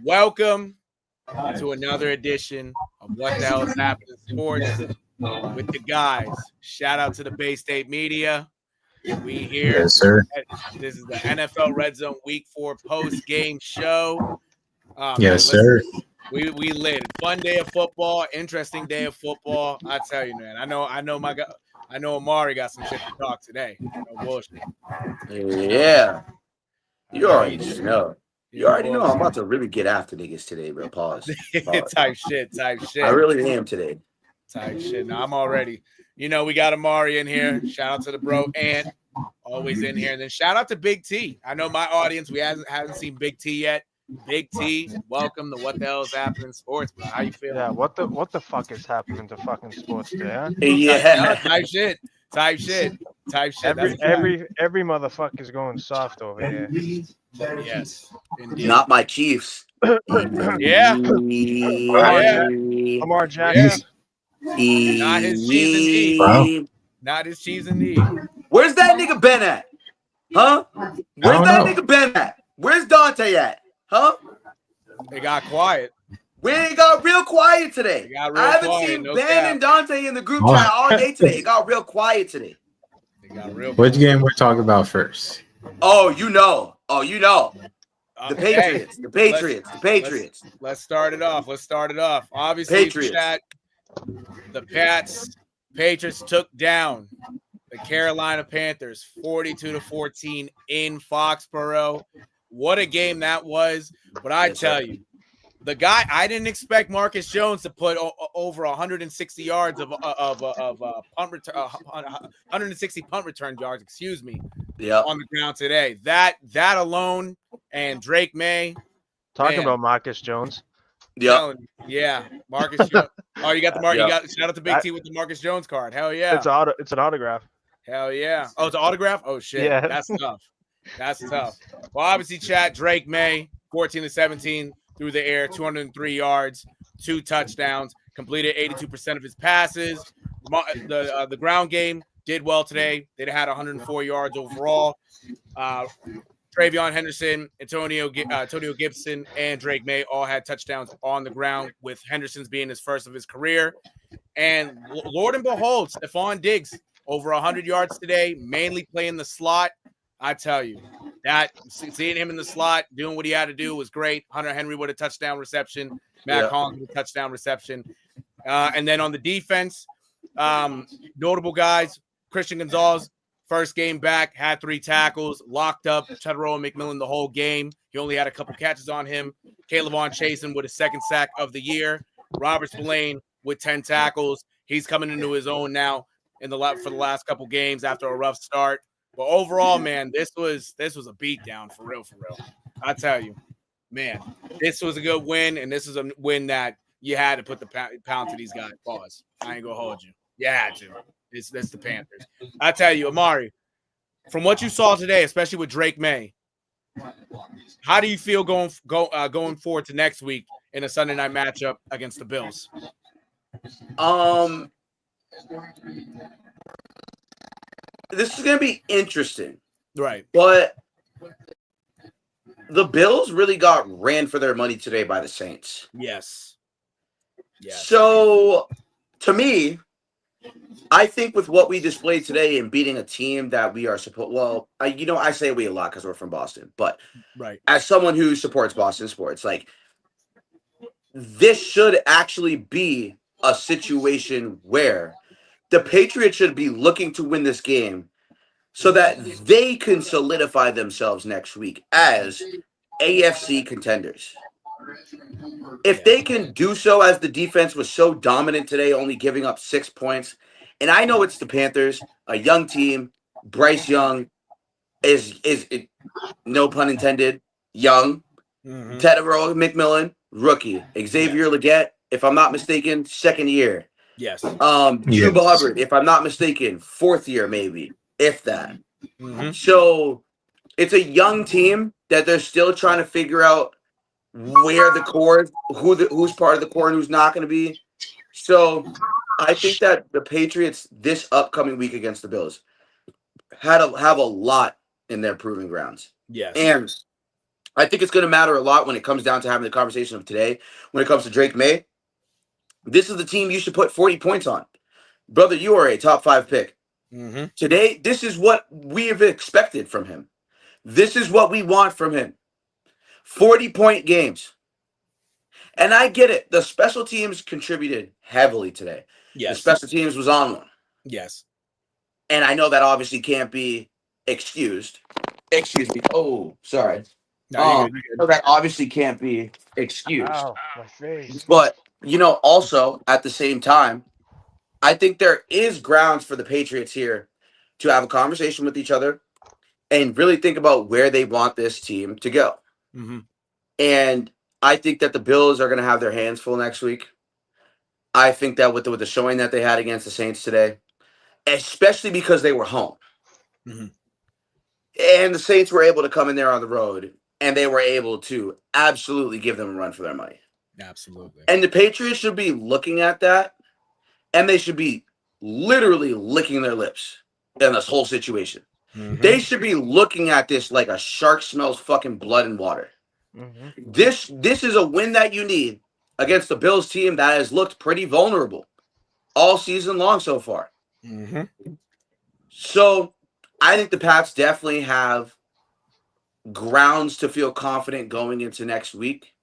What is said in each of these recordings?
Welcome to another edition of What the Hell is Happening Sports with the guys. Shout out to the Bay State Media. We here. Yes, sir. This is the NFL Redzone Week 4 post-game show. Yes, sir. We lit. Fun day of football, interesting day of football. I tell you, man. I know Amari got some shit to talk today. No bullshit. Yeah. You already know. You already know I'm about to really get after niggas today, bro. Pause. Type shit. I really am today. Type shit. No, I'm already. We got Amari in here. Shout out to the bro Ant, always in here. And then shout out to Big T. I know my audience, we haven't seen Big T yet. Big T, welcome to What the Hell is Happening Sports, bro. How you feeling? Yeah, what the fuck is happening to fucking sports today, huh? Yeah. Type shit. Every motherfucker's going soft over here. Yes, indeed. Not my Chiefs. Yeah. Lamar Jackson. Not his cheese and E. Wow. Not his cheese and E. Where's that nigga Ben at? Huh? Where's that nigga Ben at? Where's Dante at? Huh? They got quiet. We got real quiet today. Got real I haven't quiet, seen no Ben cap. and Dante in the group chat all day today. It got real quiet today. They got real Which quiet. game we're talking about first? Oh, you know. The Okay. Patriots. Let's start it off. Obviously, Patriots. chat, the Patriots took down the Carolina Panthers 42-14 in Foxborough. What a game that was. But I tell you, the guy, I didn't expect Marcus Jones to put over 160 yards of punt return, 160 punt return yards, on the ground today. That alone, and Drake May. Talking Man. about Marcus Jones. Yeah. Yeah, Marcus Jones. Oh, you got the Mark. Yeah. You got shout out to Big T with the Marcus Jones card. Hell yeah. It's an autograph. Hell yeah. Oh, it's an autograph? Oh shit. Yeah. That's tough. Well, obviously, chat, Drake May, 14-17 through the air, 203 yards, 2 touchdowns, completed 82% of his passes. The ground game did well today. They had 104 yards overall. Travion Henderson, Antonio Gibson, and Drake May all had touchdowns on the ground, with Henderson's being his first of his career. And Lord and behold, Stephon Diggs, over 100 yards today, mainly playing the slot. I tell you, that seeing him in the slot, doing what he had to do was great. Hunter Henry with a touchdown reception. Matt Collins with a touchdown reception. And then on the defense, notable guys, Christian Gonzalez, first game back, had 3 tackles, locked up Tedrow and McMillan the whole game. He only had a couple catches on him. Caleb Chasen with his 2nd sack of the year. Robert Spillane with 10 tackles. He's coming into his own now for the last couple games after a rough start. But overall, man, this was a beatdown for real. I tell you, man, this was a good win, and this is a win that you had to put the pound to these guys. Pause. I ain't gonna hold you. You had to. It's the Panthers. I tell you, Amari, from what you saw today, especially with Drake May, how do you feel going forward to next week in a Sunday night matchup against the Bills? This is gonna be interesting, Right? but the Bills really got ran for their money today by the Saints. Yes. So, to me, I think with what we displayed today and beating a team that we are I say we a lot because we're from Boston, but Right. as someone who supports Boston sports, this should actually be a situation where the Patriots should be looking to win this game so that they can solidify themselves next week as AFC contenders. If they can do so, as the defense was so dominant today, only giving up 6 points, and I know it's the Panthers, a young team. Bryce Young is no pun intended, young. Mm-hmm. Tedrow McMillan, rookie. Xavier Legette, if I'm not mistaken, 2nd year. Yes. Drew Hubbard, if I'm not mistaken, 4th year maybe, if that. Mm-hmm. So it's a young team that they're still trying to figure out where the core, who's part of the core and who's not going to be. So I think that the Patriots this upcoming week against the Bills have a lot in their proving grounds. Yes. And I think it's going to matter a lot when it comes down to having the conversation of today. When it comes to Drake May, this is the team you should put 40 points on. Brother, you are a top 5 pick. Mm-hmm. Today, this is what we have expected from him. This is what we want from him. 40-point games. And I get it. The special teams contributed heavily today. Yes. The special teams was on one. Yes. And I know that obviously can't be excused. Excuse me. Oh, sorry. No, So that obviously can't be excused. Ow, my face. But, also at the same time, I think there is grounds for the Patriots here to have a conversation with each other and really think about where they want this team to go. Mm-hmm. And I think that the Bills are going to have their hands full next week. I think that with the showing that they had against the Saints today, especially because they were home. Mm-hmm. And the Saints were able to come in there on the road, and they were able to absolutely give them a run for their money. Absolutely. And the Patriots should be looking at that, and they should be literally licking their lips in this whole situation. Mm-hmm. They should be looking at this like a shark smells fucking blood and water. Mm-hmm. This is a win that you need against the Bills team that has looked pretty vulnerable all season long so far. Mm-hmm. So I think the Pats definitely have grounds to feel confident going into next week.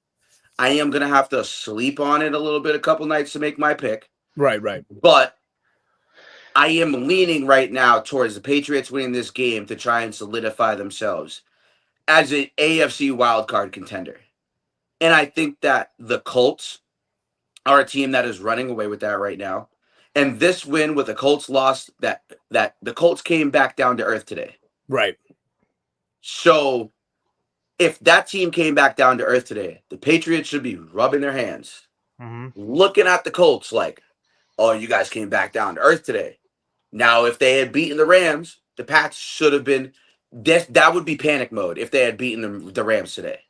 I am going to have to sleep on it a little bit, a couple nights to make my pick. Right. But I am leaning right now towards the Patriots winning this game to try and solidify themselves as an AFC wildcard contender. And I think that the Colts are a team that is running away with that right now. And this win with the Colts loss, that the Colts came back down to earth today. Right. So if that team came back down to earth today, the Patriots should be rubbing their hands, looking at the Colts like, oh, you guys came back down to earth today. Now, if they had beaten the Rams, the Pats should have been, that would be panic mode if they had beaten the Rams today.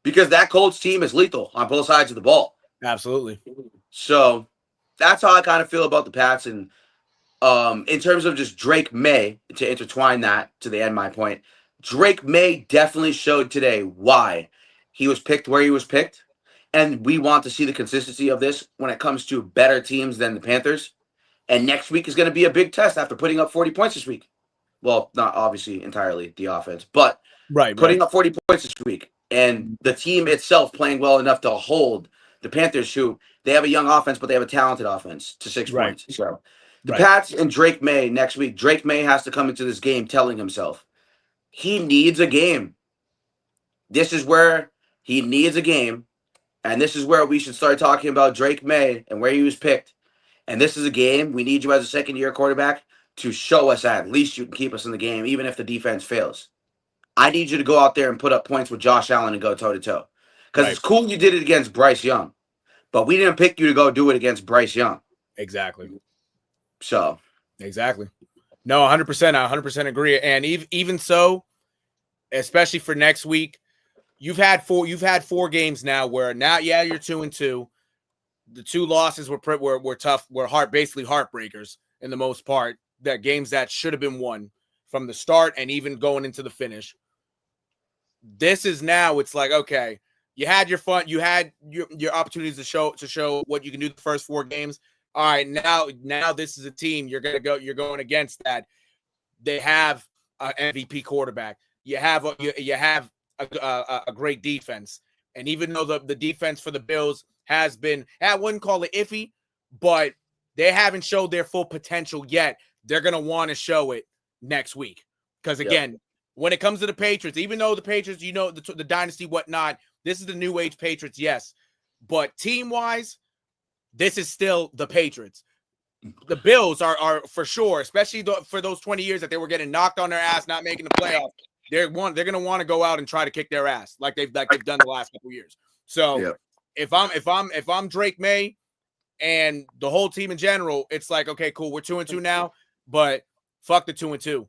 Because that Colts team is lethal on both sides of the ball. Absolutely. So that's how I kind of feel about the Pats. And in terms of just Drake May, to intertwine that to the end of my point, Drake May definitely showed today why he was picked where he was picked. And we want to see the consistency of this when it comes to better teams than the Panthers. And next week is going to be a big test after putting up 40 points this week. Well, not obviously entirely the offense, but putting up 40 points this week. And the team itself playing well enough to hold the Panthers, who they have a young offense, but they have a talented offense, to 6 points. So the Pats and Drake May next week. Drake May has to come into this game telling himself he needs a game. This is where he needs a game. And this is where we should start talking about Drake May and where he was picked. And this is a game we need you as a second-year quarterback to show us at least you can keep us in the game, even if the defense fails. I need you to go out there and put up points with Josh Allen and go toe-to-toe. Because it's cool you did it against Bryce Young, but we didn't pick you to go do it against Bryce Young. Exactly. So. Exactly. No, 100%. I 100% agree. And even so, especially for next week, you've had four games now where now, yeah, you're 2-2. The 2 losses were tough, were basically heartbreakers in the most part. That games that should have been won from the start and even going into the finish. This is now, it's like, okay, you had your fun, you had your opportunities to show what you can do the first 4 games. All right, now this is a team you're going against that. They have an MVP quarterback. You have a great defense. And even though the defense for the Bills has been, I wouldn't call it iffy, but they haven't showed their full potential yet. They're going to want to show it next week. Because, again, when it comes to the Patriots, even though the Patriots, the dynasty, whatnot, this is the new age Patriots, yes. But team-wise, this is still the Patriots. The Bills are for sure, especially for those 20 years that they were getting knocked on their ass, not making the playoffs. They're going to want to go out and try to kick their ass like they've done the last couple years. So if I'm Drake May and the whole team in general, it's like, okay, cool, we're 2-2 now, but fuck the 2-2.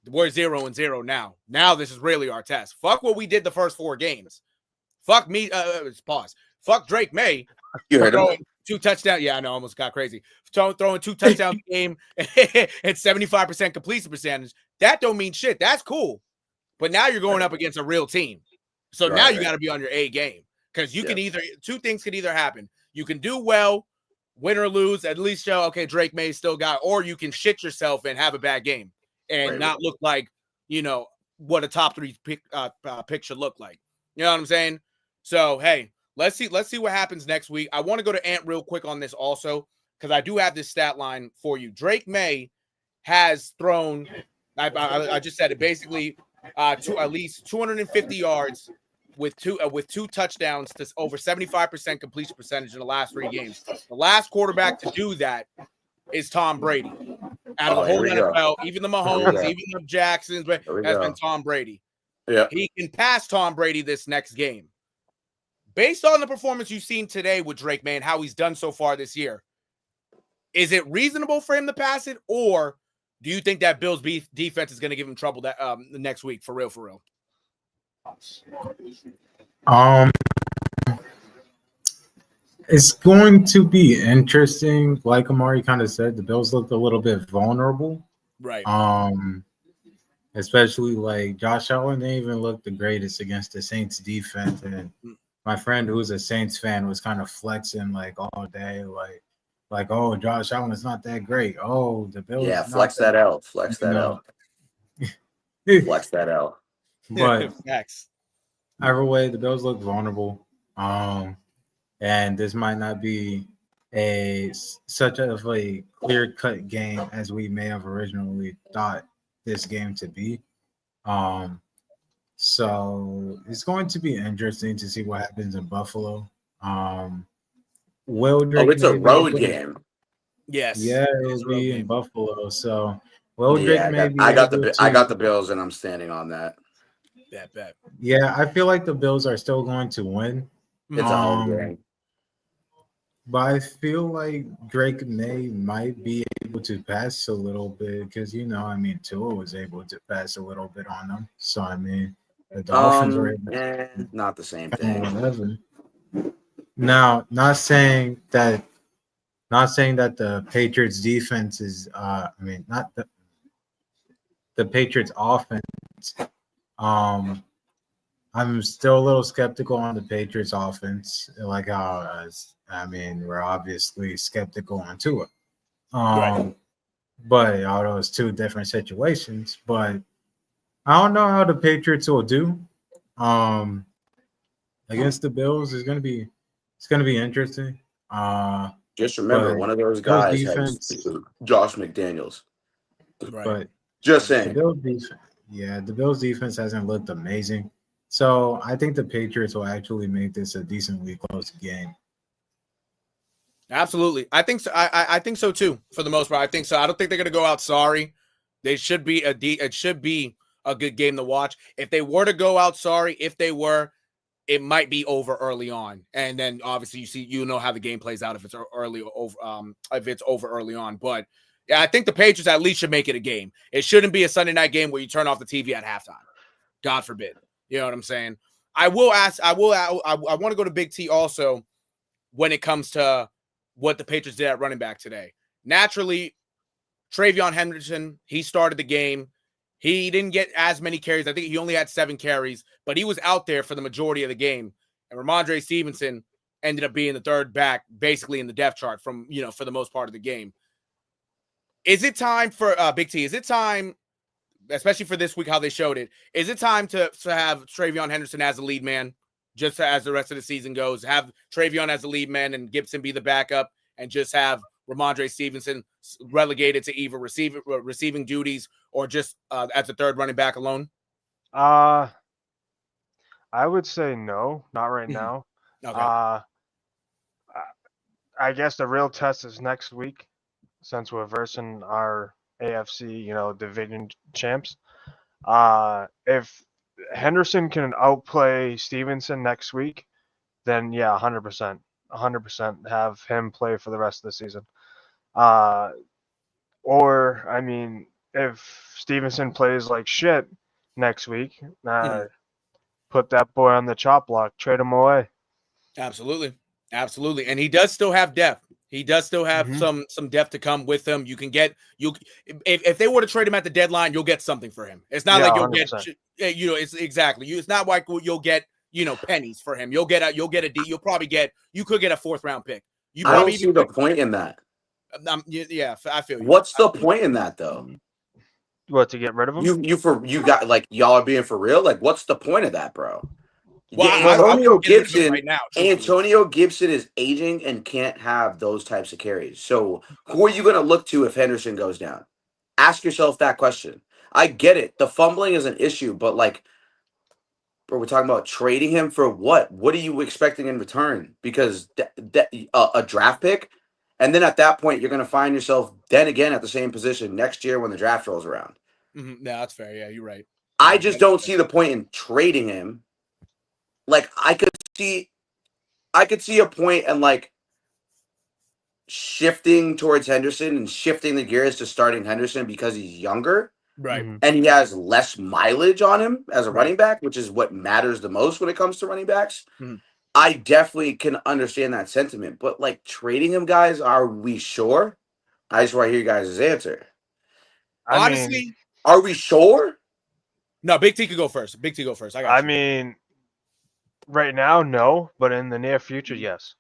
We're 0-0 now. Now this is really our test. Fuck what we did the first 4 games. Fuck me. Pause. Fuck Drake May. You heard him. 2 touchdowns. Yeah, I know. I almost got crazy. Throwing 2 touchdowns a game and 75% completion percentage. That don't mean shit. That's cool. But now you're going up against a real team. So now you got to be on your A game because you can either two things could either happen. You can do well, win or lose, at least show okay Drake May still got, or you can shit yourself and have a bad game and not look like what a top 3 pick should look like. You know what I'm saying? So hey, let's see what happens next week. I want to go to Ant real quick on this also because I do have this stat line for you. Drake May has thrown. I just said it basically to at least 250 yards with two touchdowns to over 75% completion percentage in the last 3 games. The last quarterback to do that is Tom Brady. Out of the whole NFL, even the Mahomes, even the Jacksons, has been Tom Brady. Yeah, he can pass Tom Brady this next game. Based on the performance you've seen today with Drake May and how he's done so far this year, is it reasonable for him to pass it, or do you think that Bills defense is going to give him trouble that the next week for real? It's going to be interesting. Like Amari kind of said, the Bills looked a little bit vulnerable. Right. Especially like Josh Allen didn't even look the greatest against the Saints defense. And my friend who's a Saints fan was kind of flexing like all day, like oh, Josh Allen is not that great. Oh, the Bills. Yeah, flex that out. Flex that out. Flex that out. But either way, the Bills look vulnerable. And this might not be such of a clear-cut game as we may have originally thought this game to be. So it's going to be interesting to see what happens in Buffalo. It's a road game. Yes. Yeah, it'll be in Buffalo. So Drake I got the Bills, and I'm standing on that. Bet. Yeah, I feel like the Bills are still going to win. It's a home game. But I feel like Drake May might be able to pass a little bit because, Tua was able to pass a little bit on them. So, the Dolphins were able not the same thing. Whatever. Now, not saying that the Patriots defense is, not the Patriots offense. I'm still a little skeptical on the Patriots offense, like how we're obviously skeptical on Tua. But although it's 2 different situations, but I don't know how the Patriots will do. Against the Bills it's gonna be interesting. Just remember, one of those guys has Josh McDaniels. Right. But just saying, the Bills defense hasn't looked amazing. So I think the Patriots will actually make this a decently close game. Absolutely. I think so. I think so too, for the most part. I think so. I don't think they're going to go out sorry. It should be a good game to watch. If they were to go out sorry, it might be over early on. And then obviously how the game plays out if it's over early on. But yeah, I think the Patriots at least should make it a game. It shouldn't be a Sunday night game where you turn off the TV at halftime. God forbid. You know what I'm saying? I want to go to Big T also when it comes to what the Patriots did at running back today. Naturally, Travion Henderson, he started the game. He didn't get as many carries. I think he only had 7 carries, but he was out there for the majority of the game. And Ramondre Stevenson ended up being the third back, basically in the depth chart for the most part of the game. Is it time for Big T? Is it time, especially for this week, how they showed it? Is it time to have Travion Henderson as the lead man, just as the rest of the season goes? Have Travion as the lead man and Gibson be the backup, and just have Ramondre Stevenson relegated to either receiving duties or just as a third running back alone? I would say no, not right now. Okay. I guess the real test is next week, since we're versing our AFC, division champs. If Henderson can outplay Stevenson next week, then yeah, 100%. 100% have him play for the rest of the season. If Stevenson plays like shit next week, put that boy on the chop block, trade him away. Absolutely. And he does still have depth. He does still have some depth to come with him. You can get if they were to trade him at the deadline, you'll get something for him. It's not like you'll 100%. Get it's exactly. It's not like you'll get pennies for him. You'll probably get a 4th round pick. You I don't probably see the point in that. yeah, I feel you. What's the point in that though? What, to get rid of him? You got like y'all are being for real? Like what's the point of that, bro? Well, Antonio Gibson right now. Antonio Gibson is aging and can't have those types of carries. So who are you going to look to if Henderson goes down? Ask yourself that question. I get it. The fumbling is an issue, but like, bro, we're talking about trading him for what? What are you expecting in return? Because a draft pick, and then at that point, you're going to find yourself then again at the same position next year when the draft rolls around. Mm-hmm. Yeah, that's fair. Yeah, you're right. I just don't see the point in trading him. Like I could see a point and like shifting towards Henderson and shifting the gears to starting Henderson because he's younger. Right. And he has less mileage on him as a running back, which is what matters the most when it comes to running backs. Mm-hmm. I definitely can understand that sentiment. But like trading him, guys, are we sure? I just want to hear you guys' answer. Honestly, are we sure? No, Big T could go first. I mean, right now, no, but in the near future, yes.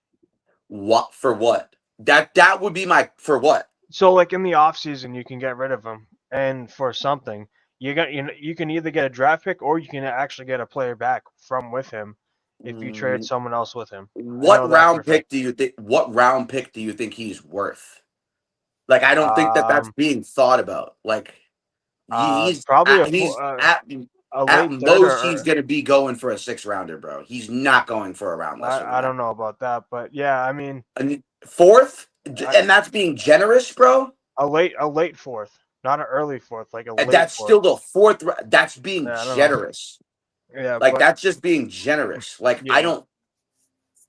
What for what? That would be my for what? So like in the offseason, you can get rid of him, and for something, you can either get a draft pick or you can actually get a player back from with him if you trade someone else with him. What round pick do you think? What round pick do you think he's worth? Like I don't think that's being thought about. Like he's probably at most he's going to be going for a 6th rounder, bro. He's not going for a round lesser. I don't know about that, but yeah, I mean 4th, and that's being generous, bro. A late 4th, not an early 4th, like a late. That's 4th. Still the 4th. That's being generous. Yeah, like that's just being generous. Like I don't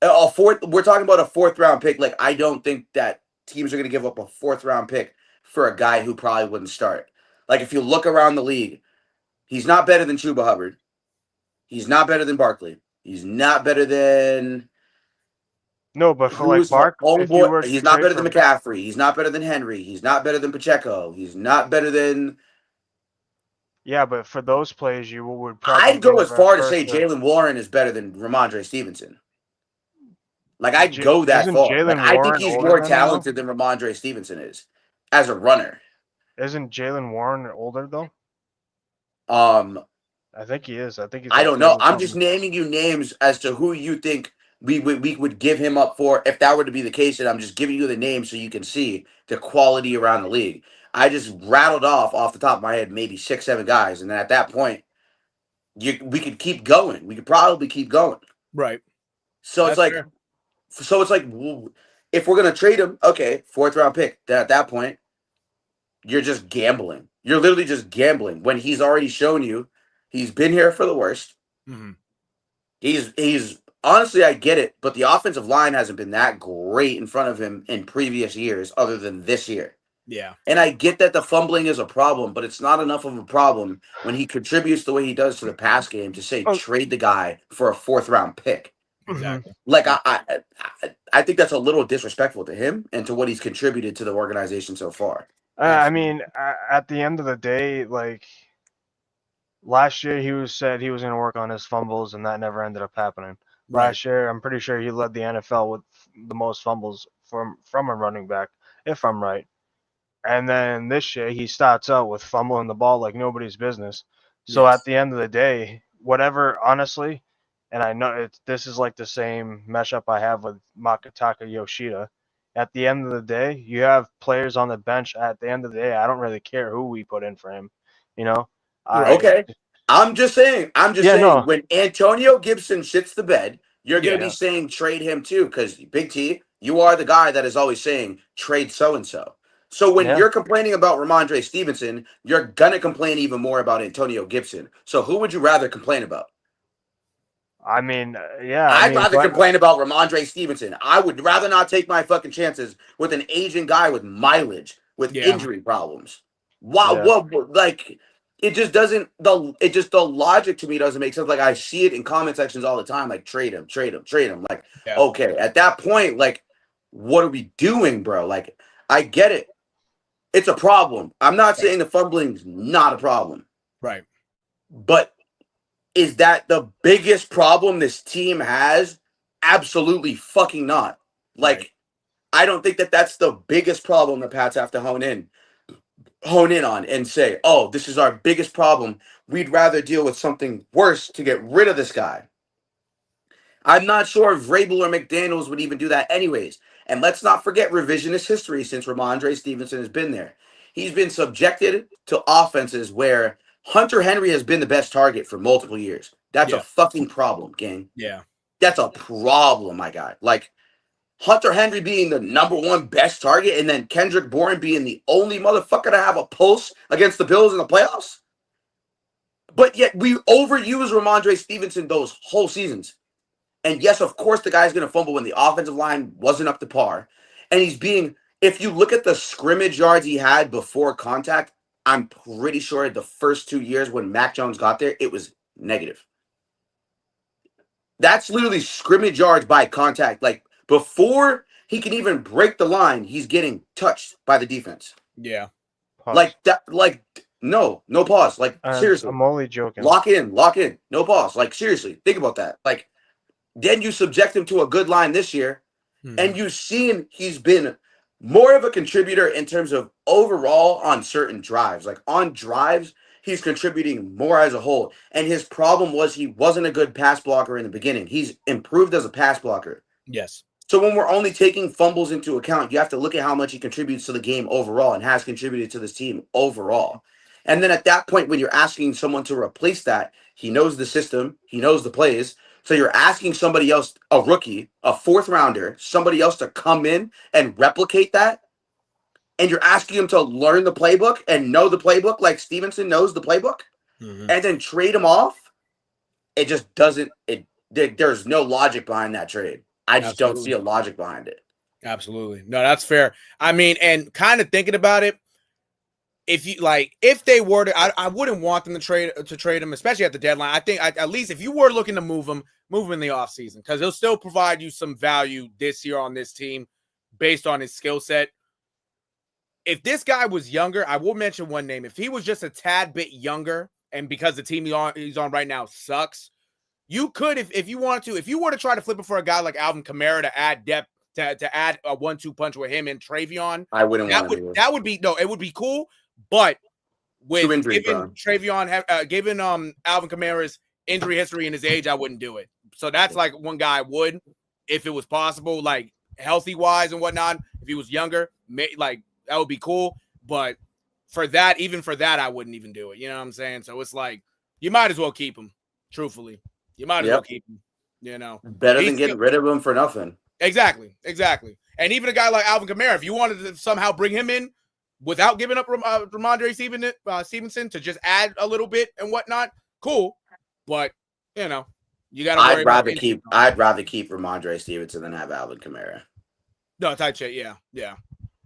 a 4th. We're talking about a 4th round pick. Like I don't think that teams are going to give up a 4th round pick for a guy who probably wouldn't start. Like if you look around the league. He's not better than Chuba Hubbard. He's not better than Barkley. He's not better than but for like Barkley, he's not better than McCaffrey. He's not better than Henry. He's not better than Pacheco. He's not better than. Yeah, but for those plays, you would probably. I'd go as far to say Jalen Warren is better than Ramondre Stevenson. Like I'd go that far. Like, I think he's more talented than Ramondre Stevenson is as a runner. Isn't Jalen Warren older though? I think he is. I think he's. I don't know. I'm just naming you names as to who you think we would give him up for if that were to be the case. And I'm just giving you the names so you can see the quality around the league. I just rattled off the top of my head maybe 6, 7 guys, and then at that point, we could keep going. We could probably keep going. Right. So it's like, if we're gonna trade him, okay, 4th round pick. Then at that point, you're just gambling. You're literally just gambling when he's already shown you he's been here for the worst. Mm-hmm. He's honestly, I get it, but the offensive line hasn't been that great in front of him in previous years other than this year. Yeah. And I get that the fumbling is a problem, but it's not enough of a problem when he contributes the way he does to the pass game to say trade the guy for a 4th round pick. Exactly. Like I think that's a little disrespectful to him and to what he's contributed to the organization so far. I mean, at the end of the day, like last year, he said he was going to work on his fumbles, and that never ended up happening. Right. Last year, I'm pretty sure he led the NFL with the most fumbles from a running back, if I'm right. And then this year, he starts out with fumbling the ball like nobody's business. So at the end of the day, whatever, honestly, and I know this is like the same mashup I have with Makataka Yoshida. At the end of the day, you have players on the bench. At the end of the day, I don't really care who we put in for him. Okay. I'm just saying. When Antonio Gibson shits the bed, you're going to be saying trade him too, because Big T, you are the guy that is always saying trade so-and-so. So when you're complaining about Ramondre Stevenson, you're going to complain even more about Antonio Gibson. So who would you rather complain about? I mean, I'd rather complain about Ramondre Stevenson. I would rather not take my fucking chances with an Asian guy with mileage, with injury problems. Wow, what like it just doesn't the logic to me doesn't make sense. Like I see it in comment sections all the time, like trade him. Like, okay, at that point, like, what are we doing, bro? Like, I get it. It's a problem. I'm not saying the fumbling's not a problem. Right. But Is that the biggest problem this team has? Absolutely fucking not. Like, Right. I don't think that that's the biggest problem the Pats have to hone in on and say, oh, this is our biggest problem. We'd rather deal with something worse to get rid of this guy. I'm not sure if Vrabel or McDaniels would even do that anyways. And let's not forget revisionist history since Ramondre Stevenson has been there. He's been subjected to offenses where Hunter Henry has been the best target for multiple years. That's a fucking problem, gang. Yeah. That's a problem, my guy. Like, Hunter Henry being the number one best target and then Kendrick Bourne being the only motherfucker to have a pulse against the Bills in the playoffs. But yet we overuse Ramondre Stevenson those whole seasons. And yes, of course, the guy's going to fumble when the offensive line wasn't up to par. And he's being, if you look at the scrimmage yards he had before contact, I'm pretty sure the first 2 years when Mac Jones got there, it was negative. That's literally scrimmage yards by contact. Like, before he can even break the line, he's getting touched by the defense. Yeah. Pause. Like that, like no pause. Like, seriously. I'm only joking. Lock in. No pause. Like, seriously, think about that. Like, then you subject him to a good line this year, and you've seen he's been more of a contributor in terms of overall on certain drives. Like, on drives, he's contributing more as a whole. And his problem was he wasn't a good pass blocker in the beginning. He's improved as a pass blocker. Yes. So when we're only taking fumbles into account, you have to look at how much he contributes to the game overall and has contributed to this team overall. And then at that point, when you're asking someone to replace that, he knows the system, he knows the plays. So you're asking somebody else, a rookie, a fourth rounder, somebody else to come in and replicate that. And you're asking him to learn the playbook and know the playbook like Stevenson knows the playbook, and then trade him off. It just doesn't, there's no logic behind that trade. I just don't see a logic behind it. Absolutely. No, that's fair. I mean, and kind of thinking about it, if they were to, I wouldn't want them to trade him, especially at the deadline. I think at least if you were looking to move him in the offseason, because he'll still provide you some value this year on this team based on his skill set. If this guy was younger, I will mention one name. If he was just a tad bit younger, and because the team he's on right now sucks, you could, if you wanted to, if you were to try to flip it for a guy like Alvin Kamara to add depth, to add a 1-2 punch with him and Travion, I wouldn't want to do it. That would be, no, it would be cool, but with given Travion, given Alvin Kamara's injury history and his age, I wouldn't do it. So that's like one guy I would, if it was possible, like healthy wise and whatnot. If he was younger, like that would be cool. But for that, even for that, I wouldn't even do it. You know what I'm saying? So it's like you might as well keep him. Truthfully, you might as well keep him. You know, better than getting rid of him for nothing. Exactly. And even a guy like Alvin Kamara, if you wanted to somehow bring him in without giving up Ramondre Stevenson to just add a little bit and whatnot, cool. But you know, you got to. I'd rather keep Ramondre Stevenson than have Alvin Kamara. No, tight shit. Yeah.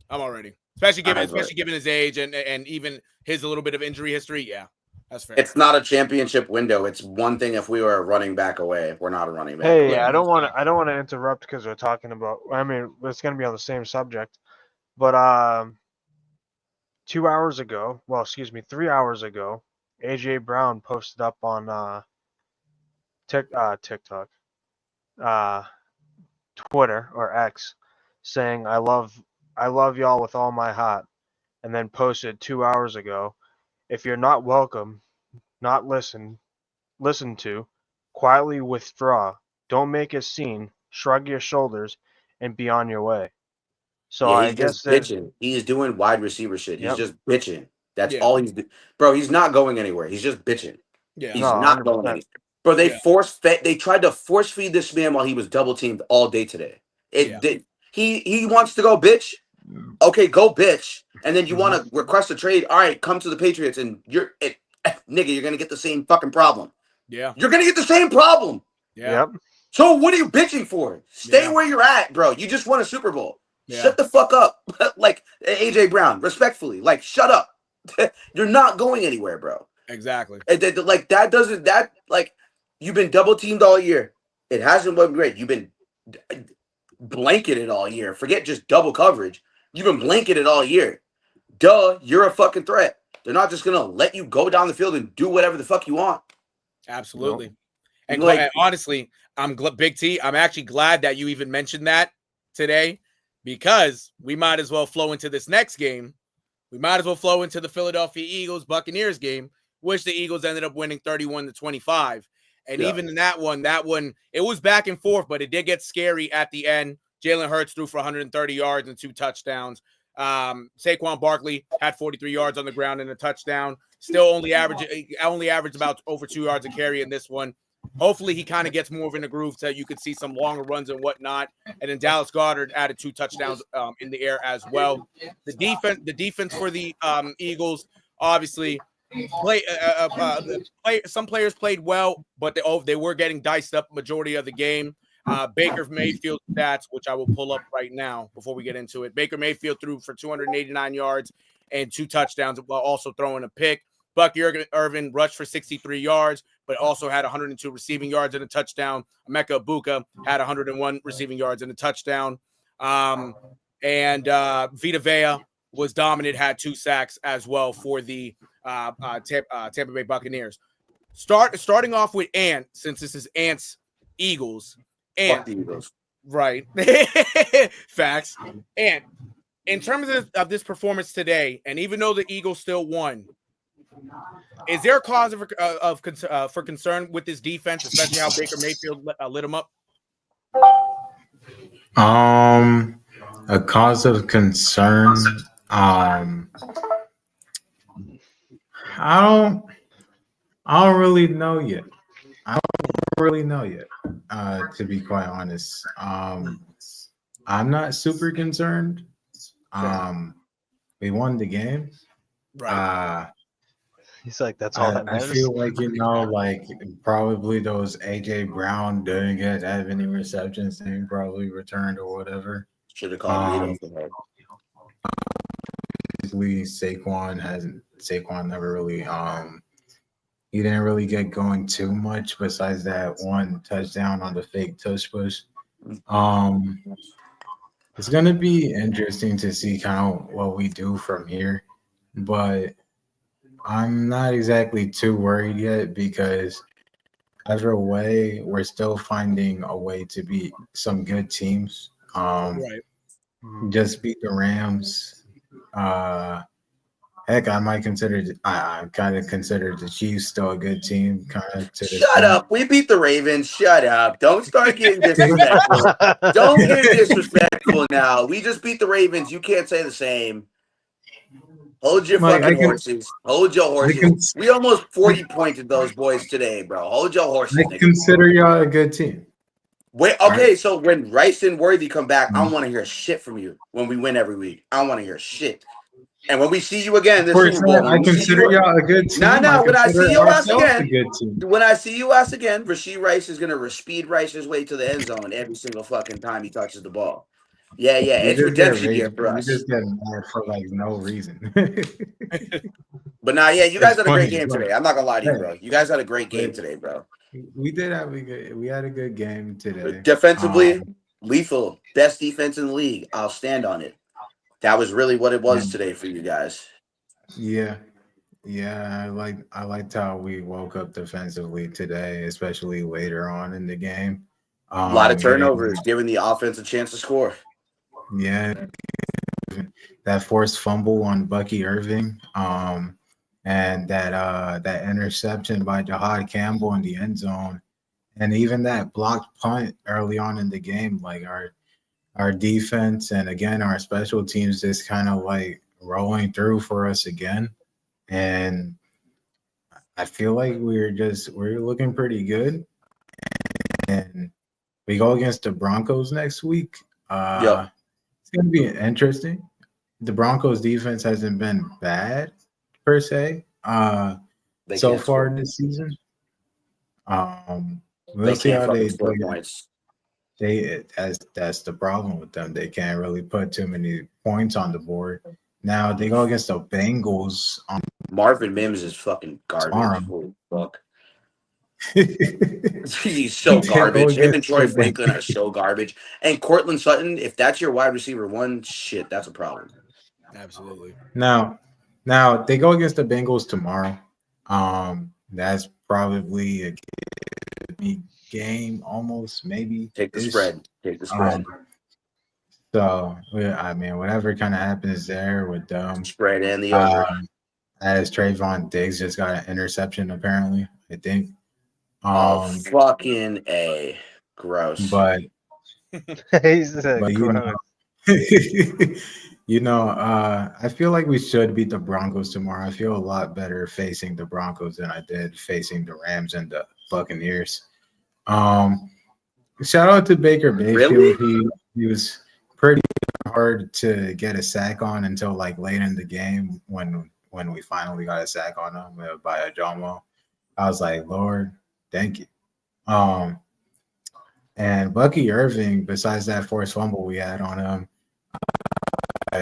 I'm already, especially given his age and even his a little bit of injury history. Yeah, that's fair. It's not a championship window. It's one thing if we were a running back away. If we're not a running back. Hey, I don't want to interrupt because we're talking about. I mean, it's going to be on the same subject, but 3 hours ago, AJ Brown posted up on TikTok, Twitter or X, saying I love y'all with all my heart, and then posted 2 hours ago, if you're not welcome, not listened to, quietly withdraw. Don't make a scene. Shrug your shoulders and be on your way. So yeah, I guess bitching. He's doing wide receiver shit. He's just bitching. That's all he's doing. Bro, he's not going anywhere. He's just bitching. Yeah. He's not going anywhere. Bro, they tried to force feed this man while he was double teamed all day today. He wants to go bitch. Okay, go bitch. And then you want to request a trade. All right, come to the Patriots and you're going to get the same fucking problem. Yeah. You're going to get the same problem. Yeah. Yep. So what are you bitching for? Stay where you're at, bro. You just won a Super Bowl. Yeah. Shut the fuck up. Like AJ Brown, respectfully. Like, shut up. You're not going anywhere, bro. Exactly. Like, you've been double teamed all year. It hasn't been great. You've been blanketed all year. Forget just double coverage. You've been blanketed all year. Duh, you're a fucking threat. They're not just going to let you go down the field and do whatever the fuck you want. Absolutely. And, Like- and honestly, Big T, I'm actually glad that you even mentioned that today, because we might as well flow into this next game. We might as well flow into the Philadelphia Eagles Buccaneers game, which the Eagles ended up winning 31-25. And even in that one, it was back and forth, but it did get scary at the end. Jalen Hurts threw for 130 yards and 2 touchdowns. Saquon Barkley had 43 yards on the ground and a touchdown. Still only averaged about over 2 yards a carry in this one. Hopefully he kind of gets more in a groove so you could see some longer runs and whatnot. And then Dallas Goedert added 2 touchdowns in the air as well. The defense for the Eagles, obviously, some players played well, but they were getting diced up majority of the game. Baker Mayfield stats, which I will pull up right now before we get into it. Baker Mayfield threw for 289 yards and 2 touchdowns while also throwing a pick. Buck Irvin rushed for 63 yards, but also had 102 receiving yards and a touchdown. Emeka Ibuka had 101 receiving yards and a touchdown. And Vita Vea was dominant, had 2 sacks as well for the Tampa Bay Buccaneers. Starting off with Ant, since this is Ant's Eagles. Fuck the Eagles. Right. Facts. And in terms of this performance today, and even though the Eagles still won, is there a cause for concern with this defense, especially how Baker Mayfield lit them up? A cause of concern. I don't really know yet. To be quite honest. I'm not super concerned. We won the game. Right. He's like, that's all that I matters. feel like, like probably those AJ Brown didn't get that many receptions, they probably returned or whatever. Should have called Rito for her. Saquon never really he didn't really get going too much besides that 1 touchdown on the fake touch push. It's gonna be interesting to see kind of what we do from here, but I'm not exactly too worried yet because either way, we're still finding a way to beat some good teams. Right. Just beat the Rams. Heck, I kind of consider the Chiefs still a good team. Shut up. We beat the Ravens. Shut up. Don't start getting disrespectful. Don't get disrespectful now. We just beat the Ravens. You can't say the same. Hold your fucking horses. Hold your horses. We almost 40 pointed those boys today, bro. Hold your horses. I consider y'all a good team. Wait, okay, so when Rice and Worthy come back, I don't want to hear shit from you when we win every week. I don't want to hear shit. And when we see you again this Super Bowl, I consider y'all a good team. No, when I see your ass again, Rashee Rice is gonna speed Rice's way to the end zone every single fucking time he touches the ball. Yeah, it's redemption here for us. You just get mad for like no reason. But you guys had a great game today. I'm not gonna lie to you, bro. You guys had a great game today, bro. We had a good game today. Defensively, lethal, best defense in the league. I'll stand on it. That was really what it was today for you guys. Yeah. I liked how we woke up defensively today, especially later on in the game. A lot of turnovers, giving the offense a chance to score. Yeah, that forced fumble on Bucky Irving, and that interception by Jahad Campbell in the end zone, and even that blocked punt early on in the game, like our defense and again our special teams just kind of like rolling through for us again, and I feel like we're looking pretty good, and we go against the Broncos next week. It's going to be interesting. The Broncos defense hasn't been bad per se so far this season. We'll see how they play. That's the problem with them. They can't really put too many points on the board. Now they go against the Bengals. Marvin Mims is fucking garbage. Tomorrow. Fuck. He's so garbage. Him and Troy Franklin are so garbage. And Cortland Sutton, if that's your wide receiver 1, shit, that's a problem. Absolutely. Now they go against the Bengals tomorrow. That's probably a game almost, maybe. Take the ish. spread. Take the spread. So, I mean, whatever kind of happens there with them. Spread and the over. As Trayvon Diggs just got an interception, apparently, I think. Fucking A. Gross. But He's gross. I feel like we should beat the Broncos tomorrow. I feel a lot better facing the Broncos than I did facing the Rams and the Buccaneers. Shout out to Baker Mayfield. Really? He was pretty hard to get a sack on until like late in the game when we finally got a sack on him by a Jomo. I was like, Lord, thank you. And Bucky Irving, besides that forced fumble we had on him,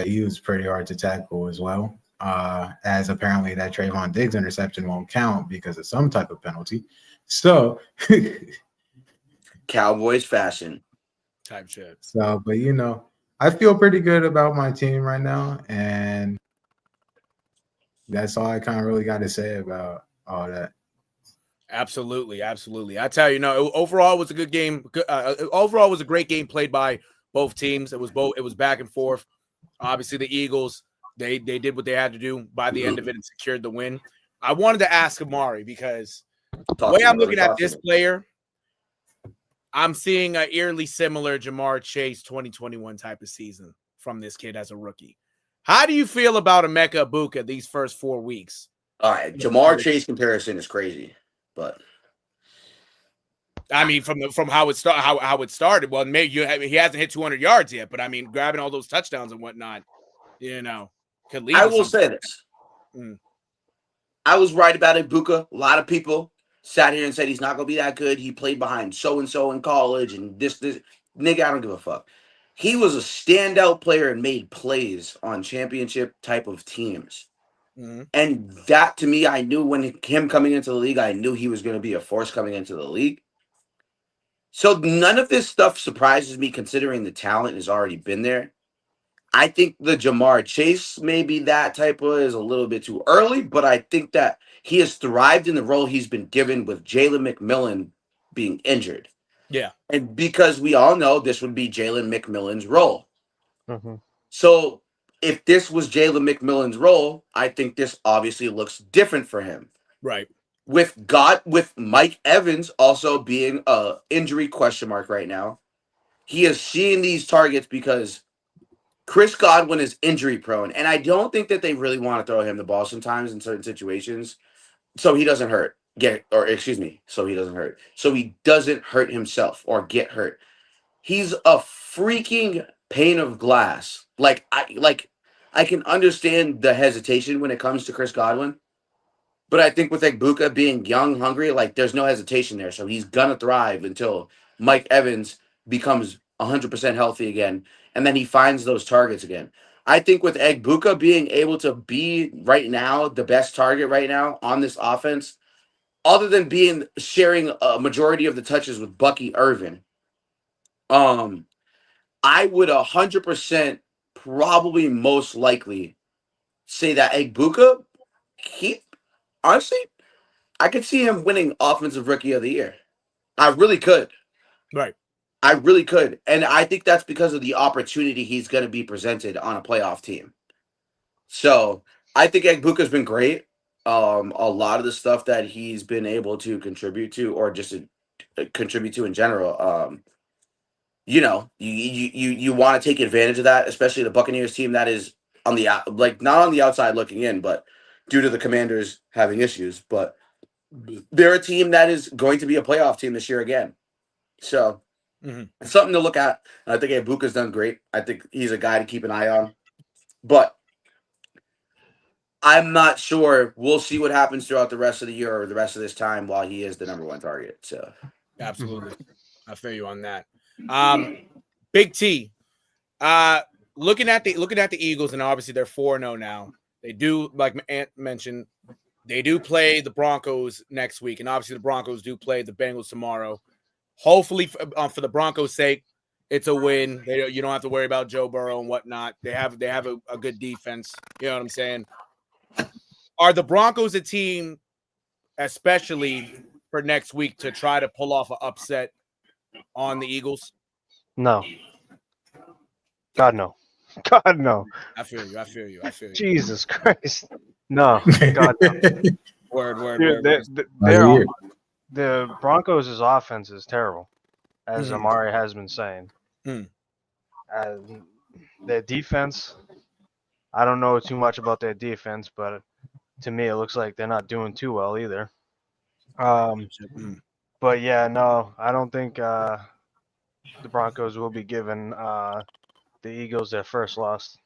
he was pretty hard to tackle as well. As apparently that Trayvon Diggs interception won't count because of some type of penalty. So Cowboys fashion. Type shit. So, but I feel pretty good about my team right now, and that's all I kind of really got to say about all that. Absolutely. I tell you, overall it was a good game. Overall, it was a great game played by both teams. It was back and forth. Obviously, the Eagles they did what they had to do by the end of it and secured the win. I wanted to ask Amari because the way I'm looking at this player, I'm seeing an eerily similar Jamar Chase 2021 type of season from this kid as a rookie. How do you feel about Emeka Egbuka these first 4 weeks? All right, Jamar Chase comparison is crazy, but I mean, from how it started. Well, maybe he hasn't hit 200 yards yet, but I mean, grabbing all those touchdowns and whatnot, could lead. I will say this: I was right about Egbuka. A lot of people sat here and said he's not going to be that good. He played behind so and so in college, and this nigga. I don't give a fuck. He was a standout player and made plays on championship type of teams. And that, to me, I knew when him coming into the league, I knew he was going to be a force coming into the league. So none of this stuff surprises me considering the talent has already been there. I think the Jamar Chase, maybe that type of is a little bit too early, but I think that he has thrived in the role he's been given with Jalen McMillan being injured. Yeah. And because we all know this would be Jalen McMillan's role. Mm-hmm. So if this was Jalen McMillan's role, I think this obviously looks different for him. Right. With Mike Evans also being a injury question mark right now, he is seeing these targets because Chris Godwin is injury prone, and I don't think that they really want to throw him the ball sometimes in certain situations, so he doesn't hurt. So he doesn't hurt. So he doesn't hurt himself or get hurt. He's a freaking pane of glass. I can understand the hesitation when it comes to Chris Godwin. But I think with Egbuka being young, hungry, there's no hesitation there. So he's going to thrive until Mike Evans becomes 100% healthy again. And then he finds those targets again. I think with Egbuka being able to be right now the best target right now on this offense, other than sharing a majority of the touches with Bucky Irvin, I would 100% probably most likely say that Egbuka, honestly, I could see him winning Offensive Rookie of the Year. I really could. Right. I really could. And I think that's because of the opportunity he's going to be presented on a playoff team. So I think Egbuka's been great. A lot of the stuff that he's been able to contribute to, or just contribute to in general, you want to take advantage of that, especially the Buccaneers team that is on the not on the outside looking in, but due to the Commanders having issues, but they're a team that is going to be a playoff team this year again. So it's something to look at. And I think Egbuka's done great. I think he's a guy to keep an eye on. But I'm not sure. We'll see what happens throughout the rest of the year or the rest of this time while he is the number one target. So absolutely. I feel you on that. Big T. Looking at the Eagles, and obviously they're 4-0 now. They do, like Ant mentioned, they do play the Broncos next week, and obviously the Broncos do play the Bengals tomorrow. Hopefully, for the Broncos' sake, it's a win. You don't have to worry about Joe Burrow and whatnot. They have a good defense. You know what I'm saying? Are the Broncos a team? especially for next week, to try to pull off an upset on the Eagles? No. God, no. God, no. I feel you. Jesus Christ. No. God, no. Word. The Broncos' offense is terrible, as Amari has been saying. Their defense, I don't know too much about their defense, but to me, it looks like they're not doing too well either. But yeah, no, I don't think the Broncos will be giving the Eagles their first loss.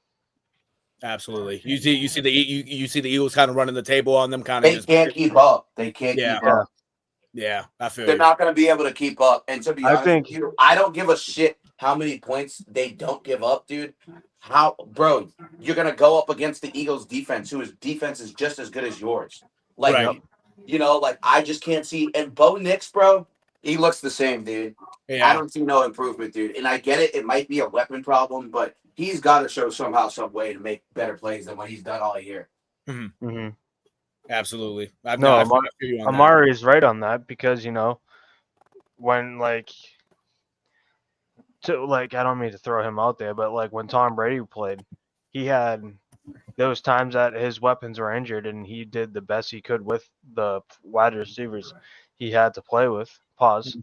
Absolutely. You see the Eagles kind of running the table on them, kind of. They can't keep up. They can't keep up. Yeah, I feel they're not going to be able to keep up. And to be honest with you, I don't give a shit how many points they don't give up, dude. Bro, you're going to go up against the Eagles defense, whose defense is just as good as yours. Like, you know, like I just can't see. And Bo Nix, bro, he looks the same, dude. Yeah. I don't see no improvement, dude. And I get it. It might be a weapon problem, but he's got to show somehow, some way to make better plays than what he's done all year. Absolutely. Amari is right on that because, you know, when I don't mean to throw him out there, but like when Tom Brady played, he had those times that his weapons were injured and he did the best he could with the wide receivers he had to play with. Pause.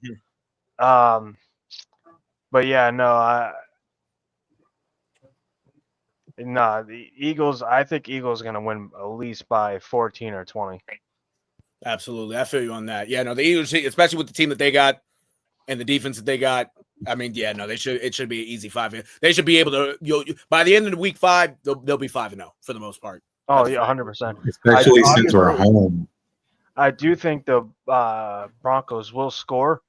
But yeah, the Eagles, I think Eagles are going to win at least by 14 or 20. Absolutely. I feel you on that. Yeah, no, the Eagles, especially with the team that they got and the defense that they got, I mean, yeah, no, it should be an easy 5. They should be able to, by the end of the week 5, they'll be 5-0 for the most part. Oh, yeah, 100%. Especially since we're home. I do think the Broncos will score.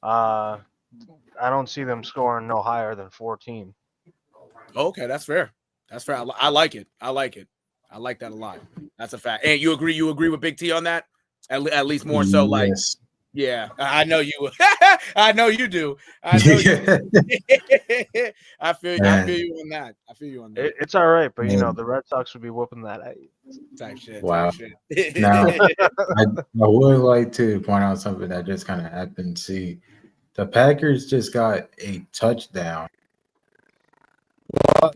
I don't see them scoring no higher than 14. Okay, that's fair. That's fair. I like it. I like that a lot. That's a fact. And you agree with Big T on that? At least more so, like, yes. Yeah, I know you. I know you do. I know you. I feel you on that. It's all right, but you know the Red Sox would be whooping that type shit. Wow. Type shit. Now, I would like to point out something that just kind of happened. See, the Packers just got a touchdown. But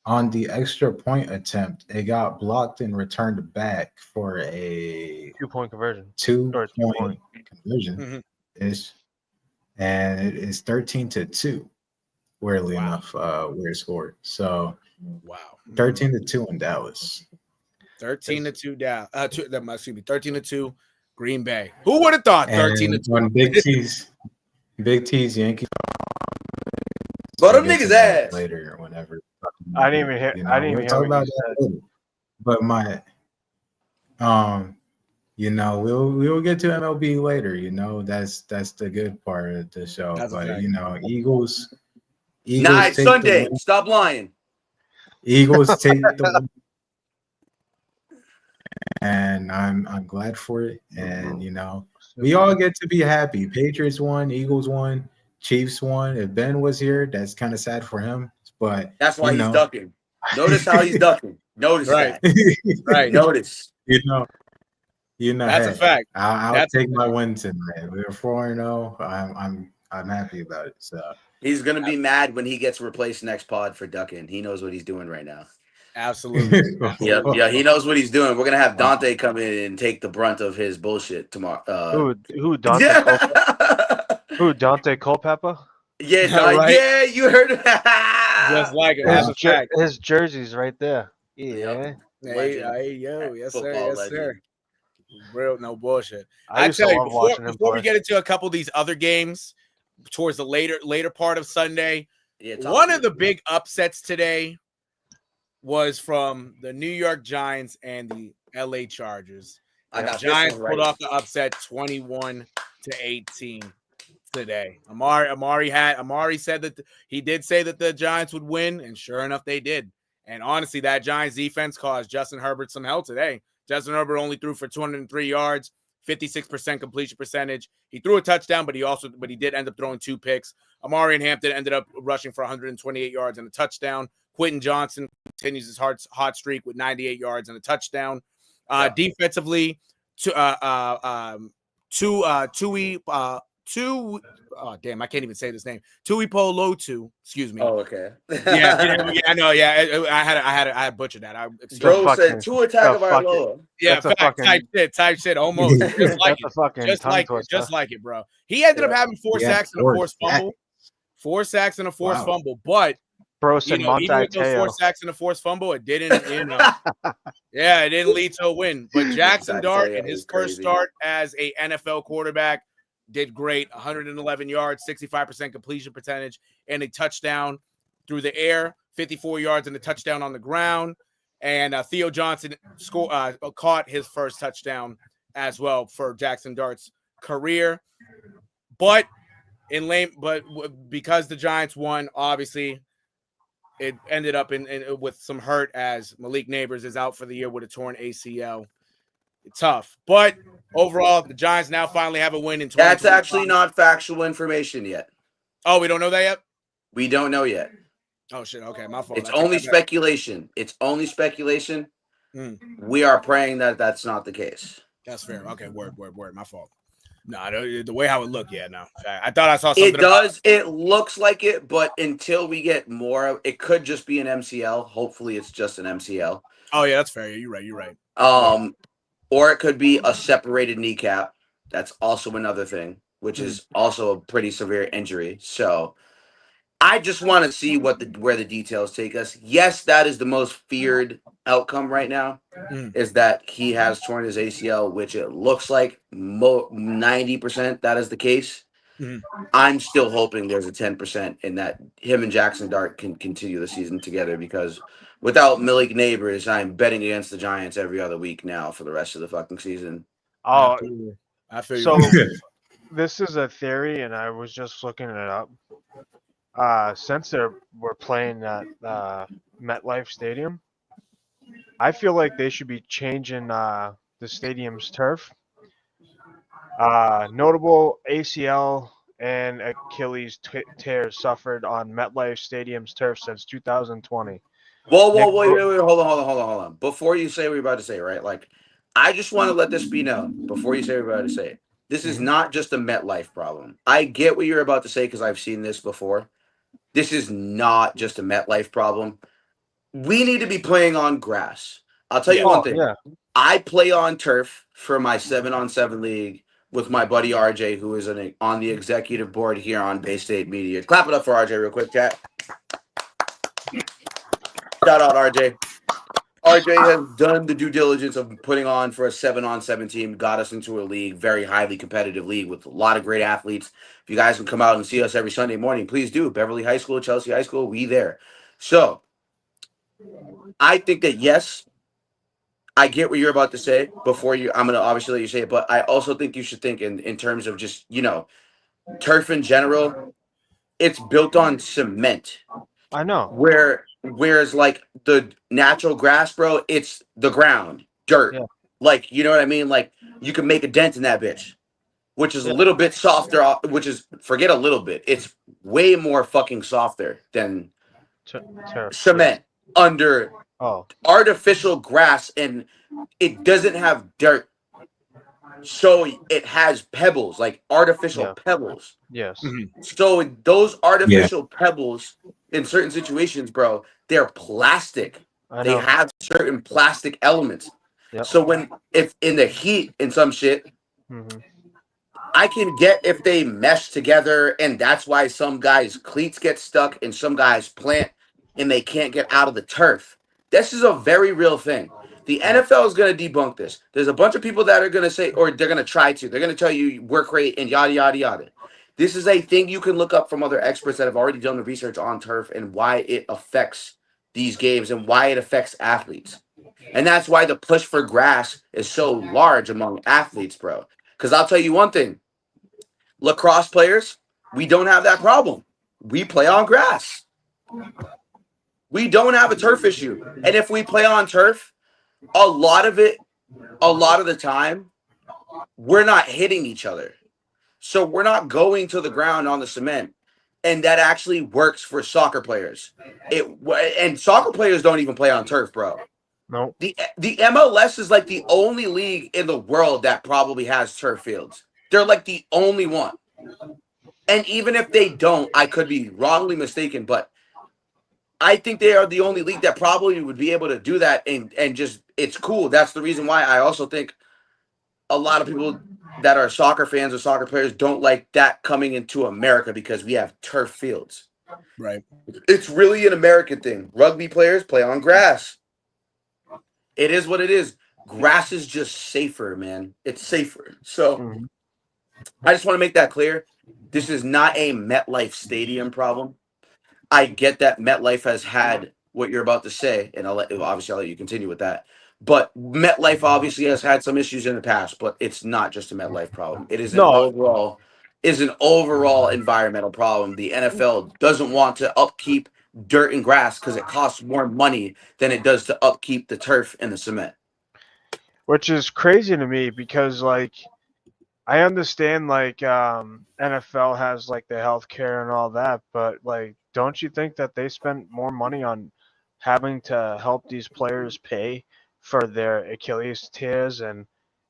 on the extra point attempt, it got blocked and returned back for a 2-point conversion. 2-point conversion ish. And it is 13-2. Weirdly enough, we're scored. So 13-2 in Dallas. 13-2 Dallas. 13-2 Green Bay. Who would have thought 13-2? On Big T's Yankees. But them niggas ass later or whenever. I didn't even hear. I didn't even hear what you said. Later. But my, you know, we'll get to MLB later. You know, that's the good part of the show. But you know, Eagles. Nah, it's Sunday. Stop lying. Eagles take the win. And I'm glad for it. And you know, we all get to be happy. Patriots won, Eagles won, Chiefs won. If Ben was here, that's kind of sad for him. But that's why he's ducking. Notice how he's ducking. Notice that. Right. Notice. You know, that's a fact. I'll take my win tonight. We're 4-0. I'm happy about it. So he's gonna be mad when he gets replaced next pod for ducking. He knows what he's doing right now. Absolutely. Yeah, he knows what he's doing. We're gonna have Dante come in and take the brunt of his bullshit tomorrow. Who Dante? Who Dante Culpeppa? Yeah, right? Yeah, you heard it. Just like it. His jersey's right there. Yeah. Hey, yo, yes sir. Real no bullshit. I tell you, before we get into a couple of these other games towards the later part of Sunday, one of the big upsets today was from the New York Giants and the LA Chargers. The Giants pulled off the upset 21-18 today. Amari said that he did say that the Giants would win, and sure enough, they did. And honestly, that Giants defense caused Justin Herbert some hell today. Justin Herbert only threw for 203 yards, 56% completion percentage. He threw a touchdown, but he did end up throwing 2 picks. Amari and Hampton ended up rushing for 128 yards and a touchdown. Quentin Johnson continues his hot streak with 98 yards and a touchdown. Defensively, Two. Oh damn, I can't even say this name. Tuipo Lotu. Excuse me. Oh, okay. Yeah, I know. Yeah, I had butchered that. Bro said fucking- two attack of our fucking- Loa. Yeah, That's a fact, fucking- type shit, almost just like That's it, a fucking tongue twister. just like it, bro. He ended up having 4 Yeah, sacks and a 4 forced fumble, 4 sacks and a forced Wow. fumble. But Bro you said know, even with those 4 Monte sacks and a forced fumble, it didn't, yeah, it didn't lead to a win. But Jackson Dart in his first start as a NFL quarterback did great. 111 yards, 65% completion percentage, and a touchdown through the air, 54 yards and a touchdown on the ground. And Theo Johnson caught his first touchdown as well for Jackson Dart's career. But because the Giants won, obviously, it ended up with some hurt as Malik Neighbors is out for the year with a torn ACL. It's tough. But overall, the Giants now finally have a win in 2025. That's actually not factual information yet. Oh, we don't know that yet? We don't know yet. Oh, shit. Okay, my fault. It's only speculation. It's only speculation. Mm. We are praying that that's not the case. That's fair. Okay, word. My fault. No, the way how it looked, yeah, no. I thought I saw something. It does. It looks like it, but until we get more, it could just be an MCL. Hopefully, it's just an MCL. Oh, yeah, that's fair. You're right. Or it could be a separated kneecap. That's also another thing, which is also a pretty severe injury. So I just want to see where the details take us. Yes, that is the most feared outcome right now, is that he has torn his ACL, which it looks like 90% that is the case. I'm still hoping there's a 10% in that him and Jackson Dart can continue the season together, because without Malik Neighbors, I'm betting against the Giants every other week now for the rest of the fucking season. Oh, I feel so you. this is a theory, and I was just looking it up. Since we're playing at MetLife Stadium, I feel like they should be changing the stadium's turf. Notable ACL and Achilles tears suffered on MetLife Stadium's turf since 2020. Whoa, wait, hold on. Before you say what you're about to say, right? Like, I just want to let this be known before you say what you're about to say. This is not just a MetLife problem. I get what you're about to say because I've seen this before. This is not just a MetLife problem. We need to be playing on grass. I'll tell you one thing. Yeah. I play on turf for my 7-on-7 league with my buddy RJ, who is on the executive board here on Bay State Media. Clap it up for RJ real quick, chat. Shout out RJ. RJ has done the due diligence of putting on for a 7-on-7 team, got us into a league, very highly competitive league with a lot of great athletes. If you guys can come out and see us every Sunday morning, please do. Beverly High School, Chelsea High School, we there. So I think that, yes, I get what you're about to say before I'm going to obviously let you say it, but I also think you should think in terms of just, turf in general. It's built on cement. I know. Whereas like the natural grass, bro, it's the ground, dirt. Yeah. Like, you know what I mean? Like, you can make a dent in that bitch, which is a little bit softer, forget a little bit. It's way more fucking softer than cement under artificial grass, and it doesn't have dirt. So it has pebbles, like artificial pebbles. Yes. So those artificial pebbles in certain situations, bro, they're plastic. They have certain plastic elements. Yep. So if in the heat and some shit, I can get if they mesh together, and that's why some guys' cleats get stuck and some guys plant and they can't get out of the turf. This is a very real thing. The NFL is going to debunk this. There's a bunch of people that are going to say, or they're going to try to. They're going to tell you work rate and yada, yada, yada. This is a thing you can look up from other experts that have already done the research on turf and why it affects these games and why it affects athletes. And that's why the push for grass is so large among athletes, bro. Because I'll tell you one thing. Lacrosse players, we don't have that problem. We play on grass. We don't have a turf issue. And if we play on turf, a lot of the time, we're not hitting each other. So we're not going to the ground on the cement. And that actually works for soccer players. And soccer players don't even play on turf, bro. No. The MLS is like the only league in the world that probably has turf fields. They're like the only one. And even if they don't, I could be wrongly mistaken, but I think they are the only league that probably would be able to do that and just it's cool. That's the reason why I also think a lot of people that are soccer fans or soccer players don't like that coming into America because we have turf fields. Right. It's really an American thing. Rugby players play on grass. It is what it is. Grass is just safer, man. It's safer. So Mhm. I just want to make that clear. This is not a MetLife Stadium problem. I get that MetLife has had what you're about to say, and I'll let you continue with that. But MetLife obviously has had some issues in the past, but it's not just a MetLife problem. It is No. an overall environmental problem. The NFL doesn't want to upkeep dirt and grass because it costs more money than it does to upkeep the turf and the cement. Which is crazy to me because like I understand like NFL has like the healthcare and all that, but like don't you think that they spend more money on having to help these players pay for their Achilles tears and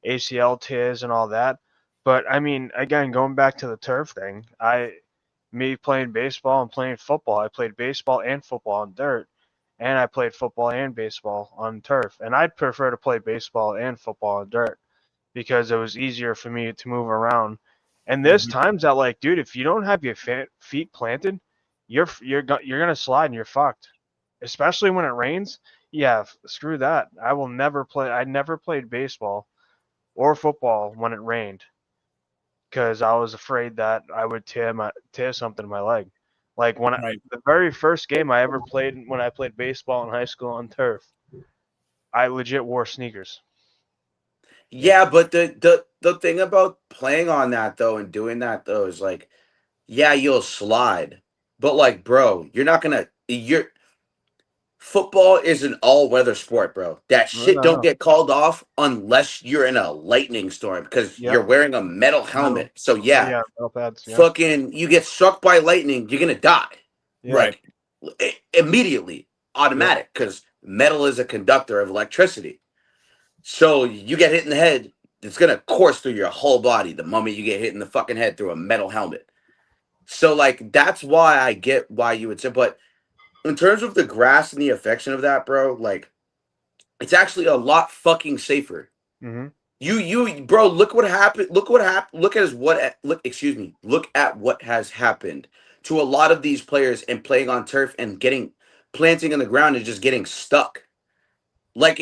ACL tears and all that? But I mean, again, going back to the turf thing, me playing baseball and playing football, I played baseball and football on dirt, and I played football and baseball on turf, and I'd prefer to play baseball and football on dirt because it was easier for me to move around. And there's times that like, dude, if you don't have your feet planted, you're gonna slide and you're fucked. Especially when it rains. Yeah, screw that. I will never play. I never played baseball or football when it rained because I was afraid that I would tear something in my leg. Like Right. the very first game I ever played when I played baseball in high school on turf, I legit wore sneakers. Yeah, but the thing about playing on that though and doing that though is like, yeah, you'll slide, but like, bro, you're football is an all-weather sport, bro. That No, shit no, don't no. get called off unless you're in a lightning storm because Yep. you're wearing a metal Metal. helmet. So yeah, Yeah, metal pads. Yeah. fucking you get struck by lightning, you're gonna die. Yeah. Right. Like immediately, Yep. automatic, because metal is a conductor of electricity. So you get hit in the head, it's gonna course through your whole body the moment you get hit in the fucking head through a metal helmet. So like that's why I get why you would say, but in terms of the grass and the affection of that, bro, like it's actually a lot fucking safer. Mm-hmm. Bro, look what happened. Look what happened. Look at what has happened to a lot of these players and playing on turf and planting in the ground and just getting stuck. Like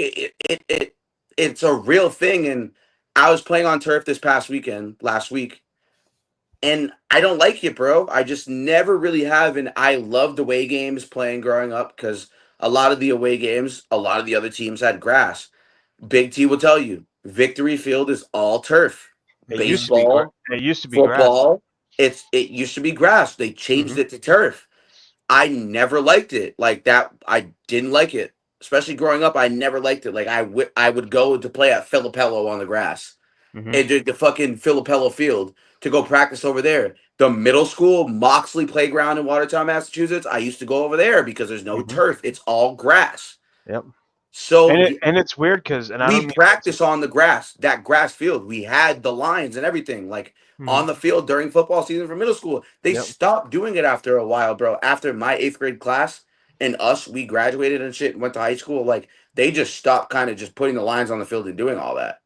it's a real thing. And I was playing on turf last week, and I don't like it, bro. I just never really have. And I loved away games playing growing up because a lot of the away games, a lot of the other teams had grass. Big T will tell you, Victory Field is all turf. It used to be. Baseball, It used to be grass. football, it used to be grass. They changed Mm-hmm. it to turf. I never liked it like that. I didn't like it, especially growing up. I never liked it. Like I would go to play at Filipello on the grass Mm-hmm. and the fucking Filipello field to go practice over there. The middle school Moxley playground in Watertown, Massachusetts. I used to go over there because there's no Mm-hmm. turf. It's all grass. Yep. So And it's weird because I we don't mean. practice on the grass, that grass field. We had the lines and everything, like Mm-hmm. on the field during football season for middle school. They Yep. stopped doing it after a while, bro. After my 8th grade class and us, we graduated and shit and went to high school. Like they just stopped kind of just putting the lines on the field and doing all that.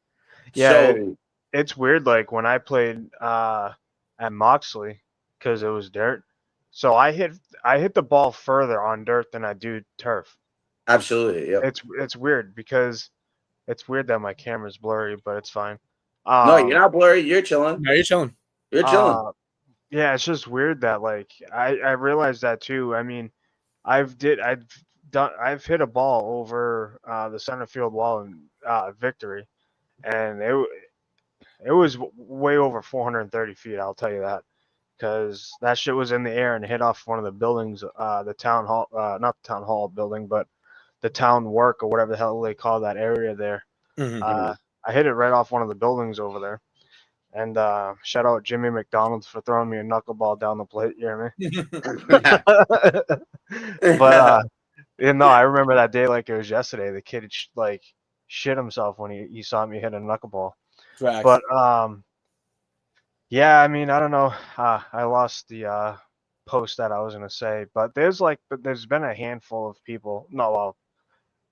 Yeah. So It's weird. Like when I played at Moxley because it was dirt. So I hit the ball further on dirt than I do turf. absolutely, yep. It's weird because it's weird that my camera's blurry, but it's fine. No, you're Um. not blurry. You're chilling. No, you're chilling. You're chilling. Yeah, it's just weird that like I realized that too. I mean, I've hit a ball over the center field wall in Victory, and it was way over 430 feet. I'll tell you that because that shit was in the air and hit off one of the buildings, the town hall, not the town hall building, but the town work or whatever the hell they call that area there. Mhm. I hit it right off one of the buildings over there. And shout out Jimmy McDonald for throwing me a knuckleball down the plate. You hear me? but Yeah, no, I remember that day like it was yesterday. The kid like shit himself when he saw me hit a knuckleball. Facts. But yeah, I mean, I don't know. I lost the post that I was gonna say, but there's been a handful of people. No, well,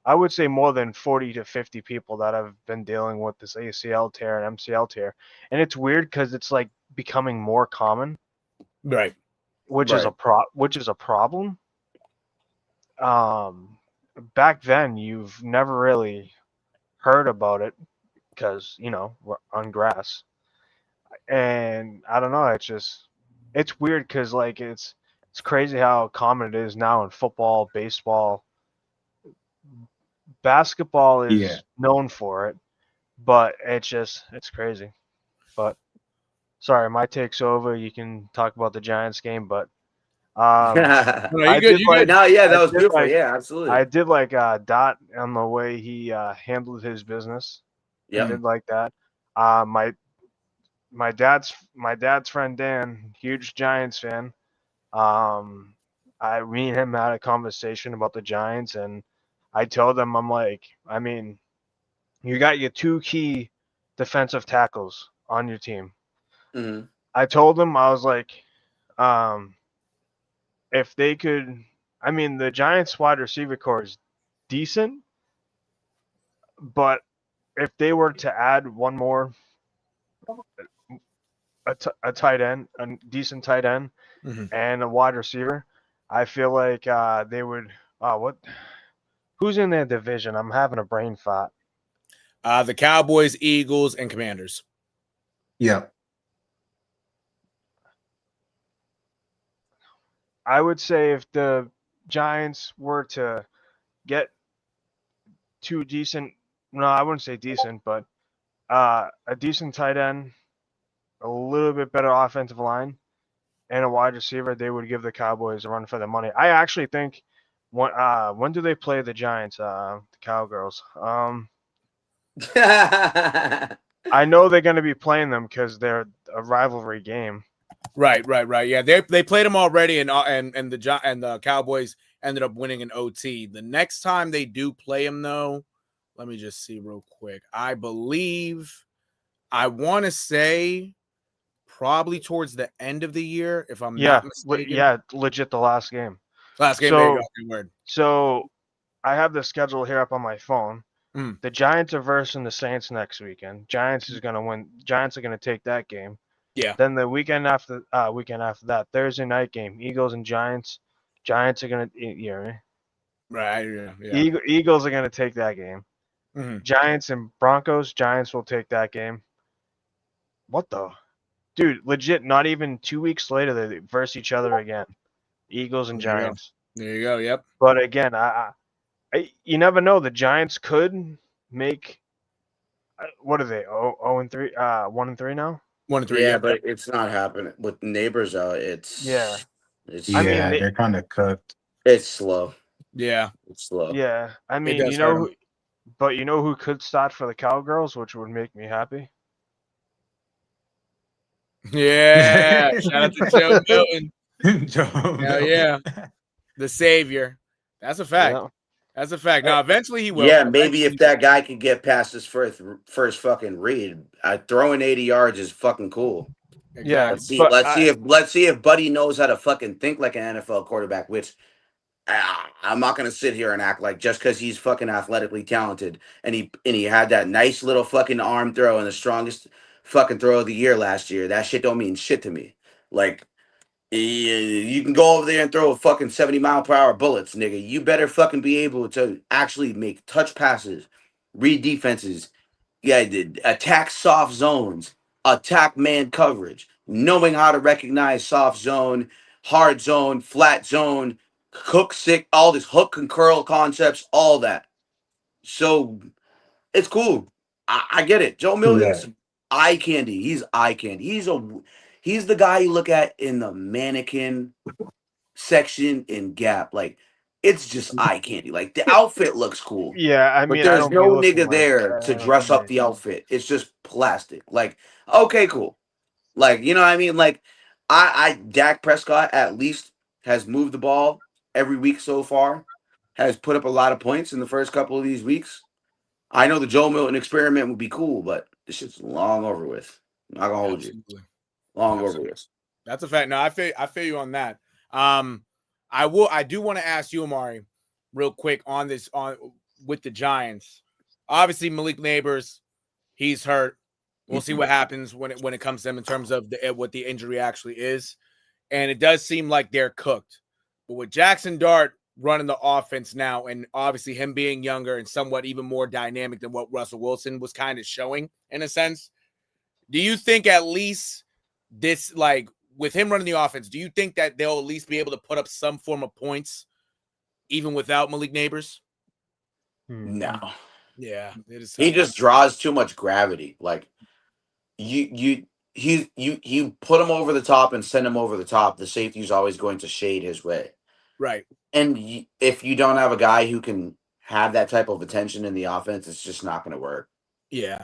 I would say more than 40 to 50 people that have been dealing with this ACL tear and MCL tear, and it's weird because it's like becoming more common, Right. which is a problem. Back then you've never really heard about it because we're on grass, and I don't know. It's weird because like it's crazy how common it is now in football, baseball, basketball Yeah. is known for it, but it's crazy. But sorry, my take's over. You can talk about the Giants game, but No, you I good. did You like good. No, yeah, I that was did beautiful. like Yeah, absolutely. I did like Dot on the way he handled his business. I Yep. did like that. My dad's friend Dan, huge Giants fan. Me and him had a conversation about the Giants, and I told him, I'm like, I mean, you got your two key defensive tackles on your team. Hmm. I told him, I was like, um, if they could, I mean, the Giants wide receiver core is decent, but if they were to add one more, a tight end, a decent tight end, Mhm. and a wide receiver, I feel like they would. What? Who's in their division? I'm having a brain fart. The Cowboys, Eagles, and Commanders. Yep. I would say if the Giants were to get two decent, no, I wouldn't say decent, but a decent tight end, a little bit better offensive line, and a wide receiver, they would give the Cowboys a run for their money. I actually think when do they play the Giants? The Cowgirls. I know they're going to be playing them because they're a rivalry game. Right. Yeah, they played them already, and the Cowboys ended up winning an OT. The next time they do play them, though, let me just see real quick. I want to say probably towards the end of the year, if I'm not mistaken. Legit the last game. Last game, there you go. Good word. So I have the schedule here up on my phone. Mm. The Giants are versing the Saints next weekend. Giants is going to win. Giants are going to take that game. Yeah. Then the weekend after that, Thursday night game, Eagles and Giants. Giants are going to, you hear me? Right. Yeah. Eagles are going to take that game. Mm-hmm. Giants and Broncos. Giants will take that game. What the? Dude, legit, not even 2 weeks later, they verse each other again. Eagles and Giants. There you go. Yep. But again, you never know. The Giants could make. What are they? 0-3. 1-3 now. 1-3. Yeah, Yep. but it's not happening with neighbors out. Yeah. It's I mean, They're kind of cooked. it's slow. Yeah. It's slow. Yeah, I mean, does hurt 'em. but you know who could start for the Cowgirls, which would make me happy? Yeah. Shout out to Joe Milton. Joe Hell yeah. The savior. That's a fact. Yeah. That's a fact. Now, eventually he will. Yeah, maybe if that guy could get past his first fucking read, throwing 80 yards is fucking cool. Yeah, Exactly. but Let's see if Buddy knows how to fucking think like an NFL quarterback. Which I'm not gonna sit here and act like just because he's fucking athletically talented and he had that nice little fucking arm throw and the strongest fucking throw of the year last year. That shit don't mean shit to me. Like. You can go over there and throw a fucking 70-mile-per-hour bullets, nigga. You better fucking be able to actually make touch passes, read defenses, yeah, attack soft zones, attack man coverage, knowing how to recognize soft zone, hard zone, flat zone, hook sick, all this hook and curl concepts, all that. So it's cool. I get it. Joe Yeah. Milton's eye candy. He's eye candy. He's the guy you look at in the mannequin section in Gap. Like it's just eye candy. Like the outfit looks cool, yeah, I but mean, I there's don't be no looking nigga like there to dress up the outfit. It's just plastic. Like okay, cool. Like you know what I mean. Like I Dak Prescott at least has moved the ball every week so far. has put up a lot of points in the first couple of these weeks. I know the Joe Milton experiment would be cool, but this shit's long over with. I'm not gonna hold you. Long over with. That's a fact. No, I feel you on that. I do want to ask you, Amari, real quick on with the Giants. Obviously, Malik Neighbors, he's hurt. We'll see what happens when it comes to them in terms of what the injury actually is. And it does seem like they're cooked. But with Jackson Dart running the offense now, and obviously him being younger and somewhat even more dynamic than what Russell Wilson was kind of showing in a sense, do you think at least this, like with him running the offense, do you think that they'll at least be able to put up some form of points even without Malik Neighbors? No. Yeah, it is. He just draws too much gravity. Like you put him over the top and send him over the top. The safety's always going to shade his way. Right. And if you don't have a guy who can have that type of attention in the offense, it's just not going to work. Yeah.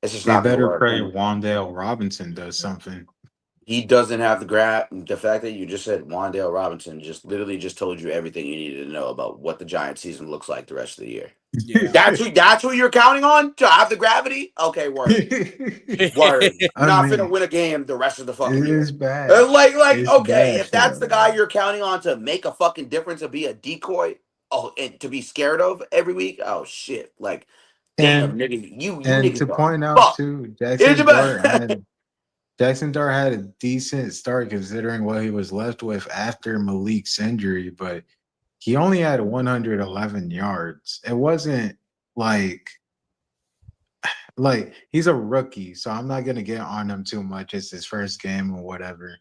It's just They not going to better work. pray Wan'Dale Robinson does something. He doesn't have the grab. The fact that you just said Wan'Dale Robinson just literally just told you everything you needed to know about what the Giants season looks like the rest of the year. Yeah. That's who you're counting on to have the gravity? Okay, word. Word. Not finna win a game the rest of the fucking year. It is bad. It's okay, bad if that's for the guy you're counting on to make a fucking difference and be a decoy, and to be scared of every week, oh shit. Like, damn, nigga, you and niggas to are point out fucked. too, Jackson Dart had a decent start considering what he was left with after Malik's injury, but he only had 111 yards. It wasn't like he's a rookie, so I'm not gonna get on him too much. It's his first game or whatever.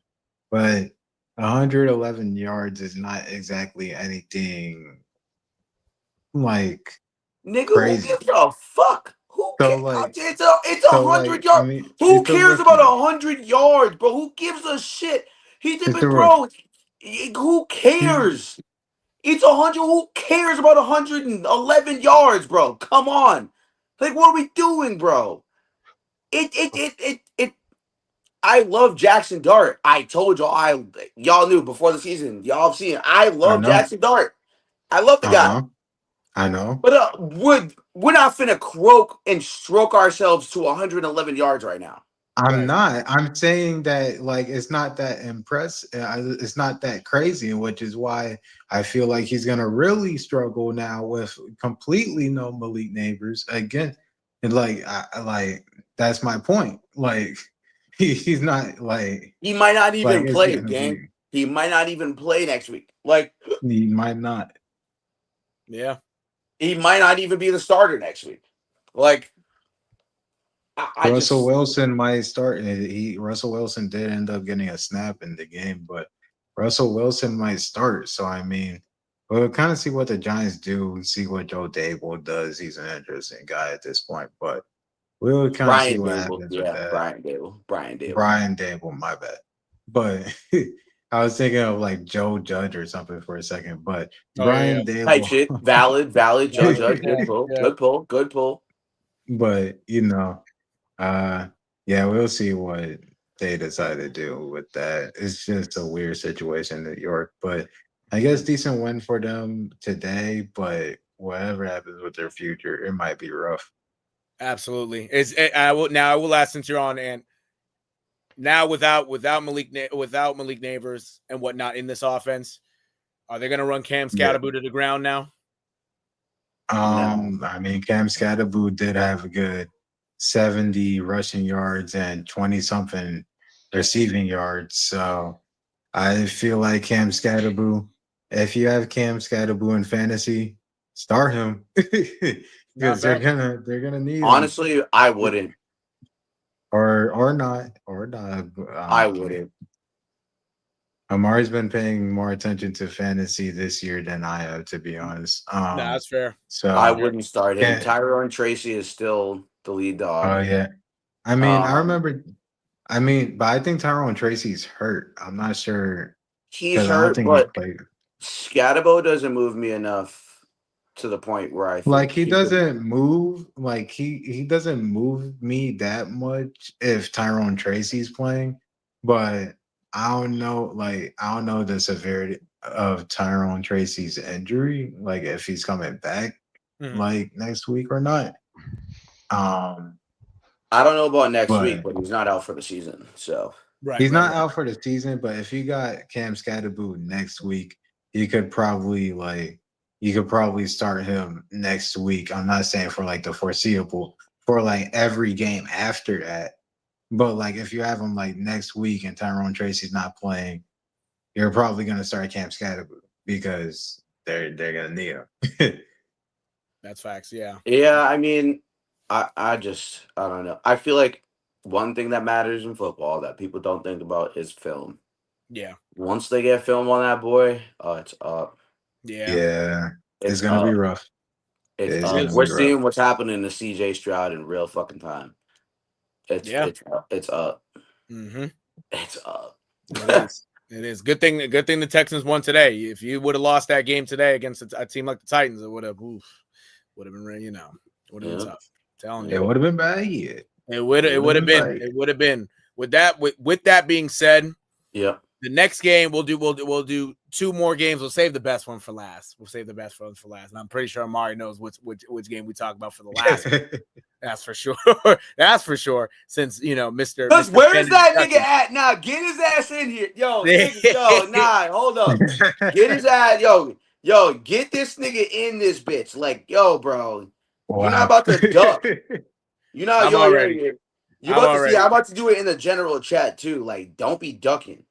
But 111 yards is not exactly anything like Nigga, crazy. who gives a fuck? Who So, cares? like- It's a So, 100 like, I yards. mean, Who it's a cares about rookie. 100 yards, bro? Who gives a shit? He's It's been, a bro. rookie. Who cares? It's 100. Who cares about 111 yards, bro? Come on. Like, what are we doing, bro? It. I love Jackson Dart. I told y'all knew before the season. Y'all have seen it. I love know. Jackson Dart. I love the guy. I know. But we're not finna croak and stroke ourselves to 111 yards right now. I'm not. I'm saying that like it's not that it's not that crazy, which is why I feel like he's gonna really struggle now with completely no Malik Neighbors again. And like that's my point. Like he's not like He might not even it's play, gonna gang. be- He might not even play next week. Like, he might not. Yeah. he might not even be the starter next week. Like, Russell Wilson might start. Russell Wilson did end up getting a snap in the game, but Russell Wilson might start. So I mean, we'll kind of see what the Giants do and see what Joe Dable does. He's an interesting guy at this point, but we'll kind of see what happens with that. Brian Dable, my bad. But I was thinking of like Joe Judge or something for a second, but Brian Dable. Type shit. Valid. Joe Judge. Good pull. Good pull. But yeah, we'll see what they decide to do with that. It's just a weird situation in New York, but I guess decent win for them today. But whatever happens with their future, it might be rough. Absolutely. I will ask, since you're on, and now without Malik Neighbors and whatnot in this offense, are they going to run Cam Scatterboo to the ground now? No. I mean, Cam Scatterboo did have a good 70 rushing yards and 20 something receiving yards. So I feel like Cam Scatterboo, if you have Cam Scatterboo in fantasy, start him because they're gonna need honestly him. I wouldn't or not. I wouldn't. Amari's been paying more attention to fantasy this year than I have, to be honest. No, that's fair. So I wouldn't start him. Tyrone Tracy is still the lead dog. Oh yeah. I mean, I remember. But I think Tyrone Tracy's hurt. I'm not sure. He's hurt, but Scatterbo doesn't move me enough to the point where I think he doesn't move. Like he doesn't move me that much if Tyrone Tracy's playing, but I don't know. Like I don't know the severity. of Tyrone Tracy's injury, like if he's coming back like next week or not. I don't know about next But- week, but he's not out for the season. So He's not out for the season, but if you got Cam Scatterboo next week, you could probably start him next week. I'm not saying for like the foreseeable, for like every game after that. But like if you have him like next week and Tyrone Tracy's not playing, you're probably gonna start Cam Scatterboo because they're gonna need him. That's facts. Yeah. yeah, I mean, I don't know. I feel like one thing that matters in football that people don't think about is film. Yeah. Once they get film on that boy, it's up. Yeah. It's gonna be rough. It's gonna up. We're be rough. seeing what's happening to CJ Stroud in real fucking time. It's up. Mm-hmm. It's up. It is. Good thing the Texans won today. If you would have lost that game today against a team like the Titans, it would have been, would have been tough. I'm telling you. It would have been bad. It would have been. With that being said, yeah. The next game we'll do two more games. We'll save the best one for last. And I'm pretty sure Amari knows which game we talk about for the last one. That's for sure. That's for sure. Since Mr. Because where is that nigga at now? Get his ass in here. Hold up. Get his ass, yo, get this nigga in this bitch. Like, yo, bro. Wow. You're not about to duck. You're not I'm already. You're about to see. I'm about to do it in the general chat too. Like, don't be ducking.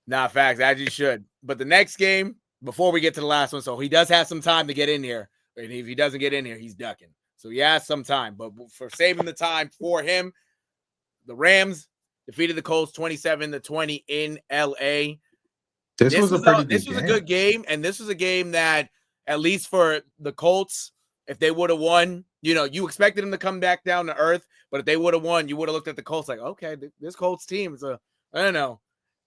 Nah, facts, as you should. But the next game, before we get to the last one, so he does have some time to get in here. And if he doesn't get in here, he's ducking. So he has some time. But for saving the time for him, the Rams defeated the Colts 27-20 in LA. This was a good game, and this was a game that, at least for the Colts, if they would have won, you expected them to come back down to earth, but if they would have won, you would have looked at the Colts like, okay, this Colts team is I don't know.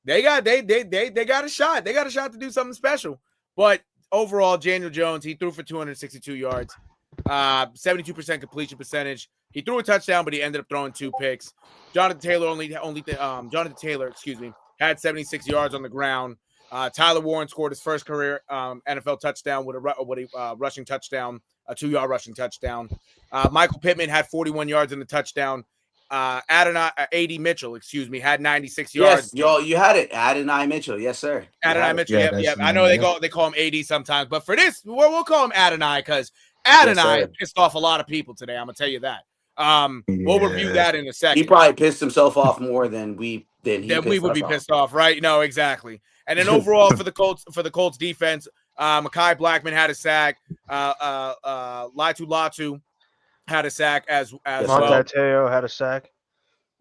They got a shot. They got a shot to do something special. But overall, Daniel Jones, he threw for 262 yards, 72% completion percentage. He threw a touchdown, but he ended up throwing 2 picks. Jonathan Taylor had 76 yards on the ground. Tyler Warren scored his first career NFL touchdown with a rushing touchdown, a 2-yard rushing touchdown. Michael Pittman had 41 yards in the touchdown. A.D. Mitchell, had 96 yards. Yes, you had it. Adonai Mitchell. Yes, sir. Adonai Mitchell. Yep. I know they call him AD sometimes, but for this, we'll call him Adonai because Adonai pissed off a lot of people today. I'm gonna tell you that. We'll review that in a second. He probably pissed himself off more than we would be pissed off, right? No, exactly. And then overall for the Colts defense, Mekhi Blackman had a sack. Latu had a sack as well. Montateo had a sack.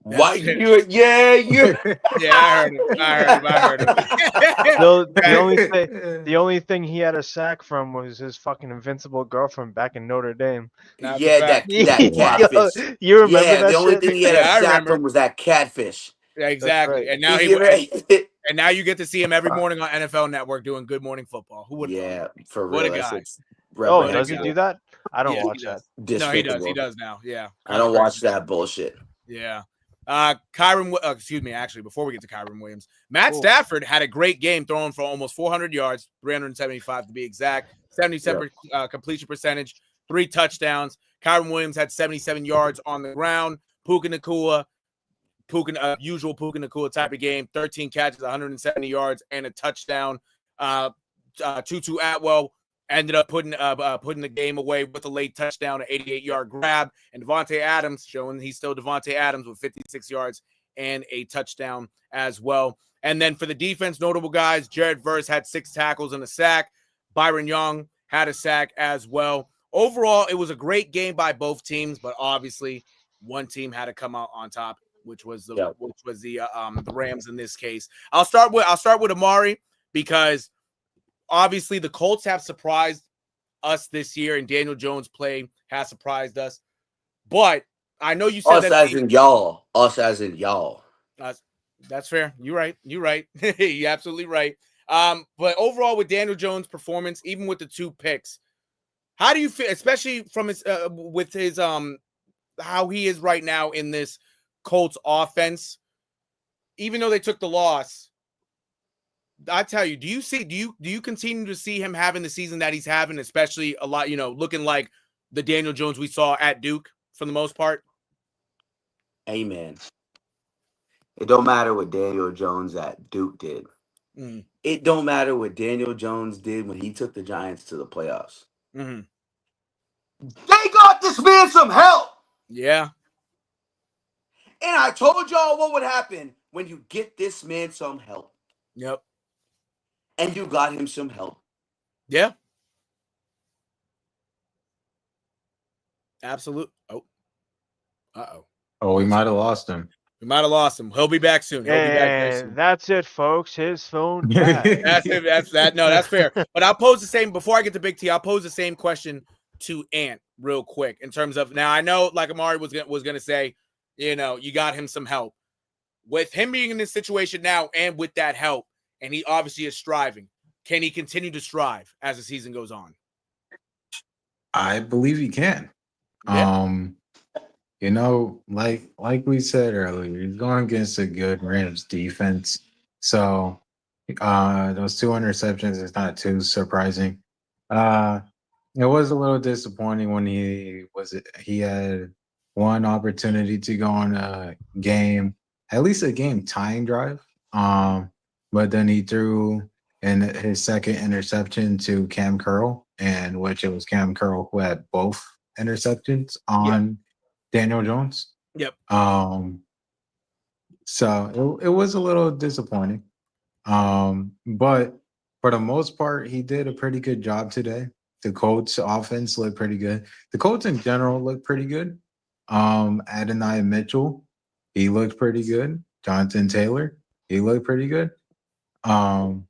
Why you? Yeah, you. Yeah, I heard him. The only thing he had a sack from was his fucking invincible girlfriend back in Notre Dame. That catfish. You remember that? The only thing he had a sack from was that catfish. Yeah, exactly. Right. And now now you get to see him every morning on NFL Network doing Good Morning Football. Who would? Yeah, for real. What a guy. Does he do that? I don't watch that. No, he does. He does now. Yeah. I don't watch that bullshit. Yeah. Before we get to Kyron Williams, Matt Stafford had a great game throwing for almost 400 yards, 375 to be exact, 77 completion percentage, 3 touchdowns. Kyron Williams had 77 yards on the ground. Puka Nacua, usual Puka Nacua type of game, 13 catches, 170 yards, and a touchdown. Tutu Atwell ended up putting the game away with a late touchdown, an 88-yard grab, and Devontae Adams showing he's still Devontae Adams with 56 yards and a touchdown as well. And then for the defense, notable guys, Jared Verse had 6 tackles and a sack. Byron Young had a sack as well. Overall, it was a great game by both teams, but obviously one team had to come out on top, which was the Rams in this case. I'll start with Amari because obviously the Colts have surprised us this year, and Daniel Jones' play has surprised us. But I know you said us as in y'all. That's fair. You're right. You're absolutely right. But overall, with Daniel Jones' performance, even with the 2 picks, how do you feel, especially from his with his how he is right now in this Colts offense? Even though they took the loss, I tell you, do you continue to see him having the season that he's having, especially a lot, looking like the Daniel Jones we saw at Duke for the most part? Amen. It don't matter what Daniel Jones at Duke did. Mm. It don't matter what Daniel Jones did when he took the Giants to the playoffs. Mm-hmm. They got this man some help. Yeah. And I told y'all what would happen when you get this man some help. Yep. And you got him some help. Yeah. Absolute. Oh. Uh-oh. Oh, we might have lost him. We might have lost him. He'll be back soon. He'll be back very soon. And that's it, folks. His phone died. That's it. That's that. No, that's fair. But I'll pose the same before I get to Big T. I'll pose the same question to Ant real quick in terms of now. I know, like Amari was gonna say, you got him some help with him being in this situation now, and with that help, and he obviously is striving. Can he continue to strive as the season goes on? I believe he can. Yeah. Like we said earlier, he's going against a good Rams defense. So those 2 interceptions is not too surprising. It was a little disappointing when he had one opportunity to go on a game, at least a game tying drive. But then he threw in his second interception to Cam Curl, and which it was Cam Curl who had both interceptions on Daniel Jones. Yep. So it was a little disappointing. But for the most part, he did a pretty good job today. The Colts offense looked pretty good. The Colts in general looked pretty good. Adonai Mitchell, he looked pretty good. Jonathan Taylor, he looked pretty good. And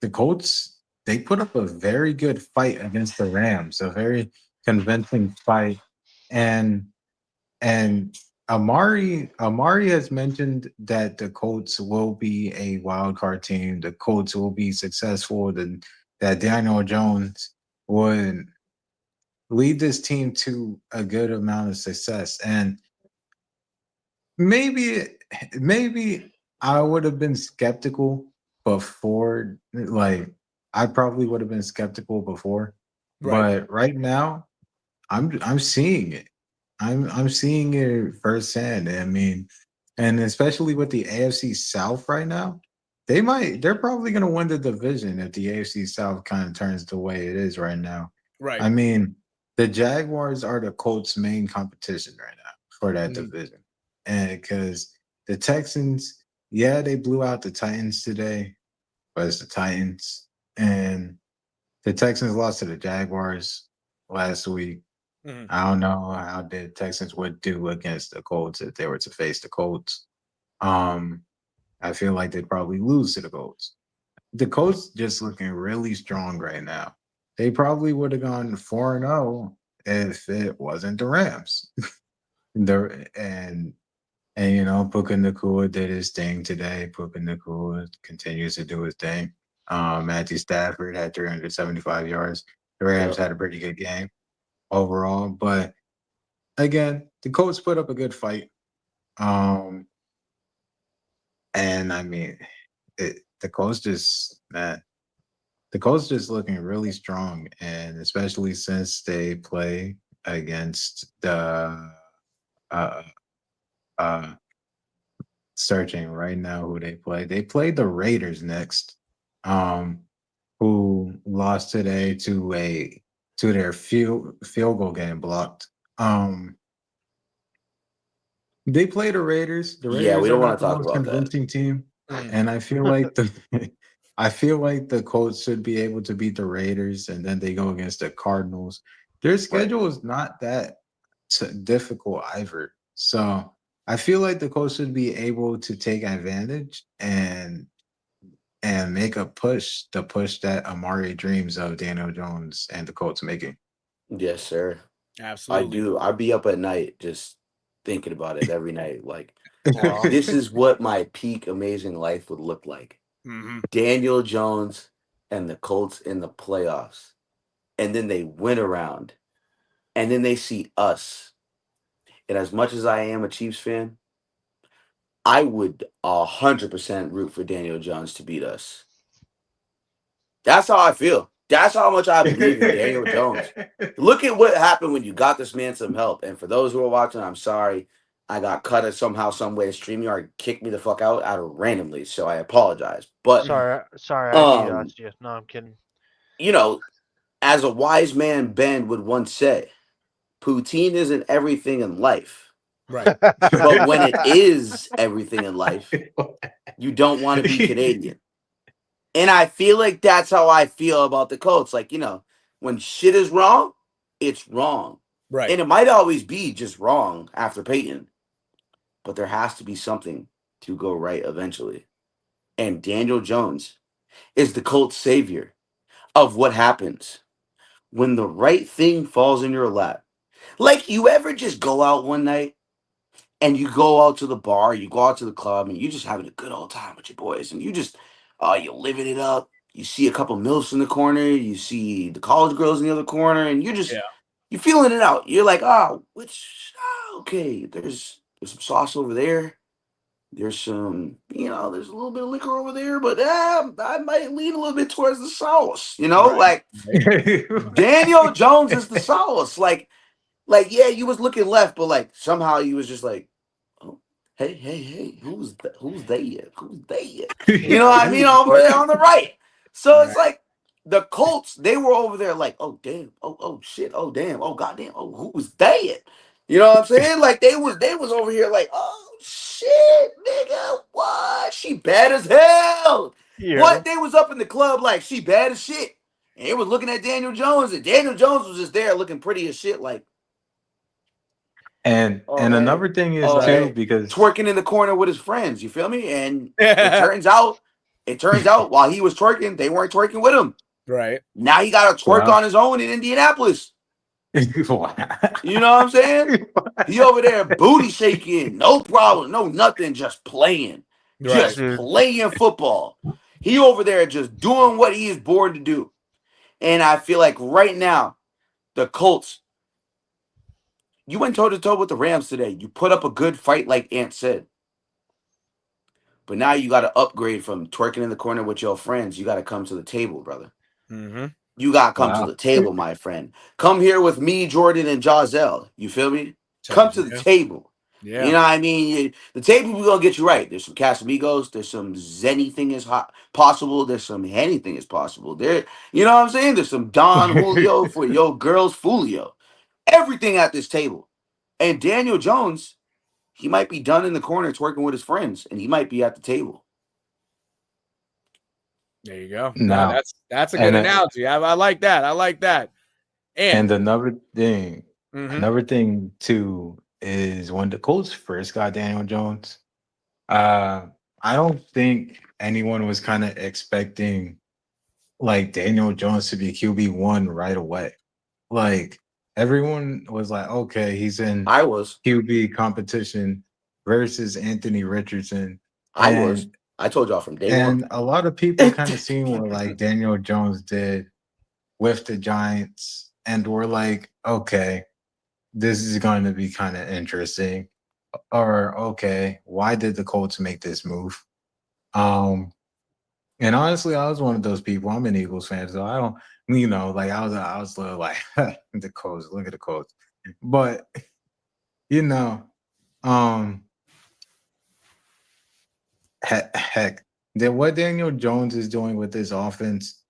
the Colts, they put up a very good fight against the Rams, a very convincing fight. And Amari has mentioned that the Colts will be a wild card team. The Colts will be successful. That Daniel Jones would lead this team to a good amount of success. And maybe I would have been skeptical before. Like I probably would have been skeptical before, Right. but right now I'm seeing it. I'm seeing it firsthand. I mean, and especially with the AFC South right now, they're probably going to win the division if the AFC South kind of turns the way it is right now. Right. I mean, the Jaguars are the Colts' main competition right now for that division, and because the Texans, they blew out the Titans today, but it's the Titans, and the Texans lost to the Jaguars last week. I don't know how the Texans would do against the Colts if they were to face the Colts. I feel like they'd probably lose to the Colts. The Colts just looking really strong right now. They probably would have gone 4-0 if it wasn't the Rams. and Puka Nacua did his thing today. Puka Nacua continues to do his thing. Matthew Stafford had 375 yards. The Rams had a pretty good game overall, but again, the Colts put up a good fight. And I mean, the Colts just looking really strong, and especially since they play against the searching right now who they play. They play the Raiders next, who lost today to their field goal getting blocked. They play the Raiders. The Raiders we are don't want not to the talk most about that. convincing team, and I feel like the Colts should be able to beat the Raiders, and then they go against the Cardinals. Their schedule is not that difficult either, so I feel like the Colts should be able to take advantage and make a push, the push that Amari dreams of Daniel Jones and the Colts making. Yes, sir. Absolutely. I do. I'd be up at night just thinking about it every night. Like, this is what my peak amazing life would look like. Daniel Jones and the Colts in the playoffs. And then they win around. And then they see us. And as much as I am a Chiefs fan, I would 100% root for Daniel Jones to beat us. That's how I feel. That's how much I believe in Daniel Jones. Look at what happened when you got this man some help. And for those who are watching, I'm sorry. I got cut at somehow, some way. StreamYard kicked me the fuck out of randomly, so I apologize. But Sorry, I DDoS'd you. No, I'm kidding. you know, as a wise man Ben would once say, poutine isn't everything in life. Right. But when it is everything in life, you don't want to be Canadian. And I feel like that's how I feel about the Colts. Like, when shit is wrong, it's wrong. Right. And it might always be just wrong after Peyton. But there has to be something to go right eventually. And Daniel Jones is the Colts savior of what happens when the right thing falls in your lap. Like, you ever just go out one night and you go out to the bar, you go out to the club, and you just having a good old time with your boys, and you just, you're living it up. You see a couple milfs in the corner, you see the college girls in the other corner, and you're feeling it out. You're like, okay, there's some sauce over there. There's some, there's a little bit of liquor over there, but I might lean a little bit towards the sauce, Right. like Daniel Jones is the sauce. Like, yeah, you was looking left, but like somehow you was just like, oh, hey, who's they? Who's they? You know what I mean? Over there on the right. So it's like the Colts, they were over there like, oh damn, oh shit, oh damn, oh goddamn, oh who's they? You know what I'm saying? Like they was over here like, oh shit, nigga, what? She bad as hell. Yeah. What? They was up in the club like she bad as shit. And they was looking at Daniel Jones, and Daniel Jones was just there looking pretty as shit, like. And another thing is too, because twerking in the corner with his friends, you feel me? And it turns out while he was twerking, they weren't twerking with him. Right. Now he got to twerk on his own in Indianapolis. You know what I'm saying? He over there booty shaking, no problem, no nothing, just playing. Right. Just playing football. He over there just doing what he is born to do. And I feel like right now, the Colts, you went toe-to-toe with the Rams today. You put up a good fight, like Ant said. But now you got to upgrade from twerking in the corner with your friends. You got to come to the table, brother. Mm-hmm. You got to come to the table, my friend. Come here with me, Jordan, and Giselle. You feel me? Come to the table. Yeah. You know what I mean? The table, we're going to get you right. There's some Casamigos. There's some anything is possible. There's some anything is possible. There, you know what I'm saying? There's some Don Julio for your girls, Fulio. Everything at this table. And Daniel Jones, he might be done in the corner twerking with his friends, and he might be at the table. There you go. No, that's a good analogy. I like that. I like that. And another thing too is when the Colts first got Daniel Jones, I don't think anyone was kind of expecting like Daniel Jones to be QB1 right away. Like everyone was like, okay, he's in QB competition versus Anthony Richardson. I told y'all from day one. And a lot of people kind of seen what like Daniel Jones did with the Giants, and we're like, okay, this is going to be kind of interesting. Or okay, why did the Colts make this move? And honestly, I was one of those people. I'm an Eagles fan, so I don't, like I was like the Colts. Look at the Colts, but heck, what Daniel Jones is doing with this offense,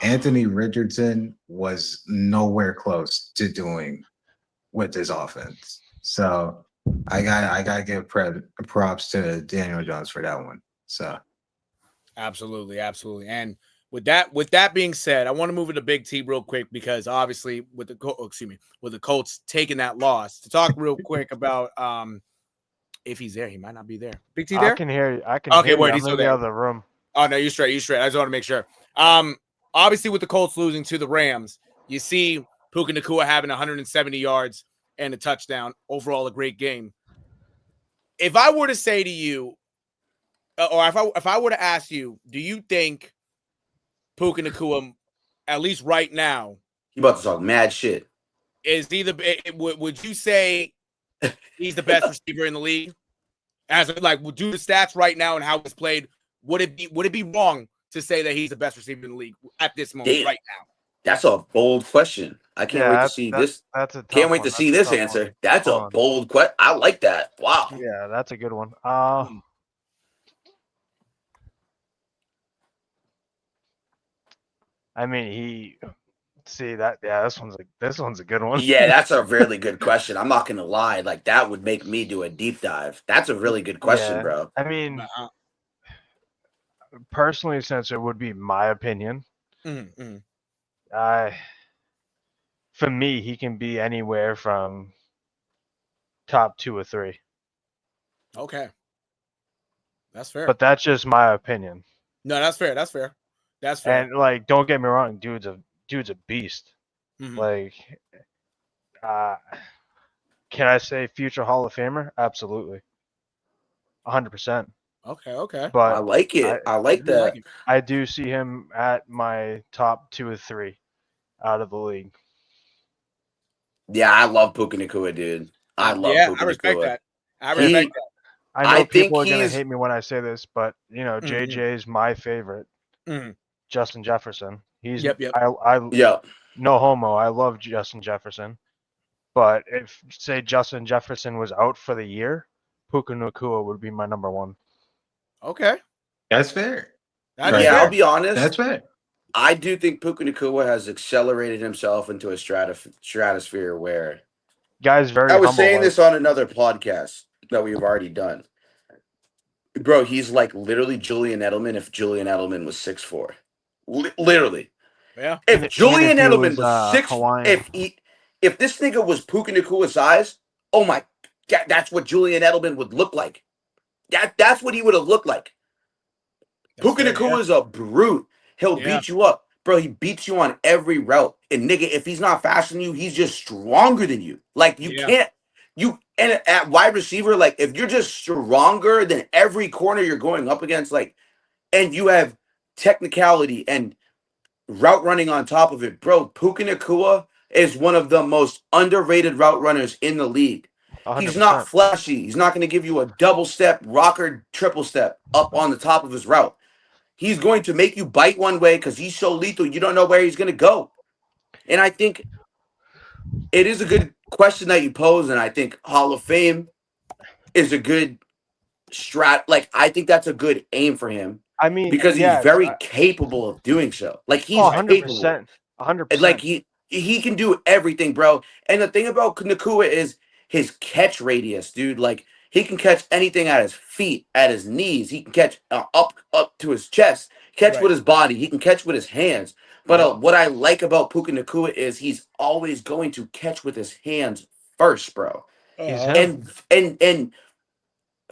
Anthony Richardson was nowhere close to doing with this offense. So I gotta give props to Daniel Jones for that one. So absolutely. And with that being said, I want to move into Big T real quick because obviously with the Colts taking that loss, to talk real quick about if he's there, he might not be there. Big T there? I can hear you. Okay, wait, he's in the other room. Oh no, you're straight. I just want to make sure. Obviously with the Colts losing to the Rams, you see Puka Nacua having 170 yards and a touchdown. Overall, a great game. If I were to say to you, or if I were to ask you, do you think Puka Nacua, at least right now, you about to talk mad shit? Would you say he's the best receiver in the league? As like, we'll do the stats right now and how it's played. Would it be wrong to say that he's the best receiver in the league at this moment right now? That's a bold question. I can't wait to see this. That's a tough Can't wait one. to That's see a this tough answer. one. That's Hold a on. bold question. I like that. Wow. Yeah, that's a good one. I mean, this one's a good one. Yeah, that's a really good question. I'm not gonna lie. Like that would make me do a deep dive. That's a really good question, Yeah. bro. I mean, personally, since it would be my opinion, for me, he can be anywhere from top 2 or 3. Okay, that's fair. But that's just my opinion. No, that's fair. That's fair. That's fair. And like, don't get me wrong, dude's a beast. Like, can I say future Hall of Famer? Absolutely, 100%. Okay. But I like it. I like that. I do see him at my top 2 or 3 out of the league. Yeah, I love Puka Nacua, dude. I love Puka I respect Nacua. that. I respect that. I know people are gonna hate me when I say this, but JJ's my favorite. Justin Jefferson. He's Yep. No homo. I love Justin Jefferson. But if say Justin Jefferson was out for the year, Puka Nacua would be my number 1. Okay. That's fair. I'll be honest. That's fair. I do think Puka Nacua has accelerated himself into a stratosphere where guys very I was humble, saying this on another podcast that we've already done. Bro, he's like literally Julian Edelman if Julian Edelman was 6'4". Literally. Yeah. If Julian Edelman was 6, Hawaiian. if this nigga was Puka Nacua's size, oh my God, that's what Julian Edelman would look like. That's what he would have looked like. Puka Nacua is a brute. He'll beat you up. Bro, he beats you on every route. And nigga, if he's not faster than you, he's just stronger than you. Like you can't and at wide receiver, like if you're just stronger than every corner you're going up against, like, and you have technicality and route running on top of it, bro, Puka Nacua is one of the most underrated route runners in the league. 100%. He's not flashy. He's not going to give you a double step, rocker, triple step up on the top of his route. He's going to make you bite one way because he's so lethal. You don't know where he's going to go. And I think it is a good question that you pose. And I think Hall of Fame is a good like, I think that's a good aim for him. I mean, because he's very capable of doing so. Like he's 100%. 100%. Like he can do everything, bro. And the thing about Nacua is his catch radius, dude. Like he can catch anything at his feet, at his knees. He can catch up to his chest, catch with his body. He can catch with his hands. But what I like about Puka Nacua is he's always going to catch with his hands first, bro. And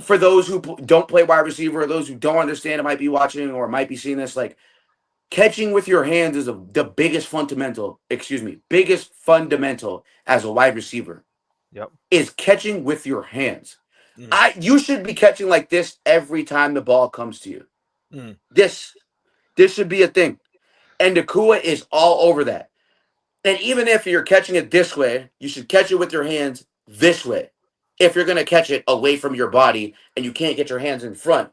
for those who don't play wide receiver, or those who don't understand it, might be watching or might be seeing this, like catching with your hands is the biggest fundamental as a wide receiver. Yep. Is catching with your hands. You should be catching like this every time the ball comes to you. This should be a thing. And Nacua is all over that. And even if you're catching it this way, you should catch it with your hands this way. If you're going to catch it away from your body and you can't get your hands in front,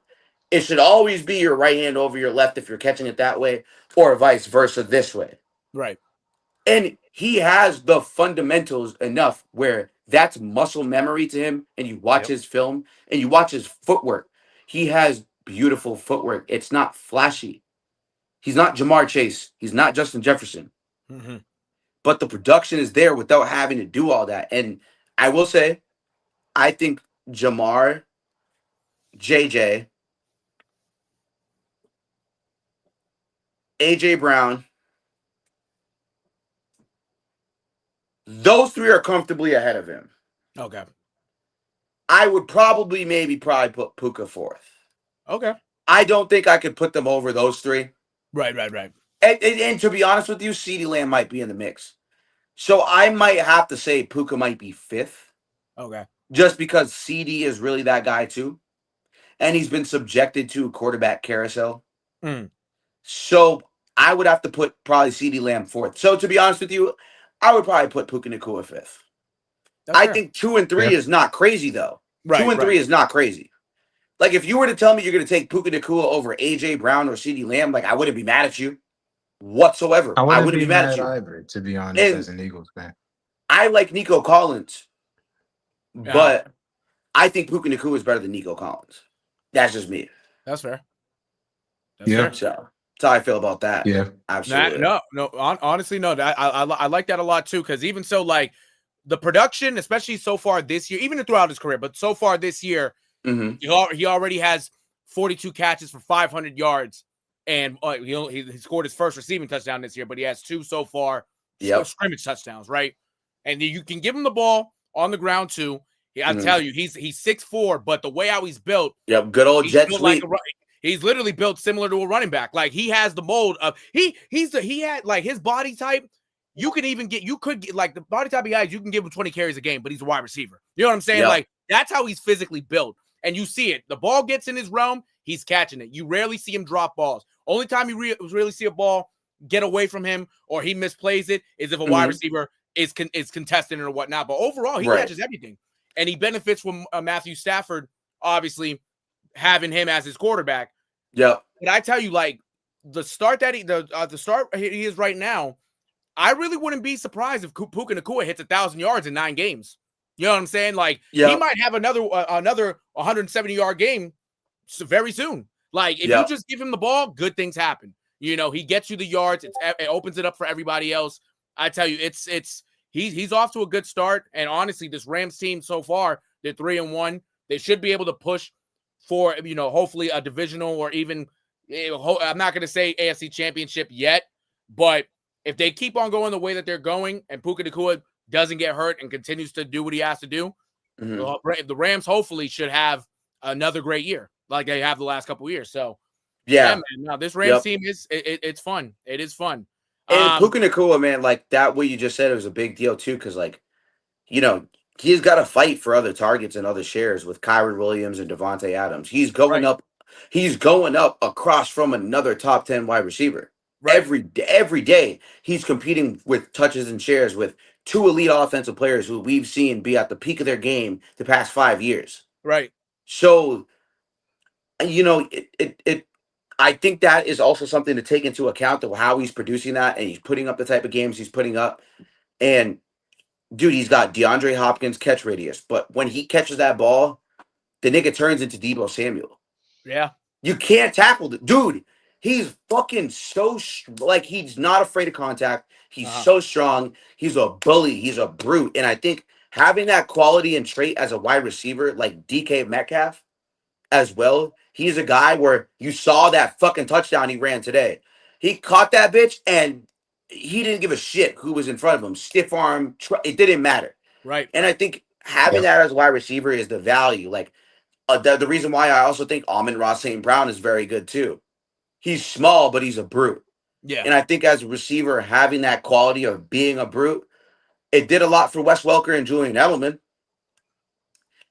it should always be your right hand over your left if you're catching it that way, or vice versa this way. Right. And he has the fundamentals enough where that's muscle memory to him. And you watch his film and you watch his footwork. He has beautiful footwork. It's not flashy. He's not Jamar Chase. He's not Justin Jefferson. But the production is there without having to do all that. And I will say, I think Jamar, JJ, AJ Brown, those 3 are comfortably ahead of him. Okay. I would probably put Puka 4th. Okay. I don't think I could put them over those 3. Right. And to be honest with you, CeeDee Lamb might be in the mix. So I might have to say Puka might be 5th. Okay. Just because CD is really that guy too. And he's been subjected to a quarterback carousel. So I would have to put probably CeeDee Lamb 4th. So to be honest with you, I would probably put Puka Nacua 5th. I think 2 and 3 is not crazy though. 2 and 3 is not crazy. Like, if you were to tell me you're going to take Puka Nacua over AJ Brown or CeeDee Lamb, like, I wouldn't be mad at you whatsoever. I I wouldn't wouldn't be be mad at mad you. either, to be honest, And as an Eagles fan. I like Nico Collins, Yeah. but I think Puka Nacua is better than Nico Collins. That's just me. That's fair. That's Yeah. fair. So that's how I feel about that. Yeah. Absolutely. Honestly, no. I like that a lot too. Because even so, like the production, especially so far this year, even throughout his career, but so far this year, Mm-hmm. he already has 42 catches for 500 yards, and he scored his first receiving touchdown this year. But he has 2 so far, Yep. scrimmage touchdowns, right? And you can give him the ball on the ground too. I tell you, he's 6'4", but the way how he's built, Yep. Good old he's jet built sweep. he's literally built similar to a running back. Like he has the mold of he had like his body type. You could get like the body type he has. You can give him 20 carries a game, but he's a wide receiver. You know what I'm saying? Yep. Like that's how he's physically built, and you see it. The ball gets in his realm, he's catching it. You rarely see him drop balls. Only time you really see a ball get away from him or he misplays it is if a wide receiver is contesting it or whatnot. But overall, he catches everything, and he benefits from Matthew Stafford, obviously having him as his quarterback. Yep. But I tell you, like the start that the start he is right now, I really wouldn't be surprised if Puka Nacua hits 1,000 yards in 9 games. You know what I'm saying? Like he might have another 170-yard game very soon. Like if you just give him the ball, good things happen. You know, he gets you the yards. It opens it up for everybody else. I tell you, he's off to a good start. And honestly, this Rams team so far, they're 3-1. They should be able to push for, hopefully a divisional or even, I'm not going to say AFC championship yet, but if they keep on going the way that they're going and Puka Nacua doesn't get hurt and continues to do what he has to do, the Rams hopefully should have another great year like they have the last couple of years. So, man, now this Rams team it's fun. It is fun. And Puka Nacua, man, like that, what you just said, it was a big deal too, because like, he's got to fight for other targets and other shares with Kyron Williams and Devontae Adams. He's going up. He's going up across from another top 10 wide receiver. Right. Every day he's competing with touches and shares with 2 elite offensive players who we've seen be at the peak of their game the past 5 years. Right. So, I think that is also something to take into account of how he's producing that, and he's putting up the type of games he's putting up. And dude, he's got DeAndre Hopkins catch radius, but when he catches that ball, the nigga turns into Deebo Samuel. Yeah. You can't tackle the dude. He's fucking he's not afraid of contact. He's so strong. He's a bully. He's a brute. And I think having that quality and trait as a wide receiver like DK Metcalf as well, he's a guy where you saw that fucking touchdown he ran today. He caught that bitch and he didn't give a shit who was in front of him. Stiff arm, it didn't matter. Right. And I think having that as a wide receiver is the value. Like the reason why I also think Amon-Ra St. Brown is very good too. He's small, but he's a brute. Yeah. And I think as a receiver, having that quality of being a brute, it did a lot for Wes Welker and Julian Edelman.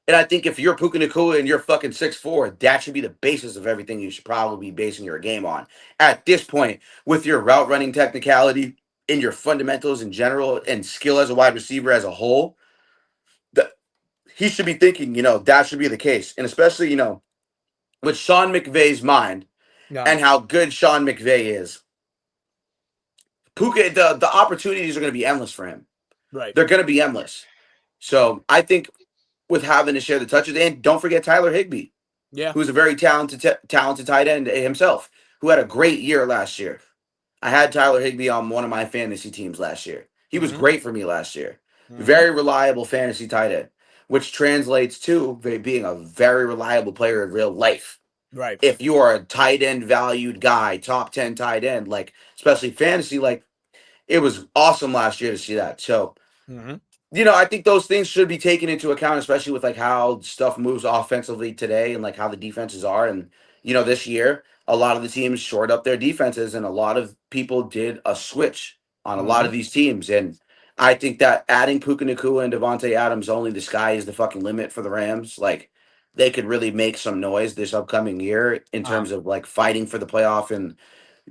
And I think if you're Puka Nacua and you're fucking 6'4", that should be the basis of everything you should probably be basing your game on. At this point, with your route running technicality and your fundamentals in general and skill as a wide receiver as a whole, he should be thinking, that should be the case. And especially, with Sean McVay's mind and how good Sean McVay is, Puka, the opportunities are going to be endless for him. Right. They're going to be endless. So I think with having to share the touches, and don't forget Tyler Higbee, who's a very talented tight end himself, who had a great year last year. I had Tyler Higbee on one of my fantasy teams last year. He was great for me last year. Very reliable fantasy tight end, which translates to being a very reliable player in real life. Right. If you are a tight end valued guy, top 10 tight end, like especially fantasy, like it was awesome last year to see that. So, I think those things should be taken into account, especially with like how stuff moves offensively today and like how the defenses are. And, this year, a lot of the teams shored up their defenses and a lot of people did a switch on a lot of these teams. And I think that adding Puka Nacua and Devontae Adams, only the sky is the fucking limit for the Rams. Like they could really make some noise this upcoming year in terms of like fighting for the playoff and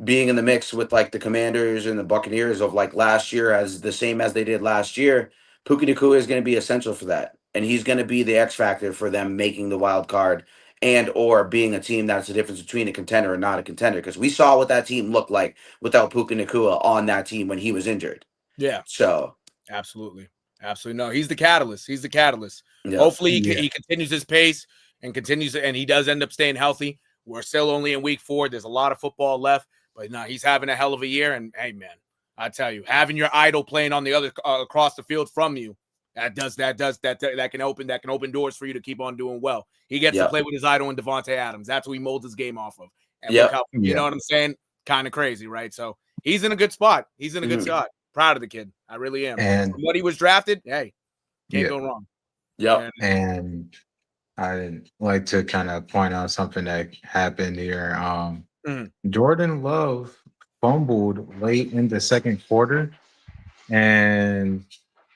being in the mix with like the Commanders and the Buccaneers of like last year, as the same as they did last year. Puka Nacua is going to be essential for that. And he's going to be the X factor for them making the wild card and or being a team that's the difference between a contender and not a contender. Because we saw what that team looked like without Puka Nacua on that team when he was injured. Yeah. So absolutely. No, he's the catalyst. yeah. Hopefully he continues his pace and continues, and he does end up staying healthy. We're still only in week 4. There's a lot of football left, but no, he's having a hell of a year. And hey, man, I tell you, having your idol playing on the other across the field from you, that can open doors for you to keep on doing well. He gets to play with his idol in Devontae Adams. That's who he molds his game off of. And look how, you know what I'm saying? Kind of crazy, right? So he's in a good spot. He's in a good spot. Proud of the kid. I really am. And when he was drafted, hey, can't go wrong. Yeah. And I'd like to kind of point out something that happened here. Jordan Love fumbled late in the second quarter. And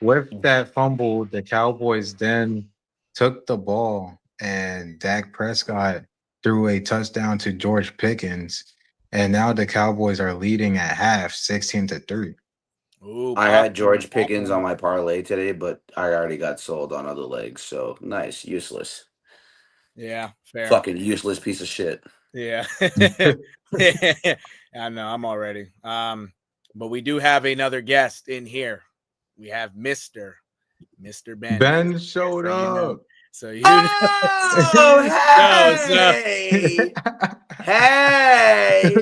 with that fumble, the Cowboys then took the ball and Dak Prescott threw a touchdown to George Pickens. And now the Cowboys are leading at half 16-3. Ooh, I had George Pickens on my parlay today, but I already got sold on other legs. So nice, useless. Yeah, fair. Fucking useless piece of shit. Yeah. I know, I'm already. But we do have another guest in here. We have Mr. Ben. Ben showed up. So you Oh, hey! Hey!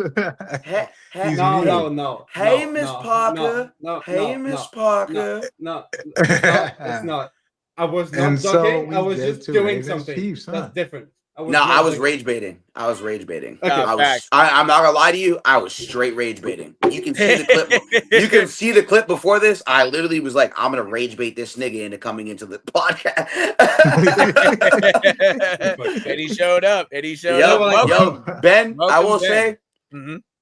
No. Hey, no, Miss no, Parker. No, Hey, no, Miss no, Parker. No, it's not. I was not joking. I was just doing something. Chiefs, huh? That's different. I was rage baiting. Okay. I'm not gonna lie to you. I was straight rage baiting. You can see the clip. You can see the clip before this. I literally was like, I'm gonna rage bait this nigga into coming into the podcast. And he showed up. Yo, Ben, Welcome, I will Ben. say,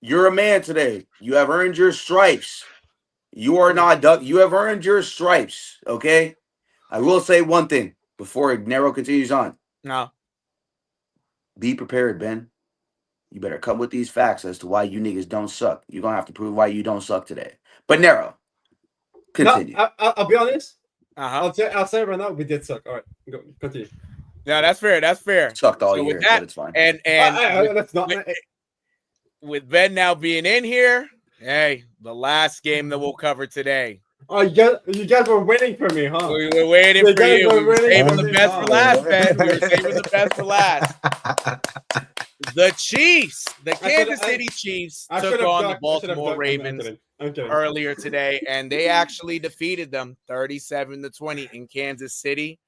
you're a man today. You have earned your stripes. You are not duck. You have earned your stripes. Okay. I will say one thing before Nero continues on. No. Be prepared, Ben. You better come with these facts as to why you niggas don't suck. You're going to have to prove why you don't suck today. But Nero, continue. No, I'll be honest. Uh-huh. I'll say right now, we did suck. All right, go, continue. No, that's fair. Sucked all year, but it's fine. And that's not with Ben now being in here, hey, the last game that we'll cover today. Oh, you guys were waiting for me, huh? We were waiting for you. We were saving the best for last, Ben. We were saving the best for last. The Chiefs, the Kansas City Chiefs, took on the Baltimore Ravens earlier today, and they actually defeated them 37-20 in Kansas City.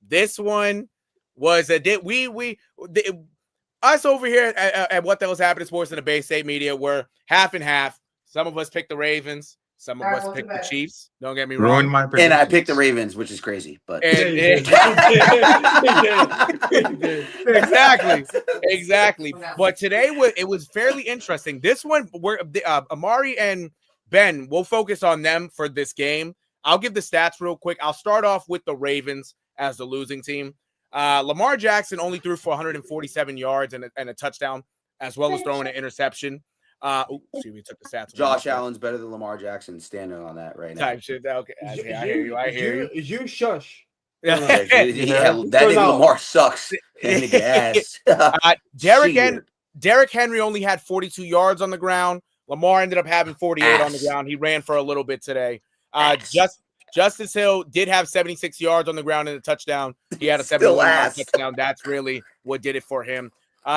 This one was us over here at What the Hell's Happening Sports in the Bay State Media were half and half. Some of us picked the Ravens. Some of us picked the Chiefs. Don't get me wrong. And I picked the Ravens, which is crazy. But exactly. But today it was fairly interesting. This one, where Amari and Ben, we'll focus on them for this game. I'll give the stats real quick. I'll start off with the Ravens as the losing team. Lamar Jackson only threw for 147 yards and a touchdown, as well as throwing an interception. We took the stats. Josh Allen's better than Lamar Jackson. Standing on that right now. Type shit. Okay, I hear you. You shush. Yeah, that nigga Lamar sucks. That nigga ass. Derrick Henry only had 42 yards on the ground. Lamar ended up having 48 on the ground. He ran for a little bit today. Justice Hill did have 76 yards on the ground and a touchdown. He had a 71-yard touchdown. That's really what did it for him.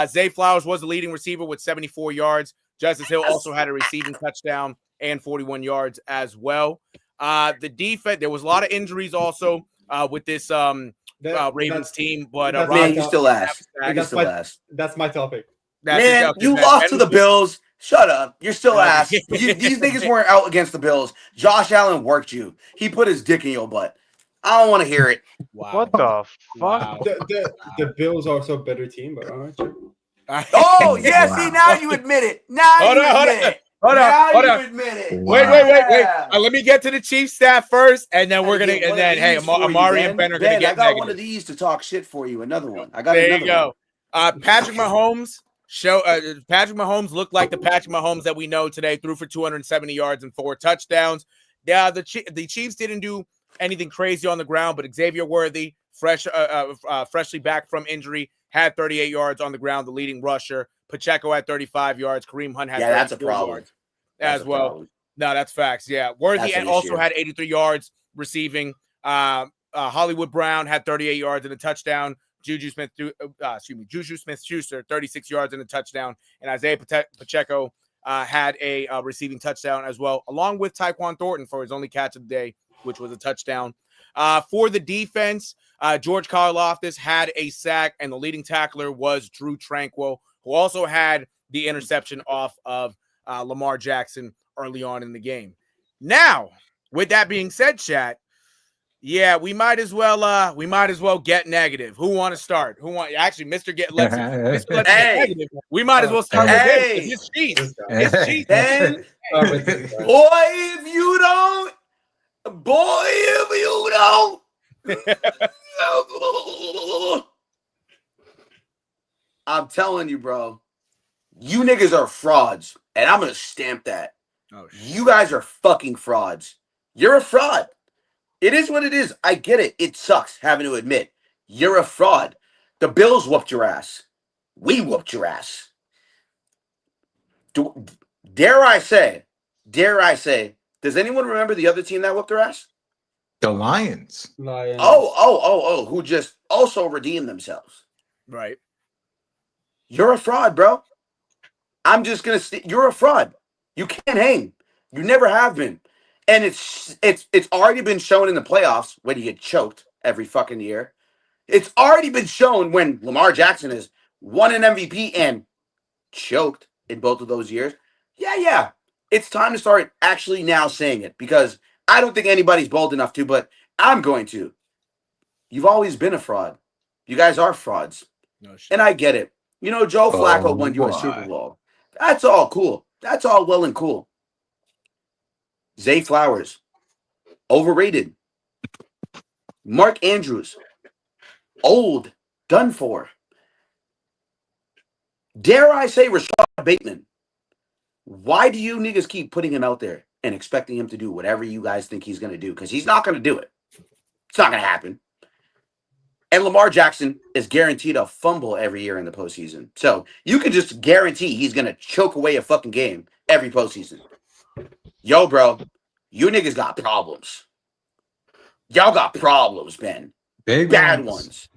Zay Flowers was the leading receiver with 74 yards. Justice Hill also had a receiving touchdown and 41 yards as well. The defense, there was a lot of injuries also with this Ravens team. But man, you still ask. That's my topic. Man, you lost to the Bills. Shut up. You're still ass. These niggas weren't out against the Bills. Josh Allen worked you. He put his dick in your butt. I don't want to hear it. Wow. What the fuck? Wow. The Bills are also a better team, but all right. Oh, yeah. Wow. See, now you admit it. Hold on. Admit it. Wait. Let me get to the Chiefs staff first, and then we're gonna. And then, hey, Amari and Ben are gonna get. I got one of these to talk shit for you. Another one. I got. There you go. Patrick Mahomes. Patrick Mahomes looked like the Patrick Mahomes that we know today. Threw for 270 yards and 4 touchdowns. Yeah, the Chiefs didn't do anything crazy on the ground, but Xavier Worthy, freshly back from injury, had 38 yards on the ground, the leading rusher. Pacheco had 35 yards. Kareem Hunt had that's a 34 problem. yards as well. Problem. No, that's facts. Yeah. Worthy also had 83 yards receiving. Hollywood Brown had 38 yards and a touchdown. Juju Smith-Schuster, 36 yards and a touchdown. And Isaiah Pacheco had a receiving touchdown as well, along with Tyquan Thornton for his only catch of the day, which was a touchdown. For the defense, George Karlaftis had a sack, and the leading tackler was Drew Tranquil, who also had the interception off of Lamar Jackson early on in the game. Now, with that being said, chat, yeah, we might as well get negative. Who want to start? Actually, Mr. Let's get negative. We might as well start with him. It's cheese. It's cheese. Boy, if you don't. I'm telling you, bro. You niggas are frauds. And I'm going to stamp that. Oh, you guys are fucking frauds. You're a fraud. It is what it is. I get it. It sucks having to admit. You're a fraud. The Bills whooped your ass. We whooped your ass. Dare I say, does anyone remember the other team that whooped their ass? The Lions. Oh, who just also redeemed themselves. Right. You're a fraud, bro. I'm just going to you're a fraud. You can't hang. You never have been. And it's already been shown in the playoffs when you get choked every fucking year. It's already been shown when Lamar Jackson has won an MVP and choked in both of those years. Yeah. It's time to start actually now saying it, because I don't think anybody's bold enough to, but I'm going to. You've always been a fraud. You guys are frauds. No shit. And I get it. You know, Joe Flacco won you a Super Bowl. That's all cool. That's all well and cool. Zay Flowers, overrated. Mark Andrews, old, done for. Dare I say Rashad Bateman? Why do you niggas keep putting him out there and expecting him to do whatever you guys think he's going to do? Because he's not going to do it. It's not going to happen. And Lamar Jackson is guaranteed a fumble every year in the postseason. So you can just guarantee he's going to choke away a fucking game every postseason. Yo, bro, you niggas got problems. Y'all got problems, man. Bad ones.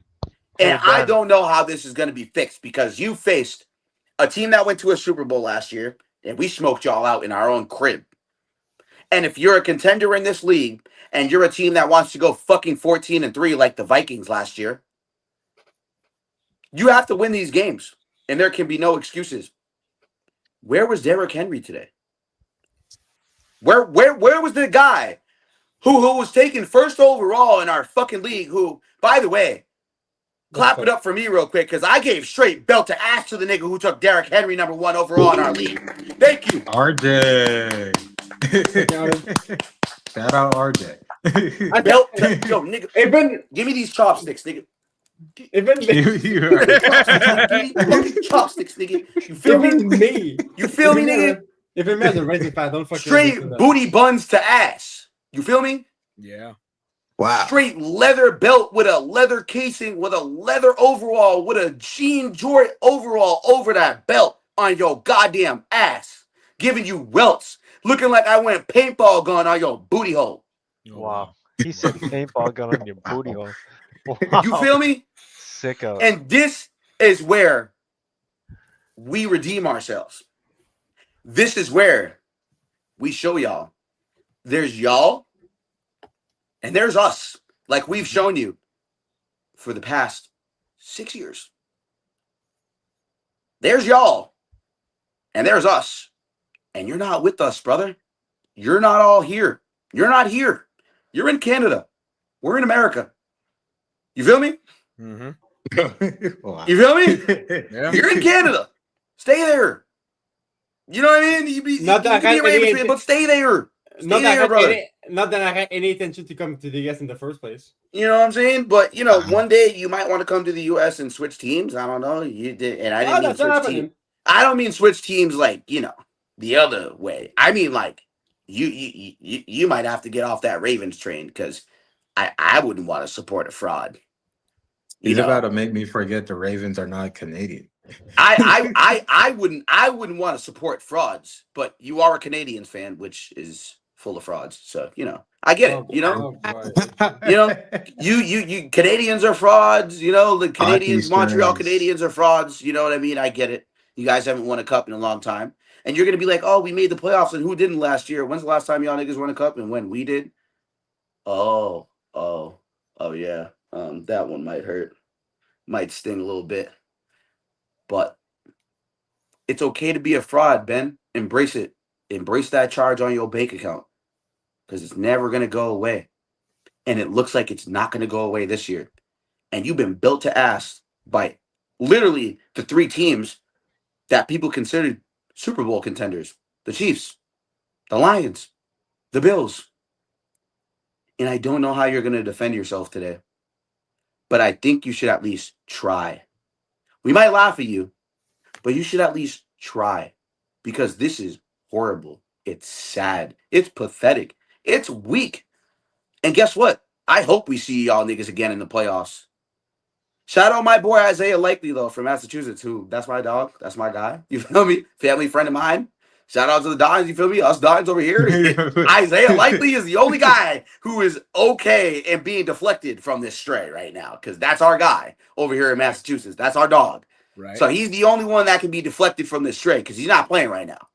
And I don't know how this is going to be fixed, because you faced a team that went to a Super Bowl last year, and we smoked y'all out in our own crib. And if you're a contender in this league, and you're a team that wants to go fucking 14-3 like the Vikings last year, you have to win these games, and there can be no excuses. Where was Derrick Henry today? Where was the guy who was taken first overall in our fucking league, who, by the way, clap it up for me real quick, because I gave straight belt to ass to the nigga who took Derrick Henry number 1 overall in our league. Thank you. RJ. Shout out RJ. Belt to, yo, nigga. Even give me these chopsticks, nigga. Even give me chopsticks, nigga. You feel me? You feel me, nigga? Even me as a Redzone fan, don't fucking straight booty buns to ass. You feel me? Yeah. Wow. Straight leather belt with a leather casing, with a leather overall, with a Jean Jordan overall over that belt on your goddamn ass. Giving you welts. Looking like I went paintball gun on your booty hole. Wow. He said paintball gun on your booty hole. Wow. You feel me? Sicko. And this is where we redeem ourselves. This is where we show y'all. There's y'all and there's us, like we've shown you for the past 6 years. There's y'all and there's us. And you're not with us, brother. You're not all here. You're not here. You're in Canada. We're in America. You feel me? Mm-hmm. Wow. You feel me? Yeah. You're in Canada. Stay there. You know what I mean? You can be a Ravens fan, but stay there. Stay there, brother. Not that I had any intention to come to the US in the first place. You know what I'm saying? But, you know, one day you might want to come to the US and switch teams. I don't know. You did, and I didn't mean switch teams. I don't mean switch teams like, you know, the other way. I mean, like, you might have to get off that Ravens train, because I wouldn't want to support a fraud. He's about to make me forget the Ravens are not Canadian. I wouldn't want to support frauds, but you are a Canadians fan, which is full of frauds. So, I get it, you Canadians are frauds, the Canadians, Montreal Canadians are frauds. You know what I mean? I get it. You guys haven't won a cup in a long time. And you're going to be like, oh, we made the playoffs and who didn't last year? When's the last time y'all niggas won a cup and when we did? Oh, yeah. That one might hurt. Might sting a little bit. But it's okay to be a fraud, Ben. Embrace it. Embrace that charge on your bank account because it's never going to go away. And it looks like it's not going to go away this year. And you've been built to ass by literally the 3 teams that people considered Super Bowl contenders. The Chiefs, the Lions, the Bills. And I don't know how you're going to defend yourself today. But I think you should at least try. We might laugh at you, but you should at least try because this is horrible. It's sad. It's pathetic. It's weak. And guess what? I hope we see y'all niggas again in the playoffs. Shout out my boy Isaiah Likely, though, from Massachusetts, who that's my dog. That's my guy. You feel me? Family friend of mine. Shout out to the Dons. You feel me? Us Dons over here. Isaiah Likely is the only guy who is okay and being deflected from this stray right now because that's our guy over here in Massachusetts. That's our dog. Right. So he's the only one that can be deflected from this stray because he's not playing right now.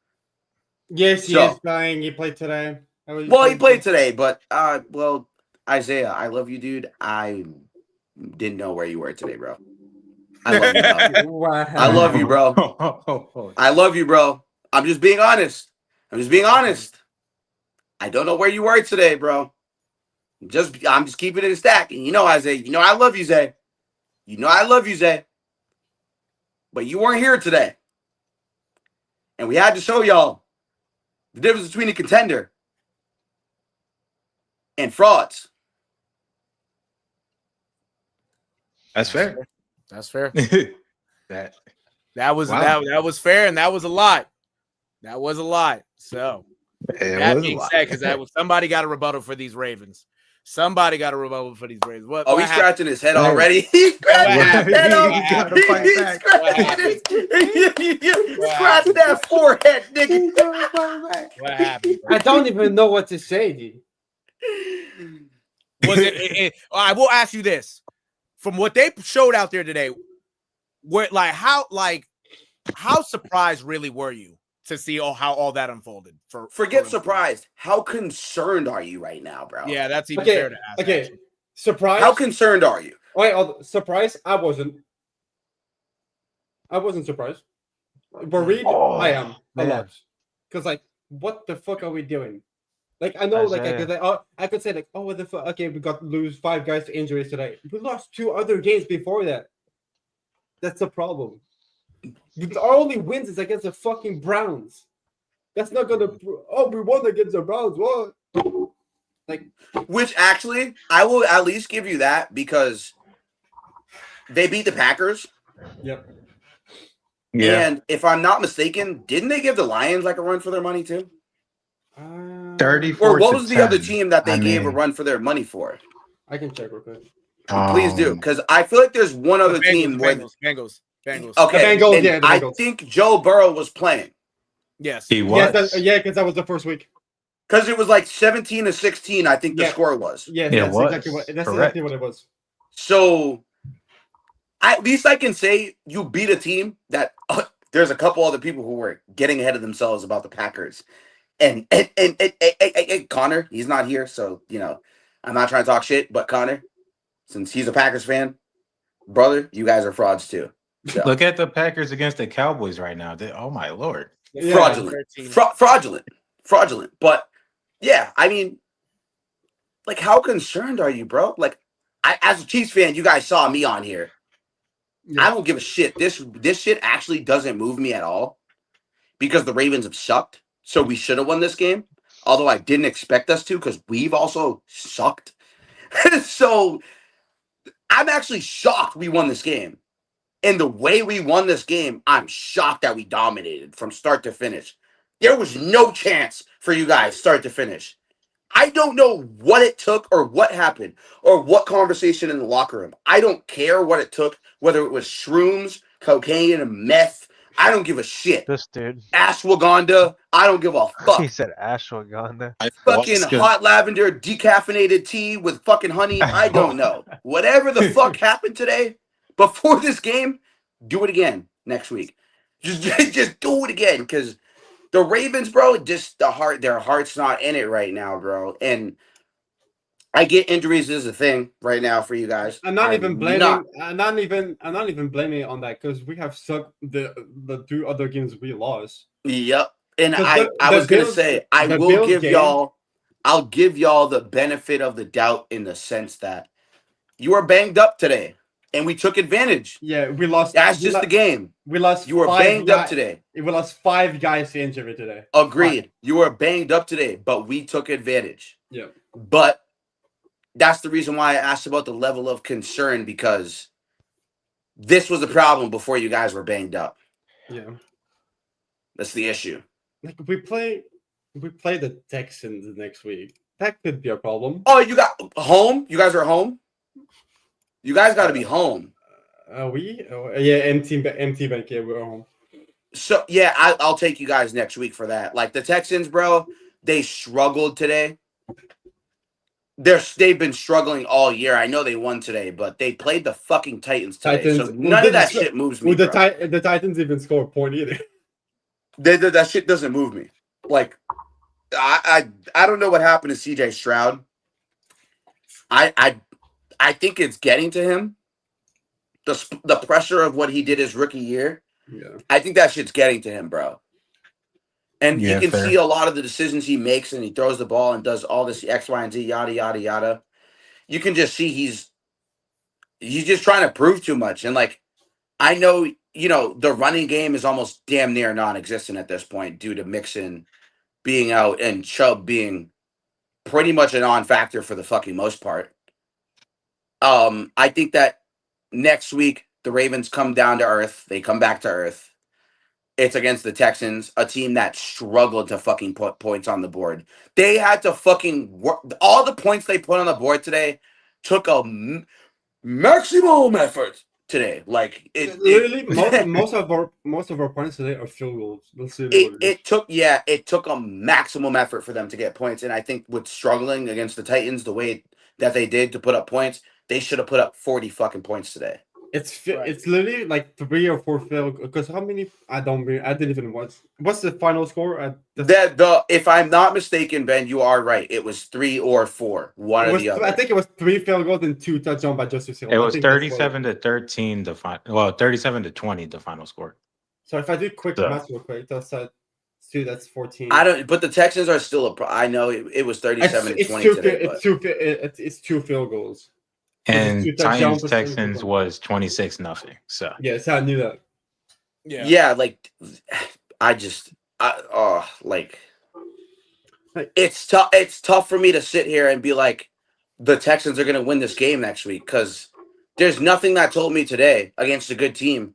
Yes, he is playing. He played today. Well, he played today, but Isaiah, I love you, dude. I didn't know where you were today, bro. I love you, bro. Wow. I love you, bro. I love you, bro. I'm just being honest. I don't know where you were today, bro. I'm just keeping it a stack. And Isaiah, I love you, Zay. I love you, Zay. But you weren't here today. And we had to show y'all the difference between a contender and frauds. That's fair. That's fair. that was fair, and that was a lot. That was a lot. So that being said, because somebody got a rebuttal for these Ravens. Somebody got a rebuttal for these Ravens. What he's happened? Scratching his head already. He's scratching his head. He's scratching that forehead, nigga. What happened? I don't even know what to say, dude. Was it? I will ask you this: from what they showed out there today, how surprised really were you to see how all that unfolded? Forget surprised. How concerned are you right now, bro? Yeah, that's even fair to ask. Okay, actually. surprised. How concerned are you? Wait, surprised? I wasn't surprised. Worried? I am a lot. Because what the fuck are we doing? I know, I could say what the fuck? Okay, we got to lose 5 guys to injuries today. We lost 2 other games before that. That's the problem. Our only wins is against the fucking Browns. That's not gonna. We won against the Browns. What? Which actually, I will at least give you that because they beat the Packers. Yep. Yeah. And if I'm not mistaken, didn't they give the Lions a run for their money too? 34. Or what was the other team that they gave a run for their money for? I can check real quick. Please do, because I feel like there's one other team where Bengals. Okay, the Bengals. I think Joe Burrow was playing. Yes, he was. Because that was the first week. Because it was 17-16, I think the score was. Yeah, that's exactly what it was. So at least I can say you beat a team that there's a couple other people who were getting ahead of themselves about the Packers. And Connor, he's not here, so I'm not trying to talk shit, but Connor, since he's a Packers fan, brother, you guys are frauds too. So. Look at the Packers against the Cowboys right now. Oh my lord. Fraudulent. But yeah, I mean, how concerned are you, bro? As a Chiefs fan, you guys saw me on here. Yeah. I don't give a shit. This shit actually doesn't move me at all because the Ravens have sucked. So we should have won this game. Although I didn't expect us to because we've also sucked. So I'm actually shocked we won this game. And the way we won this game, I'm shocked that we dominated from start to finish. There was no chance for you guys start to finish. I don't know what it took or what happened or what conversation in the locker room. I don't care what it took, whether it was shrooms, cocaine, and meth. I don't give a shit. This dude. Ashwagandha, I don't give a He fuck. said ashwagandha. Fucking hot lavender decaffeinated tea with fucking honey. I don't know. Whatever the fuck happened today before this game, do it again next week. Just do it again because the Ravens, bro, just their heart's not in it right now, bro. And I get injuries is a thing right now for you guys. I'm not even blaming. I'm not even blaming it on that because we have sucked the 2 other games we lost. Yep. And I was gonna say I'll give y'all the benefit of the doubt in the sense that you were banged up today and we took advantage. Yeah, we lost. That's just the game. We lost. You were banged up today. We lost 5 guys to injury today. Agreed. 5. You were banged up today, but we took advantage. Yeah. But that's the reason why I asked about the level of concern because this was the problem before you guys were banged up. Yeah. That's the issue. Like we play the Texans next week. That could be a problem. Oh, you got home? You guys are home? You guys got to be home. Yeah, empty bank. Yeah, we're home. So yeah, I'll take you guys next week for that. Like the Texans, bro, they struggled today. They've been struggling all year. I know they won today, but they played the fucking Titans today. So none of that shit moves me. The Titans even score a point either. That shit doesn't move me. Like I don't know what happened to CJ Stroud. I think it's getting to him. The pressure of what he did his rookie year. Yeah. I think that shit's getting to him, bro. And Yeah, you can fair. see a lot of the decisions he makes and he throws the ball and does all this X, Y, and Z, yada, yada, yada. You can just see he's just trying to prove too much. And like, I know, the running game is almost damn near non-existent at this point due to Mixon being out and Chubb being pretty much a non-factor for the fucking most part. I think that next week the Ravens come down to earth. They come back to earth. It's against the Texans, a team that struggled to fucking put points on the board. They had to fucking work. All the points they put on the board today took a maximum effort today. Like literally, most of our points today are field goals. We'll see. It took a maximum effort for them to get points. And I think with struggling against the Titans the way that they did to put up points, they should have put up 40 fucking points today. It's literally like 3 or 4 field. Because how many? I didn't even watch. What's the final score? If I'm not mistaken, Ben, you are right. It was 3 or 4, one or the other. I think it was 3 field goals and 2 touchdowns by Justice Hill. It was 37-13 37-20 the final score. So if I do quick math real quick, that's 2. That's 14. I don't. But the Texans are still I know it was 37-20 today. It's 2 field goals. And Texans was 26-0. So yes, I knew that. Yeah, like it's tough. It's tough for me to sit here and be like, the Texans are going to win this game next week because there's nothing that told me today against a good team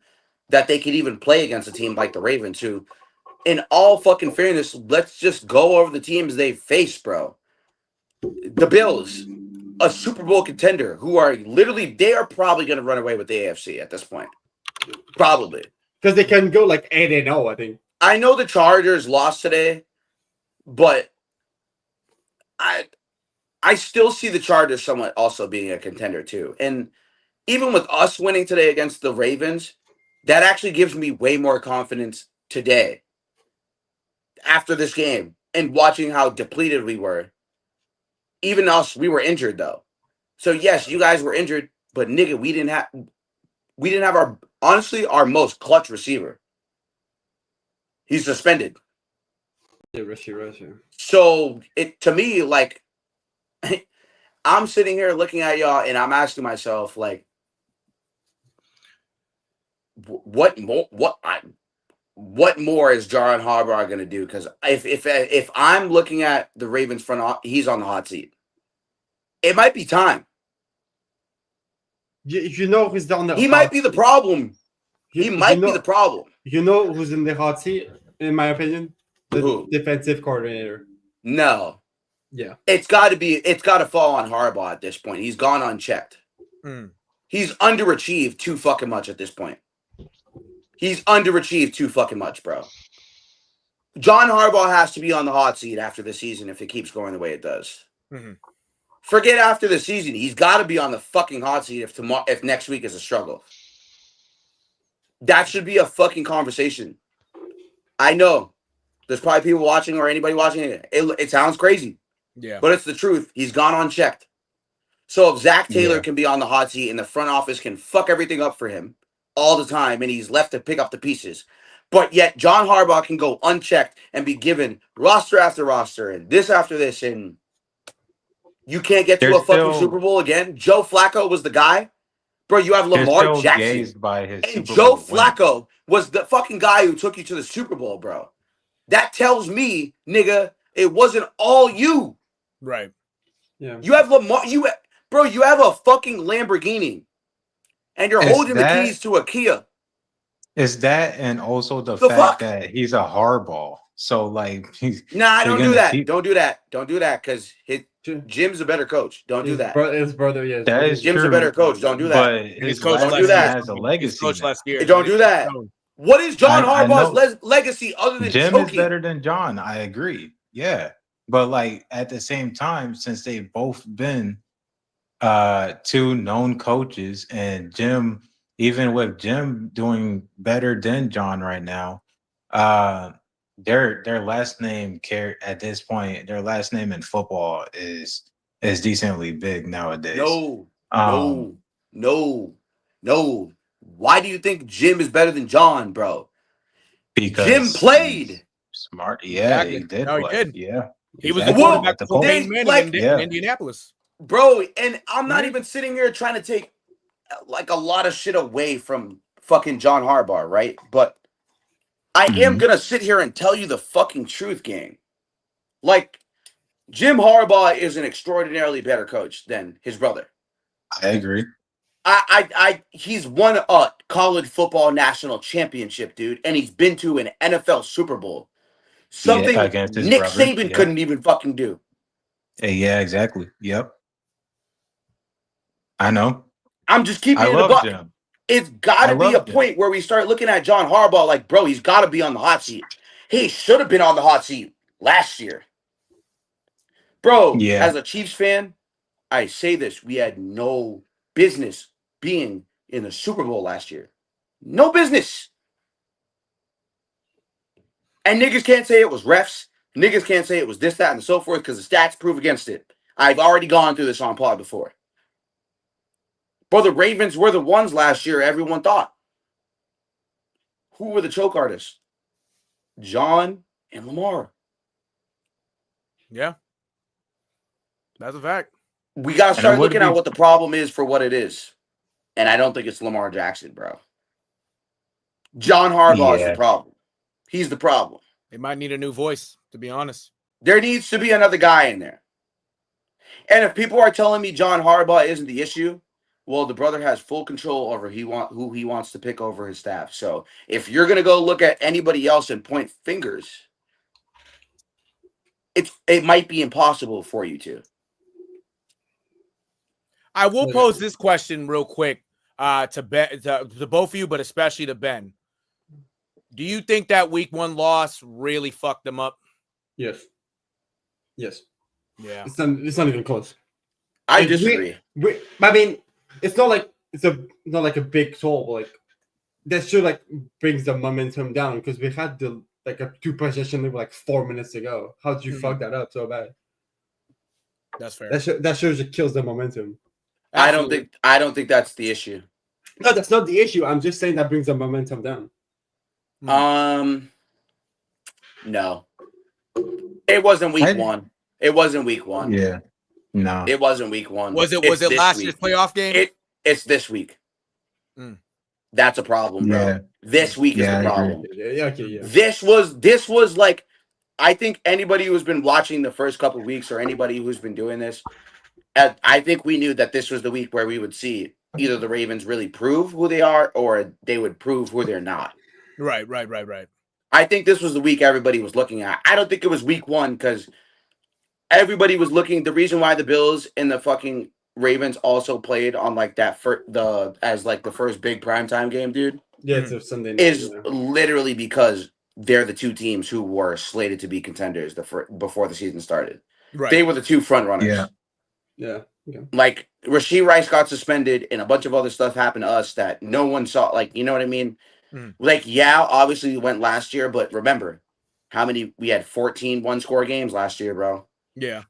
that they could even play against a team like the Ravens, who, in all fucking fairness, let's just go over the teams they face, bro. The Bills, a Super Bowl contender, who are they are probably going to run away with the AFC at this point. Probably. Because they can go like 8-0, I think. I know the Chargers lost today, but I still see the Chargers somewhat also being a contender too. And even with us winning today against the Ravens, that actually gives me way more confidence today after this game and watching how depleted we were. Even us, we were injured though. So yes, you guys were injured, but nigga, we didn't have our most clutch receiver. He's suspended. Yeah, Russia. So to me, like, I'm sitting here looking at y'all and I'm asking myself, like, what more is John Harbaugh going to do? Because if I'm looking at the Ravens front, he's on the hot seat. It might be time. You know who's on the He might be the problem. He might be the problem. You know who's in the hot seat, in my opinion? The Who? Defensive coordinator. No. Yeah. It's got to fall on Harbaugh at this point. He's gone unchecked. He's underachieved too fucking much at this point. He's underachieved too fucking much, bro. John Harbaugh has to be on the hot seat after the season if it keeps going the way it does. Forget after the season. He's got to be on the fucking hot seat if next week is a struggle. That should be a fucking conversation. I know there's probably people watching or anybody watching it. It sounds crazy. Yeah. But it's the truth. He's gone unchecked. So if Zach Taylor can be on the hot seat and the front office can fuck everything up for him all the time and he's left to pick up the pieces, but yet John Harbaugh can go unchecked and be given roster after roster and this after this, and you can't get to a fucking Super Bowl again. Joe Flacco was the guy. Bro, you have Lamar Jackson. And Joe Flacco was the fucking guy who took you to the Super Bowl, bro. That tells me, nigga, it wasn't all you. Right. Yeah. You have Lamar. You have a fucking Lamborghini, and you're holding the keys to a Kia. Is that, and also the fact that he's a hardball. So like, don't do that. Don't do that. Don't do that because Jim's a better coach. Don't do that. His brother, yeah. That is Jim's true, a better coach. Don't do that. But his coach has a legacy. Don't do that. What is John Harbaugh's legacy other than Jim choking? is better than John. I agree. Yeah, but like at the same time, since they've both been two known coaches, and Jim, even with Jim doing better than John right now, their last name at this point, their last name in football is decently big nowadays. No. Why do you think Jim is better than John, bro? Because Jim played. Smart. Yeah, exactly. he did. No, he did. Yeah. He was the quarterback for Peyton Manning in Indianapolis. Bro, and I'm not even sitting here trying to take like a lot of shit away from fucking John Harbaugh, right? But I am going to sit here and tell you the fucking truth, gang. Like, Jim Harbaugh is an extraordinarily better coach than his brother. I agree. He's won a college football national championship, dude, and he's been to an NFL Super Bowl. Something Nick Saban couldn't even fucking do. Yeah, exactly. Yep. I know. I'm just keeping it a buck. Jim. It's got to be a point where we start looking at John Harbaugh like, bro, he's got to be on the hot seat. He should have been on the hot seat last year. Bro, as a Chiefs fan, I say this. We had no business being in the Super Bowl last year. No business. And niggas can't say it was refs. Niggas can't say it was this, that, and so forth because the stats prove against it. I've already gone through this on pod before. Bro, the Ravens were the ones last year everyone thought. Who were the choke artists? John and Lamar. Yeah. That's a fact. We got to start looking at what the problem is for what it is. And I don't think it's Lamar Jackson, bro. John Harbaugh is the problem. He's the problem. They might need a new voice, to be honest. There needs to be another guy in there. And if people are telling me John Harbaugh isn't the issue, well, the brother has full control over who he wants to pick over his staff. So if you're going to go look at anybody else and point fingers, it might be impossible for you to. I will pose this question real quick to both of you, but especially to Ben. Do you think that week 1 loss really fucked them up? Yes. Yes. Yeah. It's not even close. I disagree. I mean, it's not like not like a big toll, but like that should like brings the momentum down because we had the like a 2 possession lead like 4 minutes ago. How did you fuck that up so bad? That's fair. That shows it kills the momentum. Absolutely. I don't think that's the issue. No, that's not the issue. I'm just saying that brings the momentum down. No. It wasn't week 1. It wasn't week 1. Yeah. No. It wasn't week 1. Was it last year's playoff game? It's this week. That's a problem, bro. Yeah. This week is the problem. Yeah. This was like, I think anybody who's been watching the first couple of weeks or anybody who's been doing this, I think we knew that this was the week where we would see either the Ravens really prove who they are or they would prove who they're not. Right. I think this was the week everybody was looking at. I don't think it was week 1 because everybody was looking. The reason why the Bills and the fucking Ravens also played on like that as like the first big primetime game, dude. Yeah, it's a Sunday night. Is literally because they're the two teams who were slated to be contenders before the season started. Right. They were the two front runners. Yeah. Okay. Like Rashee Rice got suspended and a bunch of other stuff happened to us that no one saw. Like, you know what I mean? Like, yeah, obviously we went last year, but remember how many we had 14 one-score games last year, bro. Yeah.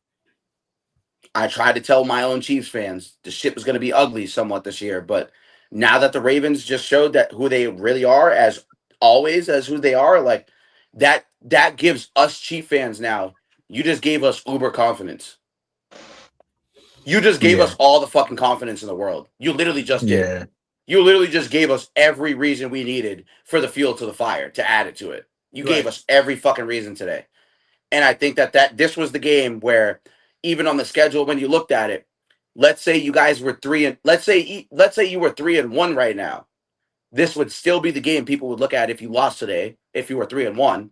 I tried to tell my own Chiefs fans the shit was going to be ugly somewhat this year, but now that the Ravens just showed that who they really are, as always, as who they are, like that gives us Chief fans now. You just gave us uber confidence. You just gave us all the fucking confidence in the world. You literally just did. Yeah. You literally just gave us every reason we needed for the fuel to the fire to add it to it. You gave us every fucking reason today. And I think that this was the game where even on the schedule, when you looked at it, let's say you guys were let's say you were 3-1 right now. This would still be the game people would look at if you lost today. If you were 3-1,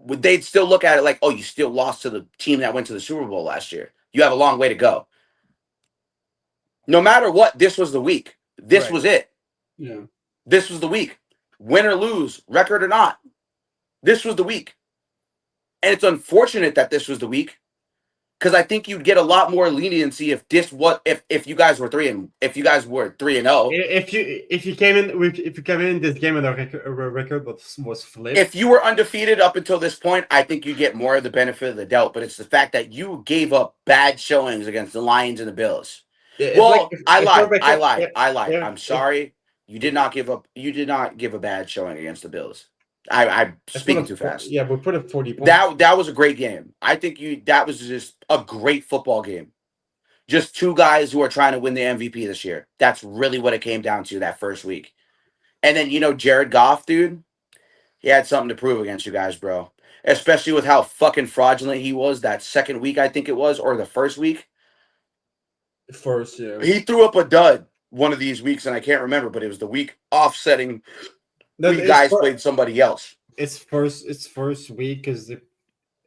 they'd still look at it like, oh, you still lost to the team that went to the Super Bowl last year. You have a long way to go. No matter what, this was the week. This was it. Yeah. This was the week. Win or lose, record or not. This was the week. And it's unfortunate that this was the week, because I think you'd get a lot more leniency if if you guys were 3-0. If you came in this game and the record was flipped. If you were undefeated up until this point, I think you get more of the benefit of the doubt. But it's the fact that you gave up bad showings against the Lions and the Bills. I lied. Yeah, I'm sorry. You did not give up. You did not give a bad showing against the Bills. I'm speaking too fast. Yeah, we put up 40 points. That was a great game. I think that was just a great football game. Just two guys who are trying to win the MVP this year. That's really what it came down to that first week. And then, Jared Goff, dude, he had something to prove against you guys, bro. Especially with how fucking fraudulent he was that second week, I think it was, or the first week. First, yeah. He threw up a dud one of these weeks, and I can't remember, but it was the week offsetting week guys played somebody else. It's first week because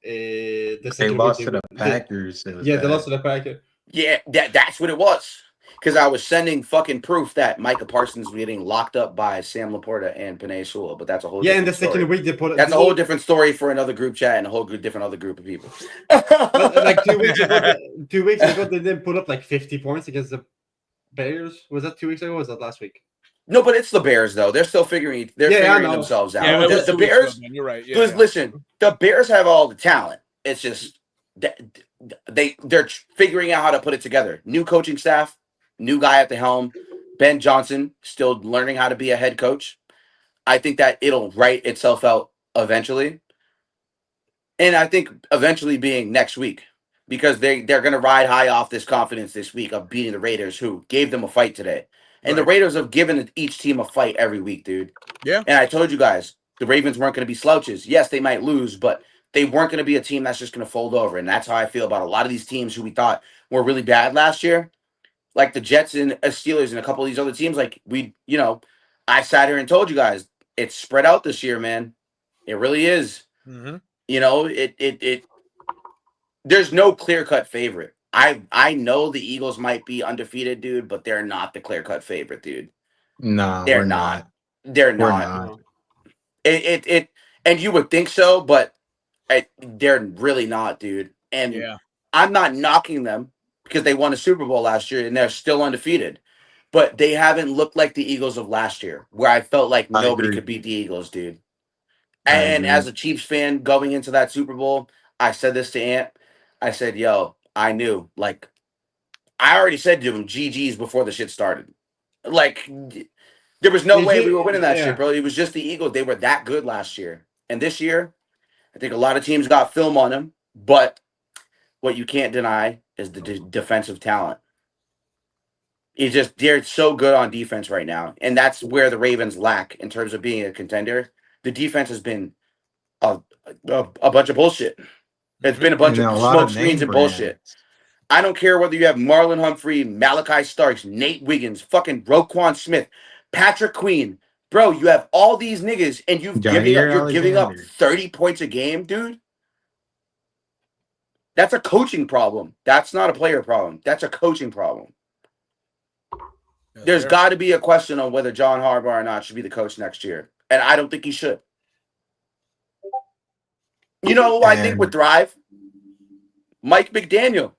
they lost to the Packers. They lost to the Packers. Yeah, that's what it was. Because I was sending fucking proof that Micah Parsons was getting locked up by Sam Laporta and Penei Sewell, but that's a whole and the second week they put that's a whole different story for another group chat and a whole different other group of people. Like 2 weeks ago, 2 weeks ago they didn't put up like 50 points against the Bears. Was that 2 weeks ago? Or was that last week? No, but it's the Bears though. They're still figuring themselves out. Yeah, the Bears. You're right. Yeah, listen, the Bears have all the talent. It's just they're figuring out how to put it together. New coaching staff. New guy at the helm, Ben Johnson, still learning how to be a head coach. I think that it'll write itself out eventually. And I think eventually being next week, because they're going to ride high off this confidence this week of beating the Raiders, who gave them a fight today. And the Raiders have given each team a fight every week, dude. Yeah. And I told you guys, the Ravens weren't going to be slouches. Yes, they might lose, but they weren't going to be a team that's just going to fold over. And that's how I feel about a lot of these teams who we thought were really bad last year. Like the Jets and Steelers and a couple of these other teams, like I sat here and told you guys it's spread out this year, man. It really is. Mm-hmm. There's no clear-cut favorite. I know the Eagles might be undefeated, dude, but they're not the clear-cut favorite, dude. No, they're not. They're not. And you would think so, but they're really not, dude. And I'm not knocking them, because they won a Super Bowl last year and they're still undefeated. But they haven't looked like the Eagles of last year, where I felt like nobody could beat the Eagles, dude. And as a Chiefs fan going into that Super Bowl, I said this to Ant. I said, yo, I knew. Like, I already said to him, GG's before the shit started. Like, there was no way we were winning that shit, bro. It was just the Eagles. They were that good last year. And this year, I think a lot of teams got film on them, what you can't deny is the defensive talent. They're so good on defense right now. And that's where the Ravens lack in terms of being a contender. The defense has been a bunch of bullshit. It's been a bunch of smoke screens and bullshit. I don't care whether you have Marlon Humphrey, Malachi Starks, Nate Wiggins, fucking Roquan Smith, Patrick Queen. Bro, you have all these niggas and you're giving up 30 points a game, dude. That's a coaching problem. That's not a player problem. That's a coaching problem. There's got to be a question on whether John Harbaugh or not should be the coach next year. And I don't think he should. You know who I think would thrive? Mike McDaniel.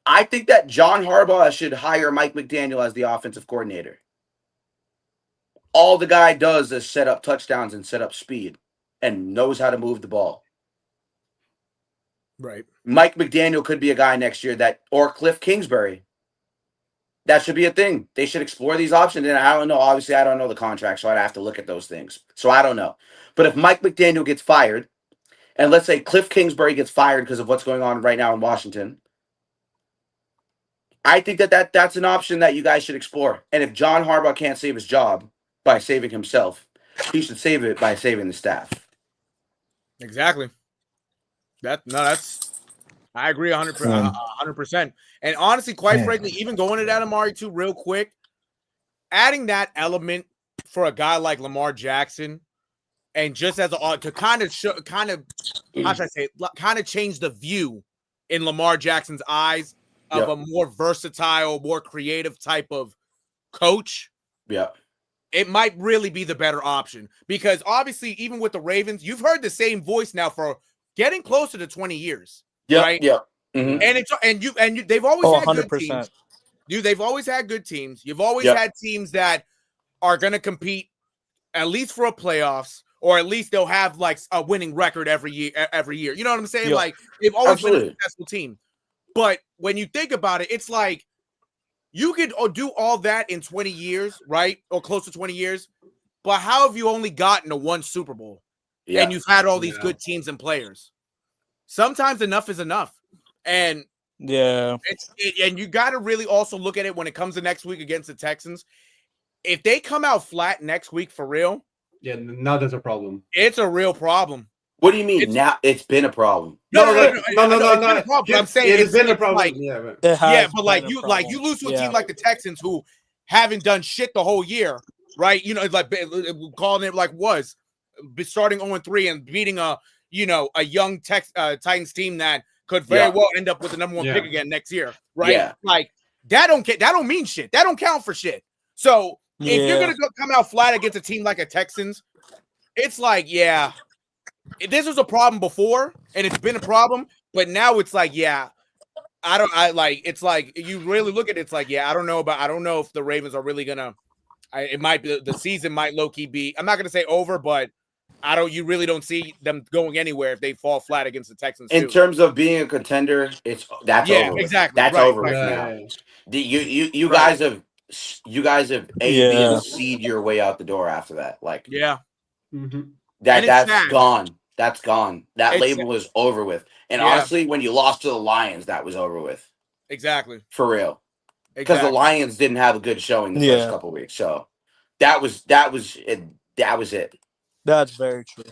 I think that John Harbaugh should hire Mike McDaniel as the offensive coordinator. All the guy does is set up touchdowns and set up speed and knows how to move the ball. Right. Mike McDaniel could be a guy next year or Cliff Kingsbury. That should be a thing. They should explore these options. And I don't know. Obviously, I don't know the contract, so I'd have to look at those things. So I don't know. But if Mike McDaniel gets fired, and let's say Cliff Kingsbury gets fired because of what's going on right now in Washington, I think that's an option that you guys should explore. And if John Harbaugh can't save his job by saving himself, he should save it by saving the staff. Exactly. I agree 100%. And honestly, quite frankly, even going to that, Amari, too, real quick, adding that element for a guy like Lamar Jackson, and just as to kind of how should I say, kind of change the view in Lamar Jackson's eyes of a more versatile, more creative type of coach. Yeah. It might really be the better option, because obviously, even with the Ravens, you've heard the same voice now for getting closer to 20 years. Yeah. Right? Yeah. Mm-hmm. And they've always had 100%. good teams. Dude, they've always had good teams. You've always had teams that are going to compete at least for a playoffs, or at least they'll have like a winning record every year. You know what I'm saying? Yeah. Like, they've always been a Absolutely. successful team. But when you think about it, it's like you could do all that in 20 years, right? Or close to 20 years. But how have you only gotten to one Super Bowl? Yeah. And you've had all these good teams and players. Sometimes enough is enough. And yeah, and you got to really also look at it when it comes to next week against the Texans. If they come out flat next week for real, now there's a problem. It's a real problem. What do you mean? Now it's been a problem. No. I'm saying it's been a problem. Like, but like you lose to a team like the Texans, who haven't done shit the whole year, right? You know, it's like calling it like was starting 0-3 and beating a young Titans team that could very well end up with the number one pick again next year, right? Yeah. Like that don't mean shit. That don't count for shit. So if you're gonna come out flat against a team like a Texans, it's like, this was a problem before, and it's been a problem, but now it's like, it's like you really look at it, it's like, I don't know if the Ravens are really gonna. It might be the season might low key be. I'm not gonna say over, but you really don't see them going anywhere if they fall flat against the Texans. In terms of being a contender, that's over. Exactly. That's over now. You guys have seed your way out the door after that. Like that's gone. That's gone. That label is over with. And honestly, when you lost to the Lions, that was over with. Exactly. For real. Because the Lions didn't have a good showing the first couple of weeks. So that was it. That was it. That's very true.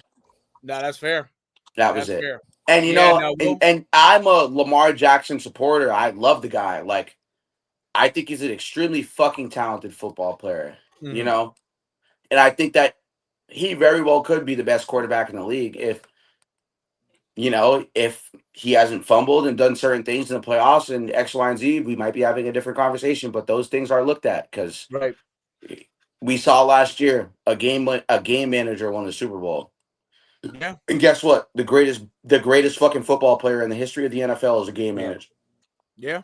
No, that's fair. That was it. Fair. And and I'm a Lamar Jackson supporter. I love the guy. Like, I think he's an extremely fucking talented football player. Mm-hmm. You know? And I think that he very well could be the best quarterback in the league if he hasn't fumbled and done certain things in the playoffs and X, Y, and Z. We might be having a different conversation, but those things are looked at because we saw last year a game manager won the Super Bowl. Yeah. And guess what? The greatest fucking football player in the history of the NFL is a game manager. Yeah.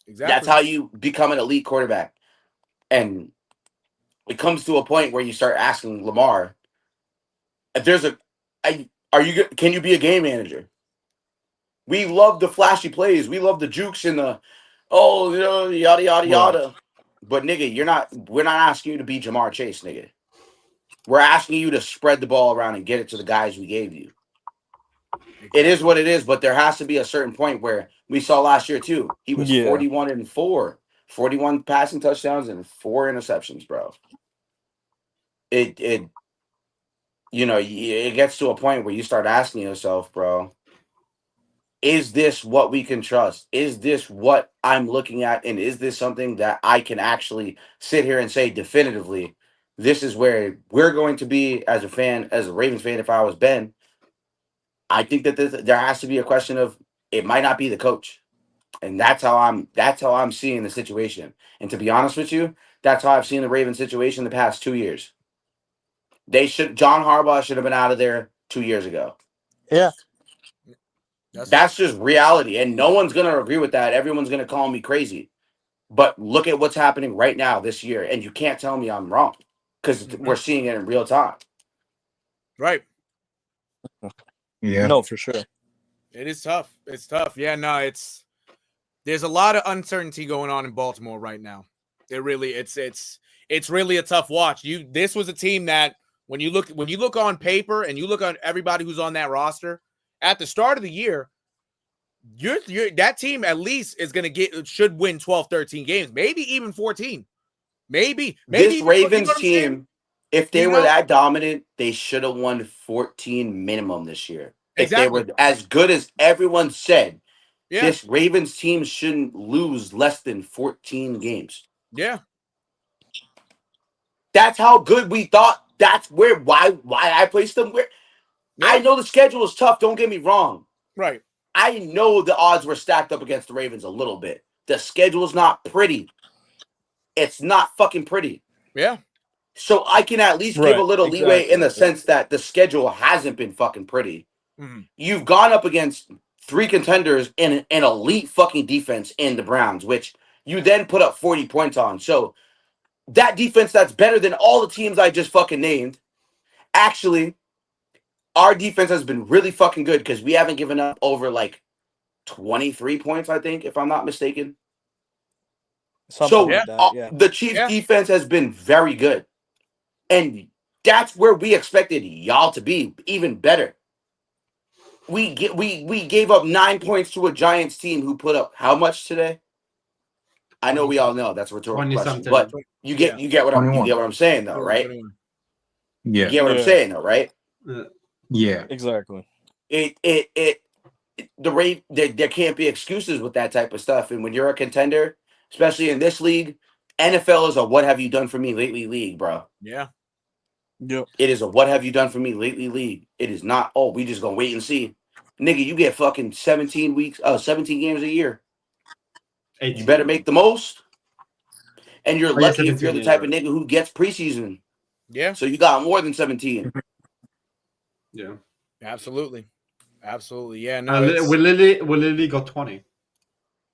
Exactly. That's how you become an elite quarterback. And it comes to a point where you start asking Lamar, if there's can you be a game manager? We love the flashy plays. We love the jukes and the yada yada yada. But nigga, we're not asking you to be Jamar Chase, nigga. We're asking you to spread the ball around and get it to the guys we gave you. Exactly. It is what it is, but there has to be a certain point where we saw last year too. He was 41-4, 41 passing touchdowns and 4 interceptions, bro. It gets to a point where you start asking yourself, bro, is this what we can trust? Is this what I'm looking at? And is this something that I can actually sit here and say definitively, this is where we're going to be as a fan, as a Ravens fan, if I was Ben, I think that there has to be a question of it might not be the coach, and that's how I'm seeing the situation. And to be honest with you, that's how I've seen the Ravens situation the past 2 years. John Harbaugh should have been out of there 2 years ago. Yeah. That's just reality, and no one's gonna agree with that. Everyone's gonna call me crazy. But look at what's happening right now this year, and you can't tell me I'm wrong because we're seeing it in real time. Right. Yeah. No, for sure. It is tough. It's tough. Yeah, no, there's a lot of uncertainty going on in Baltimore right now. It really it's really a tough watch. This was a team that when you look on paper and you look on everybody who's on that roster at the start of the year, that team at least is going to should win 12, 13 games, maybe even 14. Maybe This even, Ravens team, if they were know? that dominant, they should have won 14 minimum this year. Exactly. If they were as good as everyone said, Yeah. this Ravens team shouldn't lose less than 14 games. Yeah. That's how good we thought. That's why I placed them where. Yeah. I know the schedule is tough. Don't get me wrong. Right. I know the odds were stacked up against the Ravens a little bit. The schedule's not pretty. It's not fucking pretty. Yeah. So I can at least give a little leeway in the sense that the schedule hasn't been fucking pretty. Mm-hmm. You've gone up against 3 contenders in an elite fucking defense in the Browns, which you then put up 40 points on. So that defense that's better than all the teams I just fucking named. Actually, our defense has been really fucking good because we haven't given up over like 23 points, I think, if I'm not mistaken. Something like that, yeah. The Chiefs defense has been very good. And that's where we expected y'all to be, even better. We gave up 9 points to a Giants team who put up how much today? I know we all know that's a rhetorical question, but you get what I'm saying though, right? Yeah. You get what I'm saying though, right? Yeah. Exactly. There can't be excuses with that type of stuff. And when you're a contender, especially in this league, NFL is a what have you done for me lately league, bro. Yeah. Yep. It is a what have you done for me lately league. It is not, oh, we just gonna wait and see. Nigga, you get fucking 17 games a year. 18. You better make the most. And you're lucky if you're the type of nigga who gets preseason. Yeah. So you got more than 17. Yeah. Absolutely. Yeah. No, we literally got 20.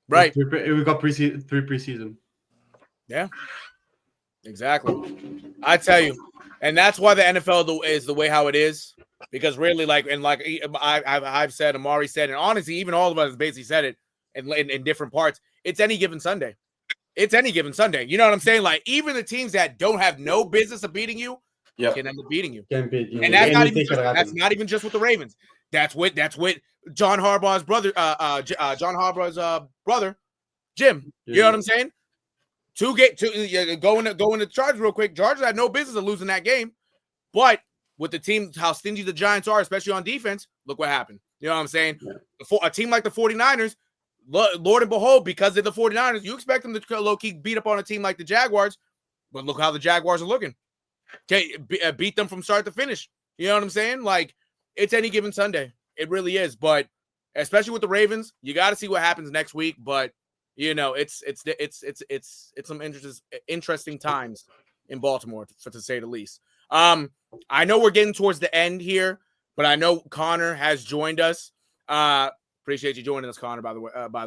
Right. We got 3 preseason. Yeah. Exactly. I tell you, and that's why the NFL is the way how it is. Because really, I've said, Amari said, and honestly, even all of us basically said it in different parts. It's any given Sunday. It's any given Sunday. You know what I'm saying? Like, even the teams that don't have no business of beating you can end up beating you. Can beat you. And that's not even just with the Ravens. That's with John Harbaugh's brother, brother, Jim. You know what I'm saying? Going to Chargers real quick. Chargers had no business of losing that game, but with the team, how stingy the Giants are, especially on defense, look what happened. You know what I'm saying? Yeah. A team like the 49ers, Lord and behold, because they're the 49ers, you expect them to low-key beat up on a team like the Jaguars, but look how the Jaguars are looking. Okay, beat them from start to finish. You know what I'm saying? Like, it's any given Sunday. It really is. But especially with the Ravens, you got to see what happens next week. But you know, it's some interesting times in Baltimore, to say the least. I know we're getting towards the end here, but I know Connor has joined us. Appreciate you joining us, Connor. By the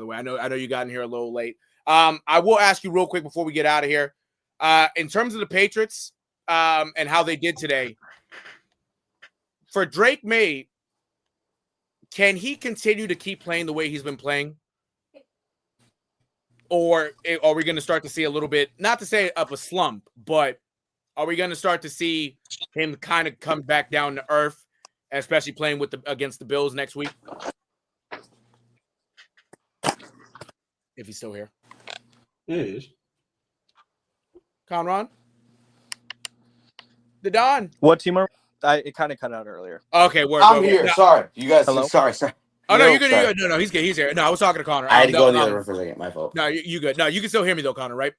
way, I know you got in here a little late. I will ask you real quick before we get out of here. In terms of the Patriots and how they did today, for Drake May, can he continue to keep playing the way he's been playing? Or are we going to start to see a little bit, not to say up a slump, but are we going to start to see him kind of come back down to earth, especially playing against the Bills next week? If he's still here. Yeah, he is. Conron? The Don. What team are it kind of cut out earlier. Okay, I'm here. No. Sorry. You guys. Hello? Sorry. Oh, no, you're good. No, he's good. He's here. No, I was talking to Connor. I had to go in the other room for a second. My fault. No, you good. No, you can still hear me, though, Connor, right?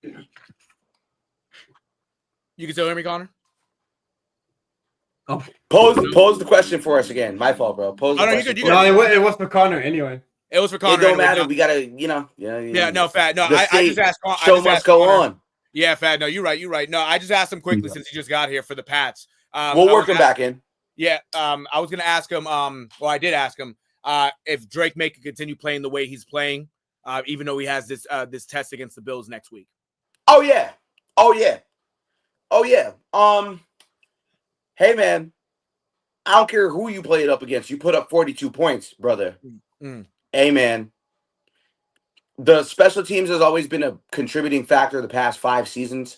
You can still hear me, Connor? Pose the question for us again. My fault, bro. Pose the Oh, no, you question. good, you for good. us. It was for Connor anyway. It was for Connor. It don't anyway, matter. no. We gotta, Yeah, no, Fat. No, the I state just asked. show must go Connor. on. Yeah, Fat. No, you're right. You're right. No, I just asked him quickly since he just got here for the Pats. We'll work him back in. Yeah, I was gonna ask him. Well, I did ask him if Drake May could continue playing the way he's playing, even though he has this test against the Bills next week. Oh yeah. Hey man, I don't care who you played up against. You put up 42 points, brother. Hey man, the special teams has always been a contributing factor the past 5 seasons.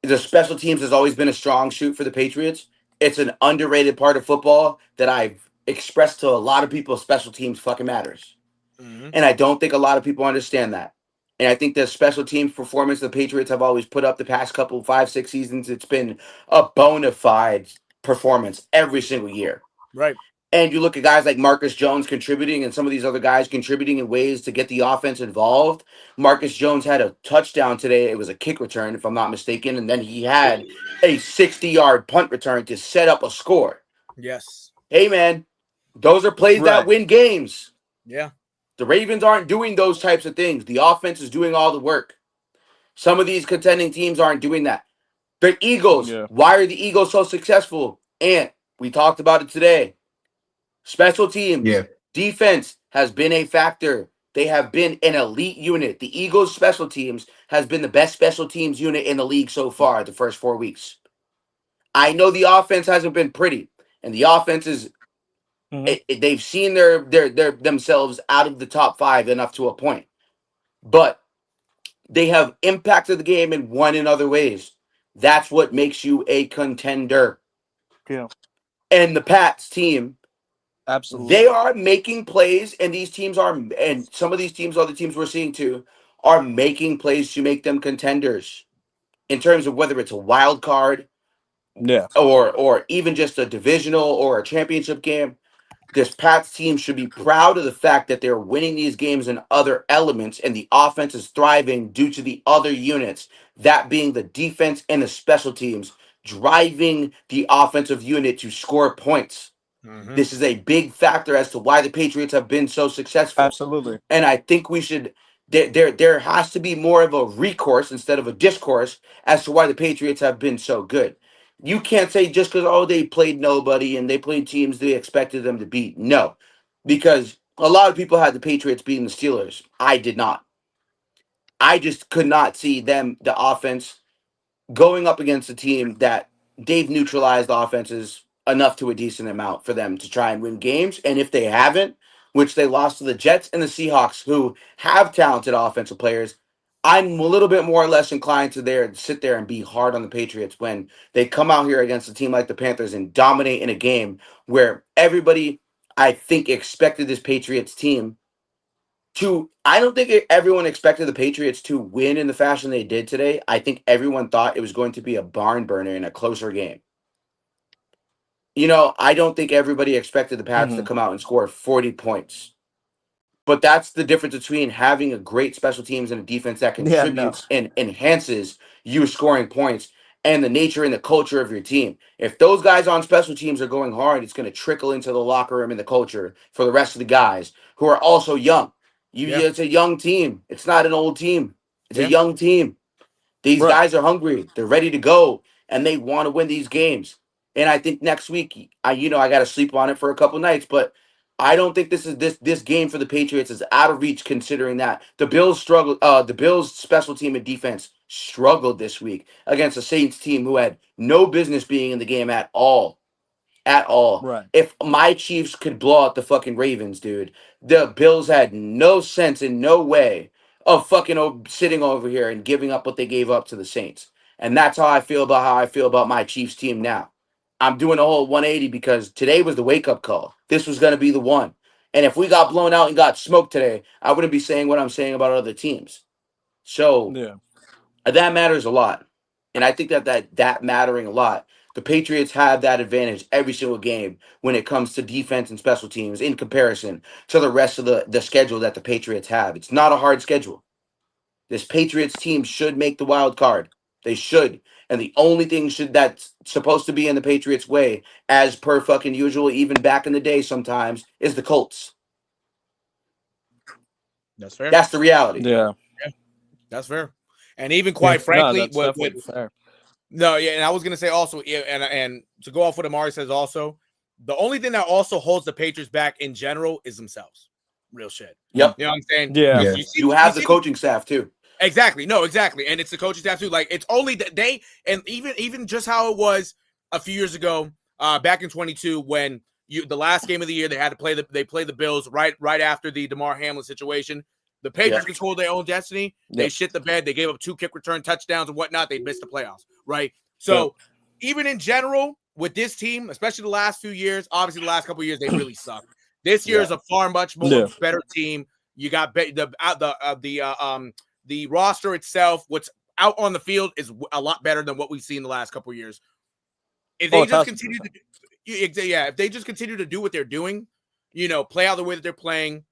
The special teams has always been a strong suit for the Patriots. It's an underrated part of football that I've expressed to a lot of people. Special teams fucking matters. And I don't think a lot of people understand that. And I think the special teams performance the Patriots have always put up the past couple 5-6 seasons, it's been a bona fide performance every single year. Right. And you look at guys like Marcus Jones contributing and some of these other guys contributing in ways to get the offense involved. Marcus Jones had a touchdown today. It was a kick return, if I'm not mistaken. And then he had a 60-yard punt return to set up a score. Yes. Hey, man, those are plays that win games. Yeah. The Ravens aren't doing those types of things. The offense is doing all the work. Some of these contending teams aren't doing that. The Eagles, why are the Eagles so successful? And we talked about it today. Special teams, defense has been a factor. They have been an elite unit. The Eagles' special teams has been the best special teams unit in the league so far the first 4 weeks. I know the offense hasn't been pretty, and the offense is they've seen their themselves out of the top 5 enough to a point, but they have impacted the game and won in other ways. That's what makes you a contender. Yeah. And the Pats team, absolutely, they are making plays, and these teams are, and some of these teams, other teams we're seeing too, are making plays to make them contenders in terms of whether it's a wild card, or even just a divisional or a championship game. This Pats team should be proud of the fact that they're winning these games in other elements, and the offense is thriving due to the other units, that being the defense and the special teams, driving the offensive unit to score points. This is a big factor as to why the Patriots have been so successful. Absolutely. And I think we should, there has to be more of a recourse instead of a discourse as to why the Patriots have been so good. You can't say just because, they played nobody and they played teams they expected them to beat. No, because a lot of people had the Patriots beating the Steelers. I did not. I just could not see them, the offense, going up against a team that they've neutralized offenses enough to a decent amount for them to try and win games. And if they haven't, which they lost to the Jets and the Seahawks, who have talented offensive players, I'm a little bit more or less inclined to sit there and be hard on the Patriots when they come out here against a team like the Panthers and dominate in a game where everybody, I think, expected this Patriots team to. I don't think everyone expected the Patriots to win in the fashion they did today. I think everyone thought it was going to be a barn burner in a closer game. I don't think everybody expected the Pats to come out and score 40 points. But that's the difference between having a great special teams and a defense that contributes and enhances you scoring points, and the nature and the culture of your team. If those guys on special teams are going hard, it's going to trickle into the locker room and the culture for the rest of the guys who are also young. It's a young team. It's not an old team. It's a young team. These guys are hungry. They're ready to go, and they want to win these games. And I think next week, I got to sleep on it for a couple nights, but I don't think this game for the Patriots is out of reach, considering that the Bills struggled. The Bills' special team and defense struggled this week against a Saints team who had no business being in the game at all. At all. Right. If my Chiefs could blow out the fucking Ravens, dude, the Bills had no sense in no way of fucking sitting over here and giving up what they gave up to the Saints. And that's how I feel about my Chiefs team now. I'm doing a whole 180 because today was the wake-up call. This was going to be the one. And if we got blown out and got smoked today, I wouldn't be saying what I'm saying about other teams. So that matters a lot. And I think that mattering a lot, the Patriots have that advantage every single game when it comes to defense and special teams in comparison to the rest of the schedule that the Patriots have. It's not a hard schedule. This Patriots team should make the wild card. They should. And the only thing that's supposed to be in the Patriots' way, as per fucking usual, even back in the day sometimes, is the Colts. That's fair. That's the reality. Yeah. That's fair. And even quite No, frankly, that's definitely fair. No, yeah, and I was gonna say also, and to go off what Amari says, also, the only thing that also holds the Patriots back in general is themselves. Real shit. Yep. You know what I'm saying? Yeah. You have the coaching staff too. Exactly. No, exactly. And it's the coaching staff too. Like, it's only that they, and even just how it was a few years ago, back in 22, when the last game of the year they had to play the Bills right after the DeMar Hamlin situation. The Patriots controlled their own destiny. They shit the bed. They gave up 2 kick return touchdowns and whatnot. They missed the playoffs, right? So even in general, with this team, especially the last few years, obviously the last couple of years, they really suck. This year is a far much more better team. You got the roster itself, what's out on the field is a lot better than what we've seen the last couple of years. If they just continue to, if they just continue to do what they're doing, play out the way that they're playing,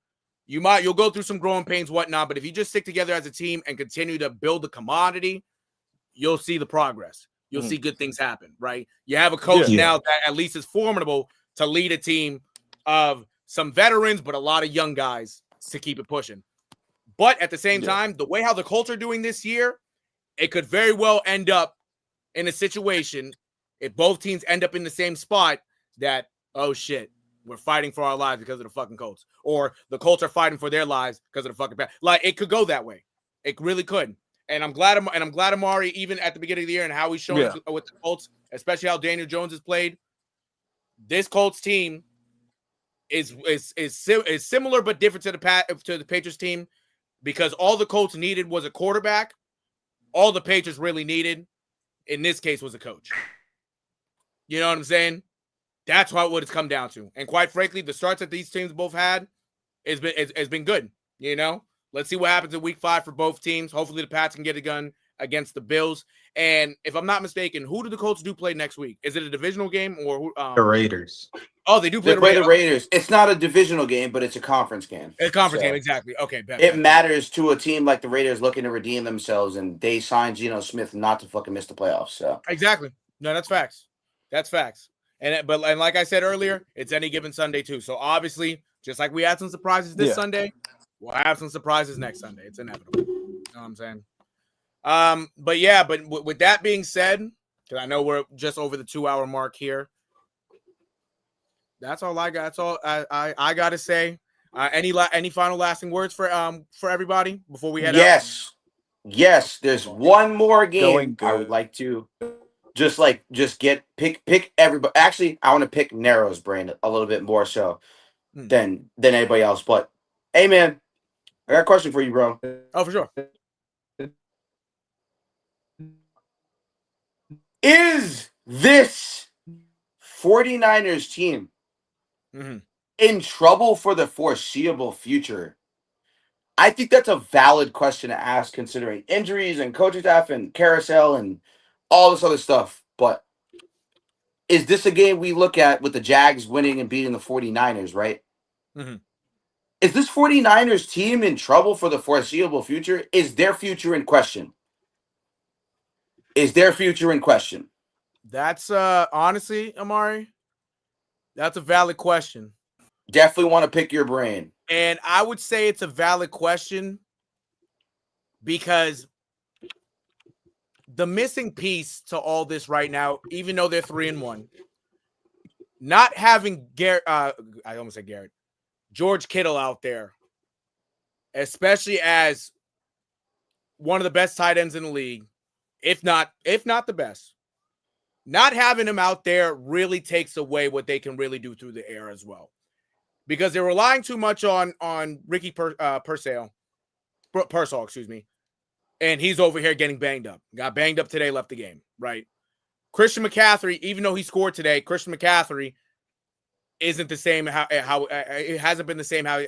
you'll go through some growing pains, whatnot. But if you just stick together as a team and continue to build the commodity, you'll see the progress. You'll see good things happen, right? You have a coach now that at least is formidable to lead a team of some veterans, but a lot of young guys to keep it pushing. But at the same time, the way how the Colts are doing this year, it could very well end up in a situation, if both teams end up in the same spot, that, oh shit, we're fighting for our lives because of the fucking Colts. Or the Colts are fighting for their lives because of the fucking Patriots. Like, it could go that way. It really could. And I'm glad Amari, even at the beginning of the year and how he's shown with the Colts, especially how Daniel Jones has played, this Colts team is similar but different to the Patriots team, because all the Colts needed was a quarterback. All the Patriots really needed, in this case, was a coach. You know what I'm saying? That's what it's come down to. And quite frankly, the starts that these teams both had has been good. Let's see what happens in week 5 for both teams. Hopefully the Pats can get it done against the Bills. And if I'm not mistaken, who do the Colts play next week? Is it a divisional game or who? The Raiders. Oh, they do play the Raiders. It's not a divisional game, but it's a conference game. It's a conference game, exactly. Okay, it matters to a team like the Raiders looking to redeem themselves, and they signed Geno Smith not to fucking miss the playoffs. So exactly. No, that's facts. That's facts. And like I said earlier, it's any given Sunday too. So obviously, just like we had some surprises this Sunday, we'll have some surprises next Sunday. It's inevitable. You know what I'm saying? But with that being said, because I know we're just over the 2-hour mark here, that's all I got. That's all I got to say. Any final lasting words for everybody before we head out? Yes. There's one more game I would like to pick everybody. Actually, I want to pick Nero's brain a little bit more so than anybody else. But hey, man, I got a question for you, bro. Oh, for sure. Is this 49ers team in trouble for the foreseeable future? I think that's a valid question to ask, considering injuries and coaching staff and carousel and all this other stuff. But is this a game we look at with the Jags winning and beating the 49ers, right? Is this 49ers team in trouble for the foreseeable future? Is their future in question? That's honestly, Amari, that's a valid question. Definitely want to pick your brain. And I would say it's a valid question because the missing piece to all this right now, even though they're 3-1, not having George Kittle out there, especially as one of the best tight ends in the league, if not the best, not having him out there really takes away what they can really do through the air as well. Because they're relying too much on Ricky Pearsall, excuse me, and he's over here getting banged up. Got banged up today, left the game, right? Christian McCaffrey, even though he scored today, Christian McCaffrey isn't the same how it hasn't been the same how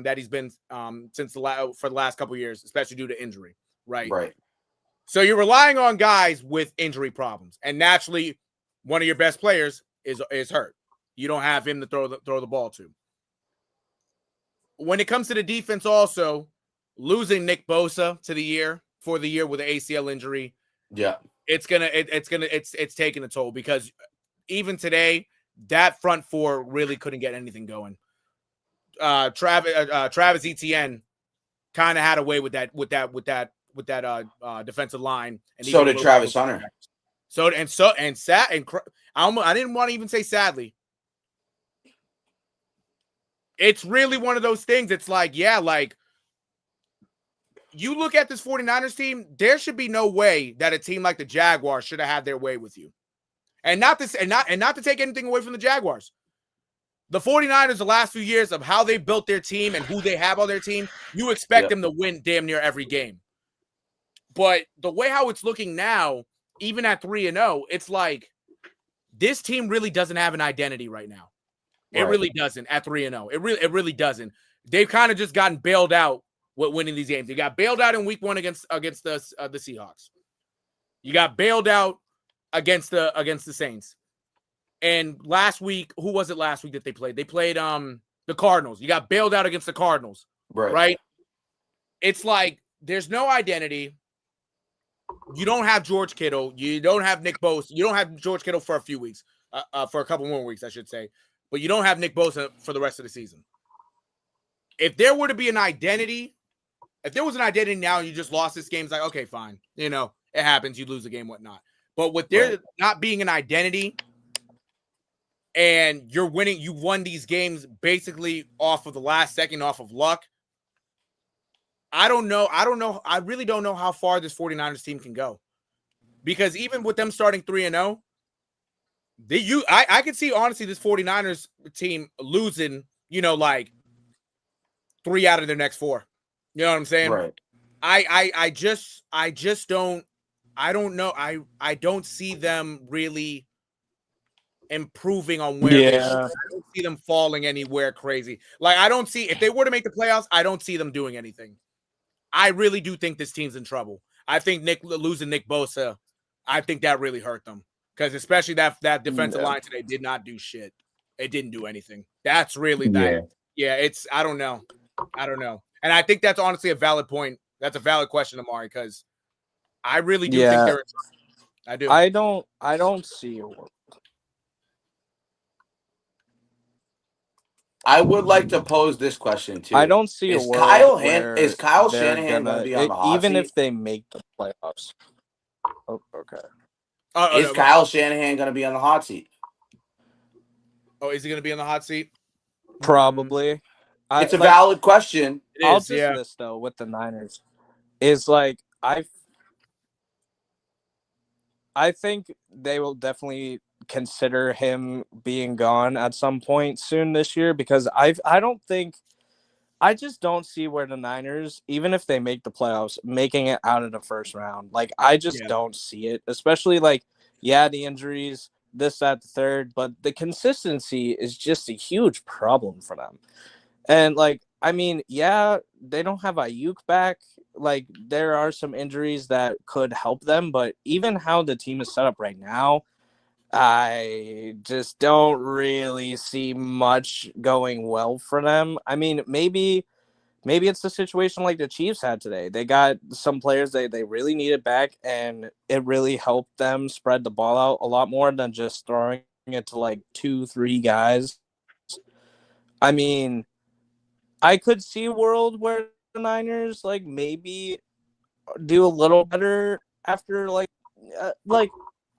that he's been for the last couple of years, especially due to injury, right? Right. So you're relying on guys with injury problems, and naturally, one of your best players is hurt. You don't have him to throw the ball to. When it comes to the defense, also losing Nick Bosa for the year with an ACL injury, it's taking a toll because even today, that front four really couldn't get anything going. Travis Etienne kind of had a way with that defensive line, and so did Travis Hunter. I didn't want to even say sadly. It's really one of those things. It's like, yeah, like you look at this 49ers team, there should be no way that a team like the Jaguars should have had their way with you. And not to take anything away from the Jaguars. The 49ers, the last few years of how they built their team and who they have on their team, you expect them to win damn near every game. But the way how it's looking now, even at 3-0, it's like this team really doesn't have an identity right now. It really doesn't at 3-0. It really doesn't. They've kind of just gotten bailed out with winning these games. They got bailed out in week 1 against the Seahawks. You got bailed out against the Saints. And last week, who was it last week that they played? They played the Cardinals. You got bailed out against the Cardinals. Right? It's like there's no identity. You don't have George Kittle. You don't have Nick Bosa. You don't have George Kittle for a few weeks. For a couple more weeks, I should say. But you don't have Nick Bosa for the rest of the season. If there were to be an identity, if there was an identity now and you just lost this game, it's like, okay, fine. You know, it happens. You lose the game, whatnot. But with there not being an identity and you're winning, you won these games basically off of the last second, off of luck. I don't know. I really don't know how far this 49ers team can go. Because even with them starting 3-0, I could see, honestly, this 49ers team losing, like 3 out of their next 4. You know what I'm saying? Right. I just don't know. I don't see them really improving on where they should. I don't see them falling anywhere crazy. Like, I don't see, if they were to make the playoffs, I don't see them doing anything. I really do think this team's in trouble. I think losing Nick Bosa, I think that really hurt them. Because especially that defensive line today did not do shit. It didn't do anything. That's really that. Yeah, it's, I don't know. And I think that's honestly a valid point. That's a valid question, Amari, because I really do think they're in trouble. I do. I don't see it. I would like to pose this question too. I don't see is a world is Kyle Shanahan going to be on the hot even seat? if they make the playoffs. Oh, okay. Is Kyle Shanahan going to be on the hot seat? Oh, is he going to be on the hot seat? Probably. It's a valid question. I'll just this though with the Niners is like I think they will definitely consider him being gone at some point soon this year because I just don't see where the Niners, even if they make the playoffs, making it out of the first round. Like, I just don't see it, especially the injuries, this, that, the third, but the consistency is just a huge problem for them. And I mean, they don't have Ayuk back. Like, there are some injuries that could help them, but even how the team is set up right now, I just don't really see much going well for them. I mean, maybe it's the situation like the Chiefs had today. They got some players they really needed back, and it really helped them spread the ball out a lot more than just throwing it to 2-3 guys. I mean, I could see a world where the Niners maybe do a little better after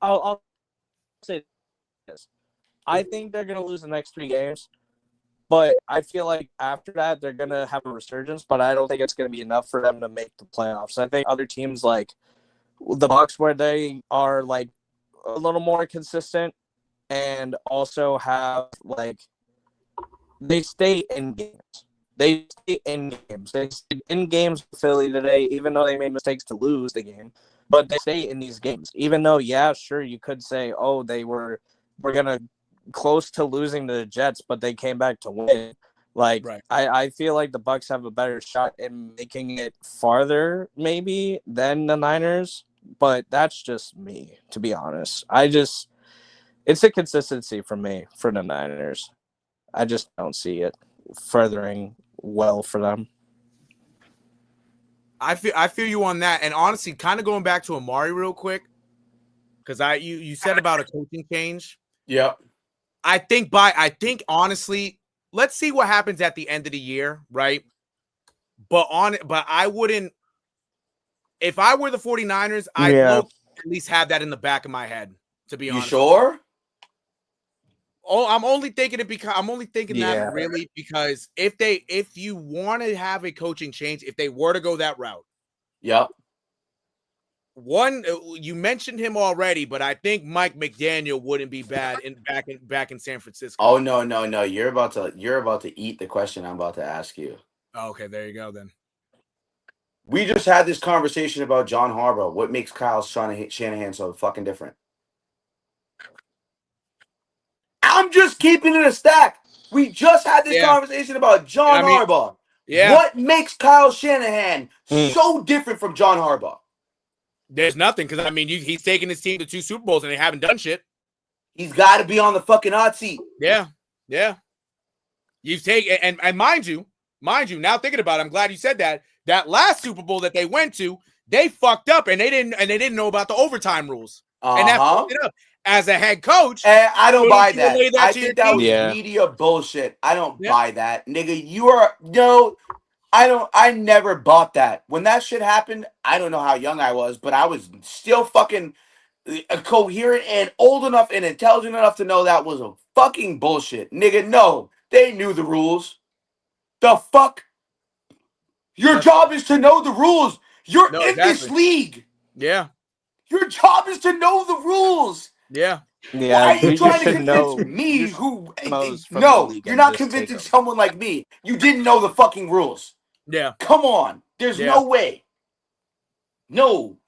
I'll say this. I think they're going to lose the next 3 games, but I feel like after that they're going to have a resurgence, but I don't think it's going to be enough for them to make the playoffs. I think other teams like the Bucs, where they are a little more consistent and also have they stay in games. They stay in games. They stayed in games with Philly today, even though they made mistakes to lose the game. But they stay in these games, even though, sure, you could say, oh, we're gonna close to losing to the Jets, but they came back to win. Right. I feel like the Bucs have a better shot in making it farther, maybe, than the Niners. But that's just me, to be honest. It's a consistency for me for the Niners. I just don't see it furthering well for them. I feel you on that. And honestly, kind of going back to Amari real quick, because you said about a coaching change. Yep. I think honestly, let's see what happens at the end of the year, right? But I wouldn't. If I were the 49ers, I'd at least have that in the back of my head. To be honest, you sure? Oh, I'm only thinking that really because if you want to have a coaching change, if they were to go that route, yep. One, you mentioned him already, but I think Mike McDaniel wouldn't be bad back in San Francisco. Oh no. You're about to eat the question I'm about to ask you. Oh, okay, there you go then. We just had this conversation about John Harbaugh. What makes Kyle Shanahan so fucking different? I'm just keeping it a stack. We just had this conversation about John Harbaugh. Yeah. What makes Kyle Shanahan so different from John Harbaugh? There's nothing, because he's taken his team to 2 Super Bowls and they haven't done shit. He's got to be on the fucking hot seat. Yeah. You've taken and mind you, now thinking about it, I'm glad you said that. That last Super Bowl that they went to, they fucked up and they didn't know about the overtime rules. And that fucked it up. As a head coach, I don't buy that. I think that was media bullshit. I don't buy that. Nigga, I never bought that. When that shit happened, I don't know how young I was, but I was still fucking coherent and old enough and intelligent enough to know that was a fucking bullshit. Nigga, no. They knew the rules. The fuck? Your job is to know the rules. You're in this league. Yeah. Your job is to know the rules. Yeah. Why are you trying to convince me who? No, you're not convincing someone like me. You didn't know the fucking rules. Yeah. Come on. There's no way. No.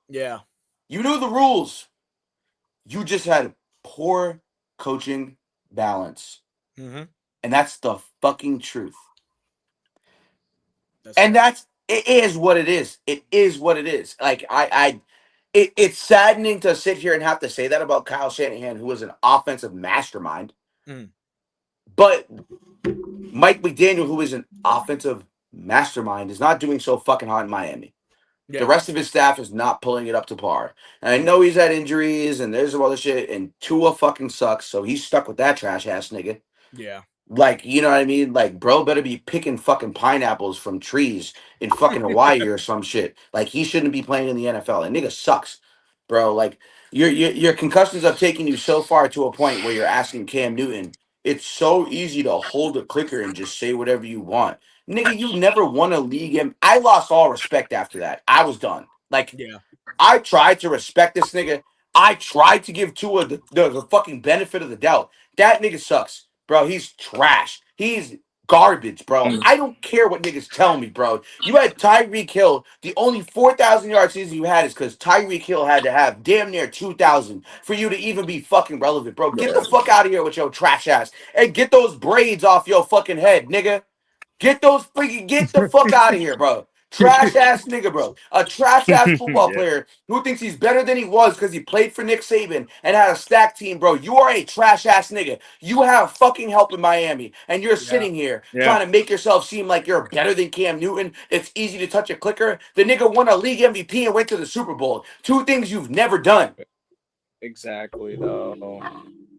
Yeah. You knew the rules. You just had poor coaching balance. Mm-hmm. And that's the fucking truth. It is what it is. It is what it is. Like it's saddening to sit here and have to say that about Kyle Shanahan, who was an offensive mastermind. Mm. But Mike McDaniel, who is an offensive mastermind, is not doing so fucking hot in Miami. Yeah. The rest of his staff is not pulling it up to par. And I know he's had injuries and there's some other shit, and Tua fucking sucks, so he's stuck with that trash ass nigga. Yeah. Like, you know what I mean? Like, bro better be picking fucking pineapples from trees in fucking Hawaii or some shit. Like, he shouldn't be playing in the NFL. That nigga sucks, bro. Like, your concussions have taken you so far to a point where you're asking Cam Newton. It's so easy to hold a clicker and just say whatever you want. Nigga, you never won a league. I lost all respect after that. I was done. Like, I tried to respect this nigga. I tried to give Tua the fucking benefit of the doubt. That nigga sucks. Bro, he's trash. He's garbage, bro. I don't care what niggas tell me, bro. You had Tyreek Hill. The only 4,000-yard season you had is because Tyreek Hill had to have damn near 2,000 for you to even be fucking relevant, bro. Get the fuck out of here with your trash ass. And get those braids off your fucking head, nigga. Get the fuck out of here, bro. Trash ass nigga, bro. A trash ass football player who thinks he's better than he was because he played for Nick Saban and had a stacked team, bro. You are a trash ass nigga. You have fucking help in Miami, and you're sitting here trying to make yourself seem like you're better than Cam Newton. It's easy to touch a clicker. The nigga won a league MVP and went to the Super Bowl. 2 things you've never done. Exactly, though.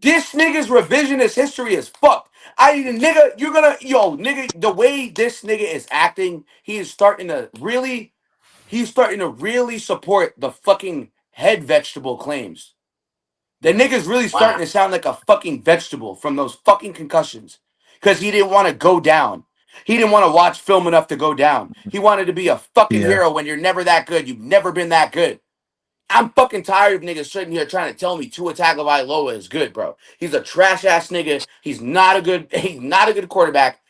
This nigga's revisionist history is fucked. Nigga, the way this nigga is acting, he's starting to really support the fucking head vegetable claims. The nigga's really starting to sound like a fucking vegetable from those fucking concussions. Because he didn't want to go down. He didn't want to watch film enough to go down. He wanted to be a fucking hero when you're never that good. You've never been that good. I'm fucking tired of niggas sitting here trying to tell me Tua Tagovailoa is good, bro. He's a trash ass nigga. He's not a good quarterback.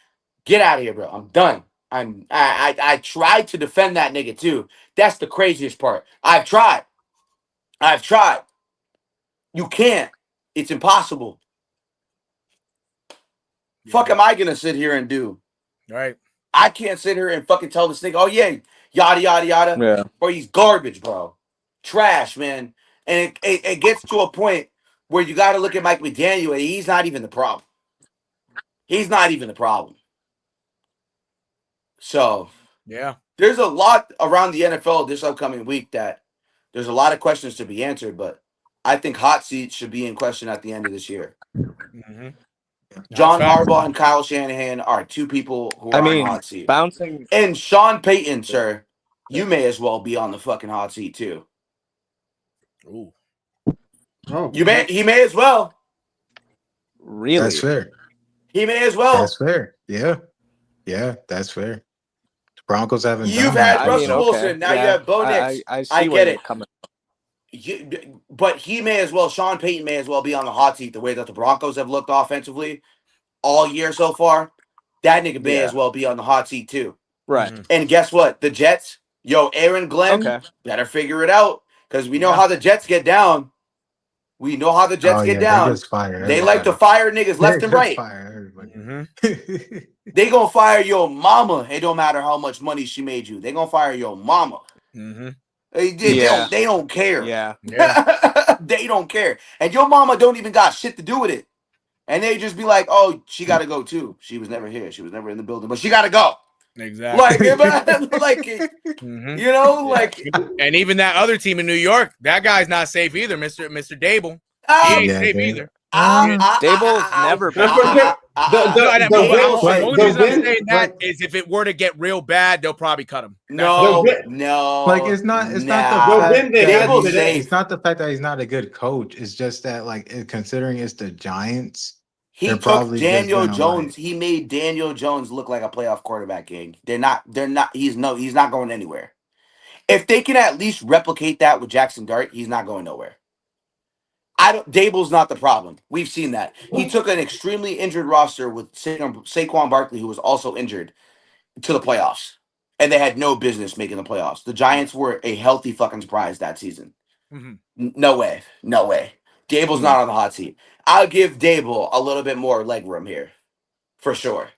Get out of here, bro. I'm done. I tried to defend that nigga too. That's the craziest part. I've tried. You can't. It's impossible. Fuck am I gonna sit here and do? Right. I can't sit here and fucking tell this nigga, oh yeah, yada yada yada. Yeah. Bro, he's garbage, bro. Trash, man. And it gets to a point where you got to look at Mike McDaniel, and he's not even the problem. He's not even the problem. So, yeah, there's a lot around the NFL this upcoming week that There's a lot of questions to be answered, but I think hot seats should be in question at the end of this year. Mm-hmm. John Harbaugh and Kyle Shanahan are two people who are on the hot seat. Bouncing. And Sean Payton, sir, you may as well be on the fucking hot seat too. Ooh. Oh, He may as well. Really? That's fair. He may as well. That's fair. Yeah. Yeah, that's fair. The Broncos haven't You've done had that. Russell Wilson. Now you have Bo Nix. I see I where get you're it. coming. But he may as well, Sean Payton may as well be on the hot seat the way that the Broncos have looked offensively all year so far. That nigga may as well be on the hot seat too. Right. And guess what? The Jets, Aaron Glenn, better figure it out because we know how the Jets get down. We know how the Jets get down. They like to fire niggas left and right. They gonna fire your mama. It don't matter how much money she made you. They gonna fire your mama. They don't care. Yeah. They don't care. And your mama don't even got shit to do with it. And they just be like, oh, she got to go too. She was never here. She was never in the building, but she got to go. Exactly. And even that other team in New York, that guy's not safe either, Mr. Dable. He ain't safe either. Dable's never been. The only reason I'm saying that is if it were to get real bad, they'll probably cut him. No. Like it's not the fact that he's not a good coach. It's just that considering it's the Giants, he took Daniel Jones. He made Daniel Jones look like a playoff quarterback. Gang. They're not. He's not going anywhere. If they can at least replicate that with Jackson Dart, he's not going nowhere. Dable's not the problem. We've seen that. He took an extremely injured roster with Saquon Barkley, who was also injured, to the playoffs. And they had no business making the playoffs. The Giants were a healthy fucking surprise that season. No way. Dable's not on the hot seat. I'll give Dable a little bit more leg room here. For sure.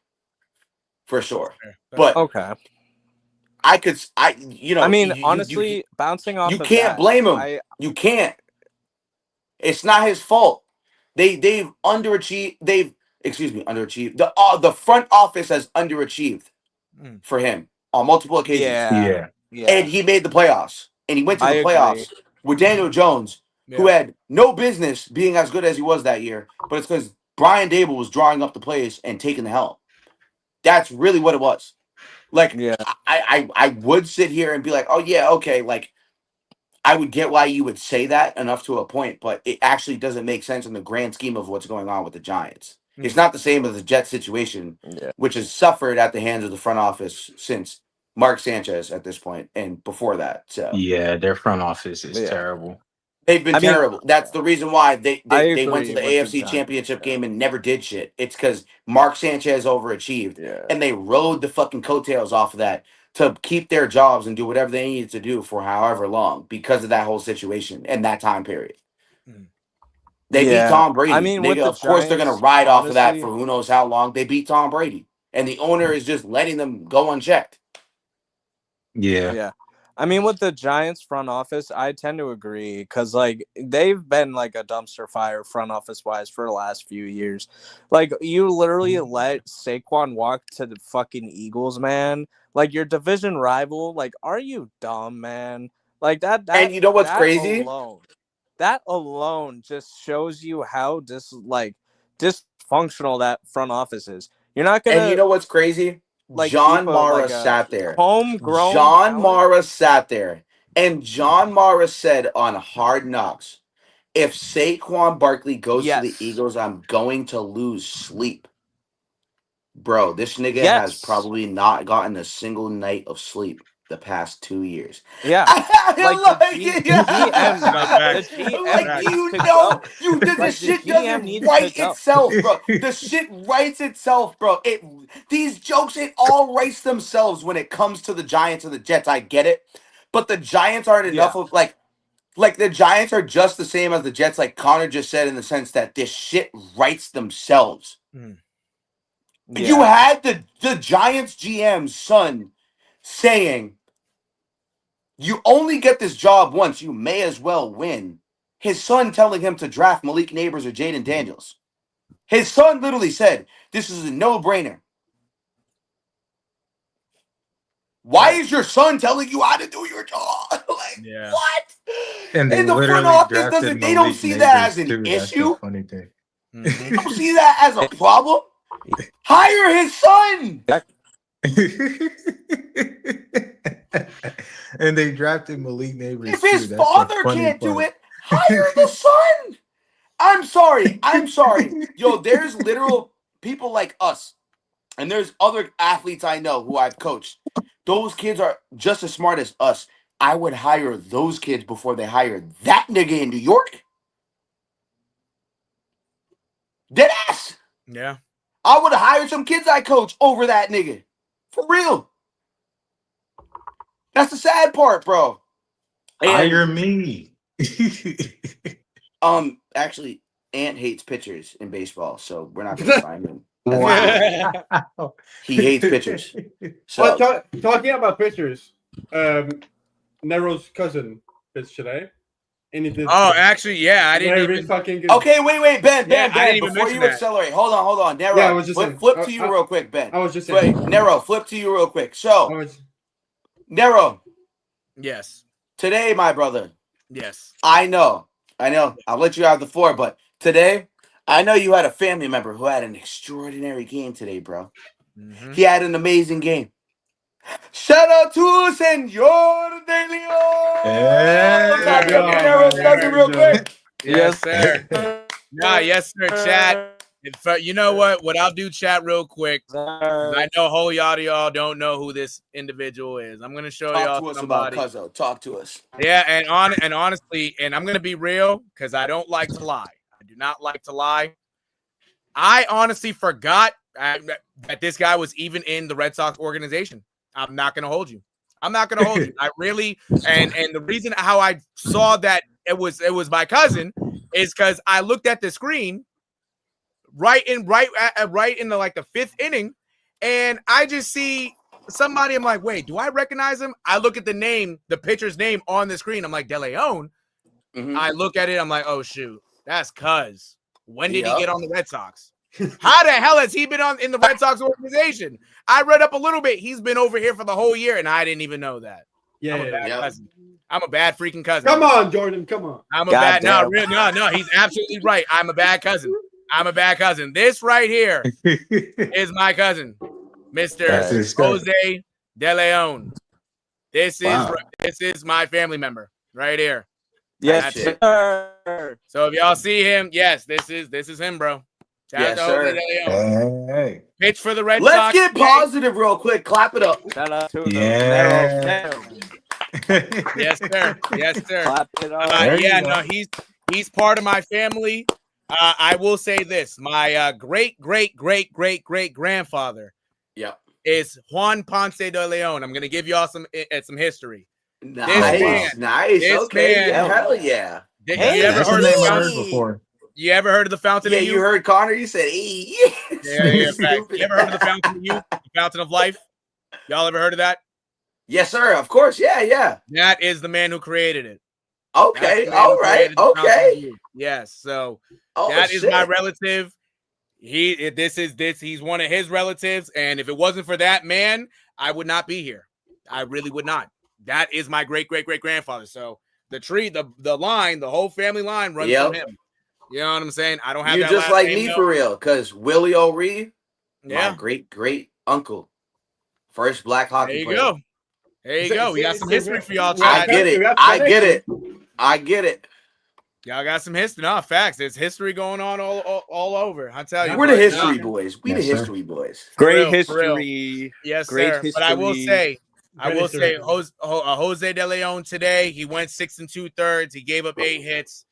But honestly, bouncing off you can't blame him. You can't. It's not his fault. They've underachieved. Underachieved. The front office has underachieved for him on multiple occasions. Yeah. And he made the playoffs. And he went to the playoffs with Daniel Jones, who had no business being as good as he was that year. But it's because Brian Dable was drawing up the plays and taking the helm. That's really what it was. I would sit here and be like, oh yeah, okay, I would get why you would say that enough to a point, but it actually doesn't make sense in the grand scheme of what's going on with the Giants. It's not the same as the Jets situation, which has suffered at the hands of the front office since Mark Sanchez at this point and before that. So yeah, their front office is terrible. They've been terrible. That's the reason why they went to the AFC Championship game and never did shit. It's because Mark Sanchez overachieved, and they rode the fucking coattails off of that to keep their jobs and do whatever they needed to do for however long because of that whole situation and that time period. They beat Tom Brady. Of course, they're going to ride off of that for who knows how long. They beat Tom Brady, and the owner is just letting them go unchecked. Yeah. With the Giants front office, I tend to agree because they've been like a dumpster fire front office wise for the last few years. You literally let Saquon walk to the fucking Eagles, man. Your division rival. Are you dumb, man? That. And you know what's crazy? That alone just shows you how dysfunctional that front office is. You're not gonna. And you know what's crazy? John Mara sat there. Homegrown. John Mara sat there, and John Mara said on Hard Knocks, "If Saquon Barkley goes to the Eagles, I'm going to lose sleep." Bro, this nigga has probably not gotten a single night of sleep the past 2 years. Yeah. This shit doesn't write itself, bro. The shit writes itself, bro. These jokes, it all writes themselves when it comes to the Giants and the Jets. I get it. But the Giants aren't enough of the Giants are just the same as the Jets, like Connor just said, in the sense that this shit writes themselves. You had the Giants GM's son saying, you only get this job once, you may as well win. His son telling him to draft Malik Neighbors or Jaden Daniels. His son literally said, this is a no-brainer. Why is your son telling you how to do your job? Yeah. What? And they And the front literally office drafted doesn't. They don't Malik see that as Neighbors an too. That's the issue. funny thing. Mhm. They don't see that as a problem. Hire his son. And they drafted Malik Neighbors If too. his That's the father funny can't do part. it, hire the son. I'm sorry. I'm sorry. Yo, there's literal people like us, and there's other athletes I know who I've coached. Those kids are just as smart as us. I would hire those kids before they hire that nigga in New York. Dead ass. Yeah. I would have hired some kids I coach over that nigga. For real. That's the sad part, bro. Hire me. Actually, Ant hates pitchers in baseball, so we're not gonna sign him. Wow. He hates pitchers. So Well, talking about pitchers, Nero's cousin pitched today, and he did. Oh, actually, yeah, I didn't very even. fucking good. okay, wait, Ben, Yeah, I didn't even before mention you that. accelerate, hold on, Nero. Yeah, I was just saying. flip to you real quick, Ben. I was just Wait, saying. Nero, flip to you real quick. I So, was, Nero, Yes. today, my brother, Yes. I know, I'll let you have the floor, but today, I know you had a family member who had an extraordinary game today, bro. Mhm. He had an amazing game. Shout out to Senor De Leon. Hey. Clap it up for Yeah. Nero's cousin real quick. Yes, sir. Nah, yes, sir. Chat. You know what? What I'll do, chat, real quick. 'Cause I know whole y'all don't know who this individual is. I'm gonna show Talk y'all to us somebody. about Cuzzo. Talk to us. Yeah, and honestly, and I'm gonna be real because I don't like to lie. I do not like to lie. I honestly forgot that this guy was even in the Red Sox organization. I'm not gonna hold you. I'm not gonna hold you. I really and the reason how I saw that it was my cousin is because I looked at the screen right in the like the fifth inning, and I just see somebody. I'm like, wait, do I recognize him? I look at the name, the pitcher's name on the screen. I'm like, De Leon. Mhm. I look at it. I'm like, oh shoot, that's Cuz. When did he Yup. get on the Red Sox? How the hell has he been in the Red Sox organization? I read up a little bit. He's been over here for the whole year, and I didn't even know that. yeah. I'm a bad Yep. cousin. I'm a bad freaking cousin. Come on, Jordan. Come on. I'm a God bad. No, damn. no. He's absolutely right. I'm a bad cousin. I'm a bad cousin. This right here is my cousin, Mr. That's his cousin. Jose De Leon. This Wow. is my family member right here. Yes, That's it. sir. So if y'all see him, yes, this is him, bro. Shout Yes, out to Jose sir. De Leon. Hey. Pitch for the Red Let's Sox. get today. positive real quick. Clap it up. Shout out to Yeah. the Narrow. Yes, sir. Yes, sir. Clap it up. There you Yeah, go. no, he's part of my family. I will say this: my great grandfather Yep. is Juan Ponce de Leon. I'm gonna give y'all some history. Nice. Nice. this Okay. man- Yeah, hell yeah. Did Hey, you ever That's a heard name of I the heard fountain? before. You ever heard of the fountain Yeah, of you youth? heard Connor. You said, "Hey." Yeah, facts. You ever heard of the fountain of youth? The fountain of life? Y'all ever heard of that? Yes, sir. Of course. Yeah. That is the man who created it. That's Okay. the man All who right. created the fountain of Okay. youth. Yes. So Oh, that is shit. my relative. He's one of his relatives, and if it wasn't for that man, I would not be here. I really would not. That is my great grandfather. So the tree, the line, the whole family line runs from him. You know what I'm saying? I don't have You're that just last like name, me though. for real, because Willie O'Ree, Yeah, my great uncle, first black there hockey you player. go. There you go. We got some history for y'all. I Chat. get it. I get it. Y'all got some history. No, facts. There's history going on all over. I tell you. We're the but, history boys. We the Yes, sir. history boys. For Great real, for real. history. Yes, Great sir. But I will history. say, Jose De Leon today, he went 6 2/3. He gave up 8 hits,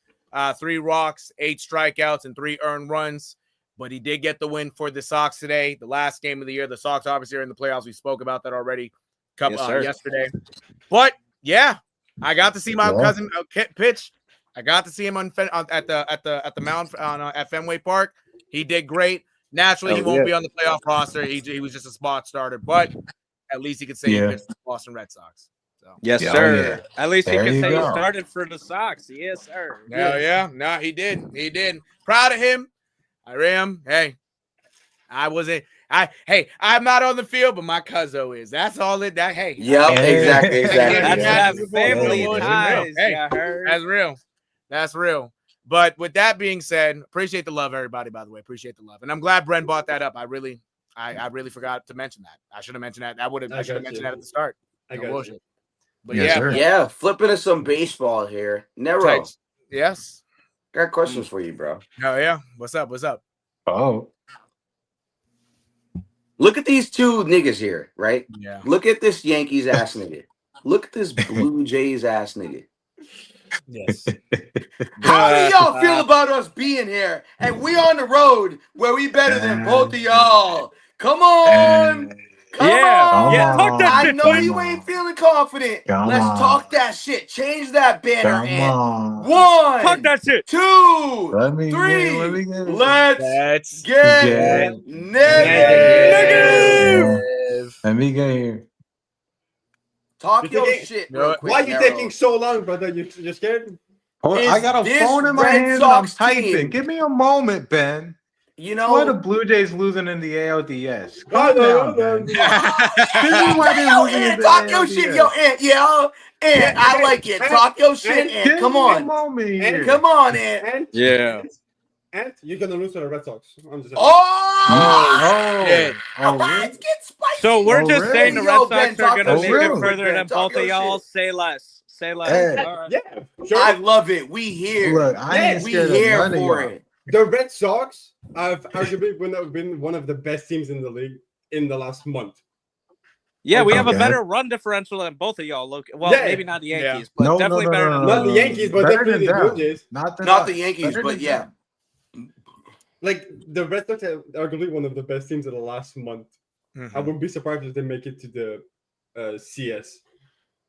3 walks, 8 strikeouts, and 3 earned runs. But he did get the win for the Sox today, the last game of the year. The Sox obviously are in the playoffs. We spoke about that already yesterday. But yeah, I got to see my cousin pitch. I got to see him at the mound at Fenway Park. He did great. Naturally, he won't be on the playoff roster. He was just a spot starter, but at least he could say he pitched for the Boston Red Sox. So Yes, Yeah, sir. At least There he can you say he go. started for the Sox. Yes, sir. hell yeah, no, he did. He did. Proud of him. I am. Hey, I'm not on the field, but my cousin is. That's all it. That hey. Yep, exactly. That's Yeah, that family no bullshit, ties. real. Hey, Yeah, heard. That's real. That's real. But with that being said, appreciate the love, everybody. By the way, appreciate the love, and I'm glad Bren brought that up. I really forgot to mention that. I should have mentioned that. I should have mentioned that at the start. I No got bullshit. you. But Yes, sir. Yeah, flipping to some baseball here. Nero, Types. Yes. got questions for you, bro. Oh yeah. What's up? What's up? Oh, Look at these two niggas here, right? Yeah. Look at this Yankees ass nigga. Look at this Blue Jays ass nigga. Yes. How do y'all feel about us being here? And we on the road where we better than both of y'all. Come on. Come on. Yeah, talk that I shit. know you ain't feeling confident. Let's talk that shit. Change that banner. And Talk one, that shit. two, Let me three. get it. Let's Get get it. negative. Let me get here. Talk You're your taking- shit No, real quick. Why are you Nero. taking so long, brother? You're scared? Oh, I Is got a this phone in my Red hand and I'm Sox typing. team- Give me a moment, Ben. You Why the know, Blue Jays losing in the ALDS? No, Calm no, down, no, Ben. no. Tell me why they're yo, losing in Ant, the talk your shit, yo, ALDS. Ant, yo, Ant, I Ant, like it. Ant, Talk your shit, Ant, Ant. Give Come me a on, moment here. come on, Ant. Yeah. And you're gonna lose to the Red Sox. I'm just saying. Oh, shit. let's get spicy. So we're Oh, just really? saying the Yo, Red Ben, Sox are talk gonna your make shit it real quick, further Ben. than Talk both of your y'all. shit. Say less. Say less. Hey. All right. Yeah, sure. I love it. We here. Look, I ain't We scared of here none of for y'all. it. The Red Sox have arguably been one of the best teams in the league in the last month. Yeah, we have a Okay. better run differential than both of y'all. Well, Yeah. maybe not the Yeah. Yankees, but No, definitely no, better no, than no, Not both the of y'all. Yankees, but Better definitely than the Blue them. Jays. Not Not us. the Yankees, Better but than yeah. them. Like the Red Sox are arguably one of the best teams in the last month. I wouldn't be surprised if they make it to the CS,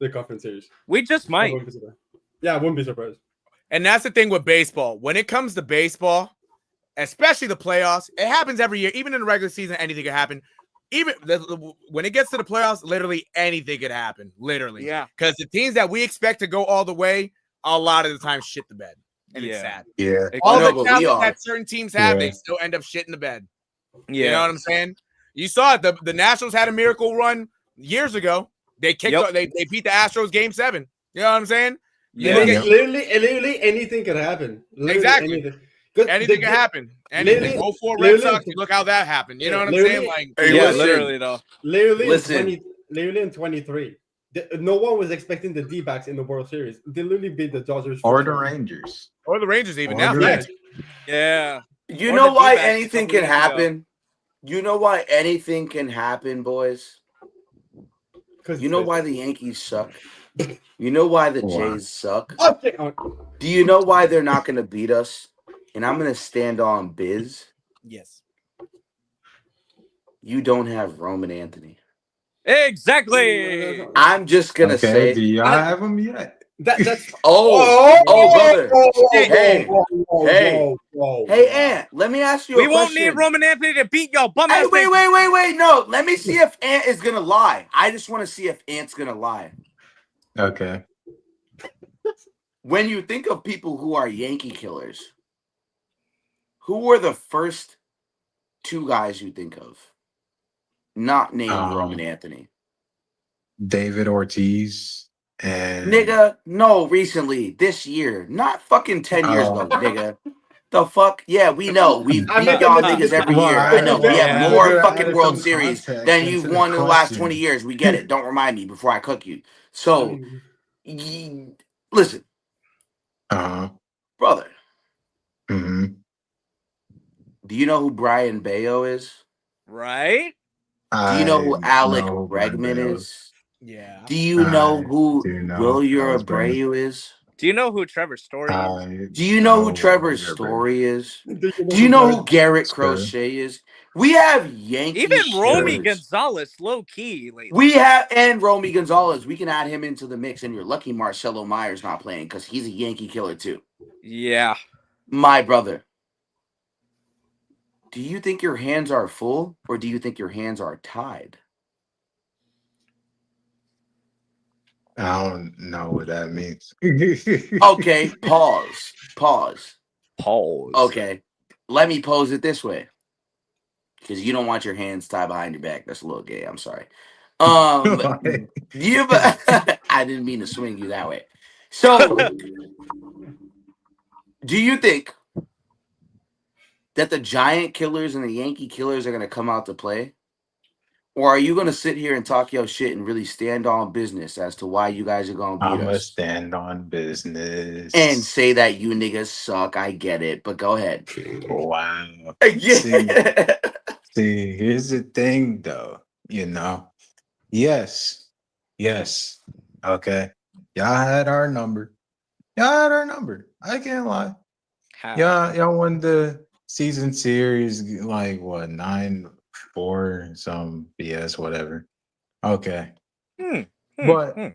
the conference series. We just I might. wouldn't be surprised. Yeah, I wouldn't be surprised. And that's the thing with baseball. When it comes to baseball, especially the playoffs, it happens every year. Even in the regular season, anything could happen. Even when it gets to the playoffs, literally anything could happen. Literally. Yeah. Because the teams that we expect to go all the way, a lot of the time shit the bed. And it's sad. Yeah. All No, the but we talent are. that certain teams have, Yeah. they still end up shit in the bed. Yeah. You know what I'm saying? You saw it. The Nationals had a miracle run years ago. They kicked they beat the Astros game 7. You know what I'm saying? Yeah. Literally anything could happen. Literally Exactly. anything. Anything can happen. Anything. literally- 04 Red literally- Sox. Look how that happened. You know what I'm literally- saying? Like, Hey, Yeah, listen. literally though. Listen. Literally in 23. No one was expecting the D-backs in the World Series. They literally beat the Dodgers. Or the Rangers. or the Rangers even Or now. the Facts. Yeah. You Or know the why D-backs a anything couple can years ago. happen? You know why anything can happen, boys? You know why the Yankees suck? You know why the Why? Jays suck? Okay. Do you know why they're not going to beat us? And I'm going to stand on Biz. Yes. You don't have Roman Anthony. Exactly. I'm just going to Okay, do say. y'all have them yet? That's Oh, brother. Hey, whoa. Hey, Ant, let me ask you We a won't question. need Roman Anthony to beat y'all bum Hey, ass. wait. No, let me see if Ant is going to lie. I just want to see if Ant's going to lie. Okay. When you think of people who are Yankee killers, who were the first two guys you think of? Not named Roman Anthony. David Ortiz and Nigga, no, recently, this year. Not fucking 10 years ago, nigga. The fuck? Yeah, we know. We beat y'all niggas every year. I know. We have more fucking World Series than you've won in the last 20 years. We get it. Don't remind me before I cook you. So, listen, brother. Mm-hmm. Do you know who Brian Bayo is? Right? Do you know who Alec Bregman is? Yeah. Do you know who Will Alex Abreu is? Do you know who Trevor Story is? Do you know who Trevor Story is? Do you know who Garrett Crochet is? We have Yankees. Even Romy killers. Gonzalez, low key. Lately. We have and Romy Gonzalez. We can add him into the mix, and you're lucky Marcelo Myers not playing because he's a Yankee killer too. Yeah. My brother. Do you think your hands are full, or do you think your hands are tied? I don't know what that means. Okay, pause. Pause. Okay, let me pose it this way. because you don't want your hands tied behind your back. That's a little gay. I'm sorry. Like, You, I didn't mean to swing you that way. So, do you think that the Giant killers and the Yankee killers are going to come out to play? Or are you going to sit here and talk your shit and really stand on business as to why you guys are going to beat I'm a us? stand on business. And say that you niggas suck. I get it, but go ahead. Wow. Yeah. See, here's the thing, though. Yes. Okay. Y'all had our number. I can't lie. Y'all won the season series like what 9-4, some BS, whatever. Okay. But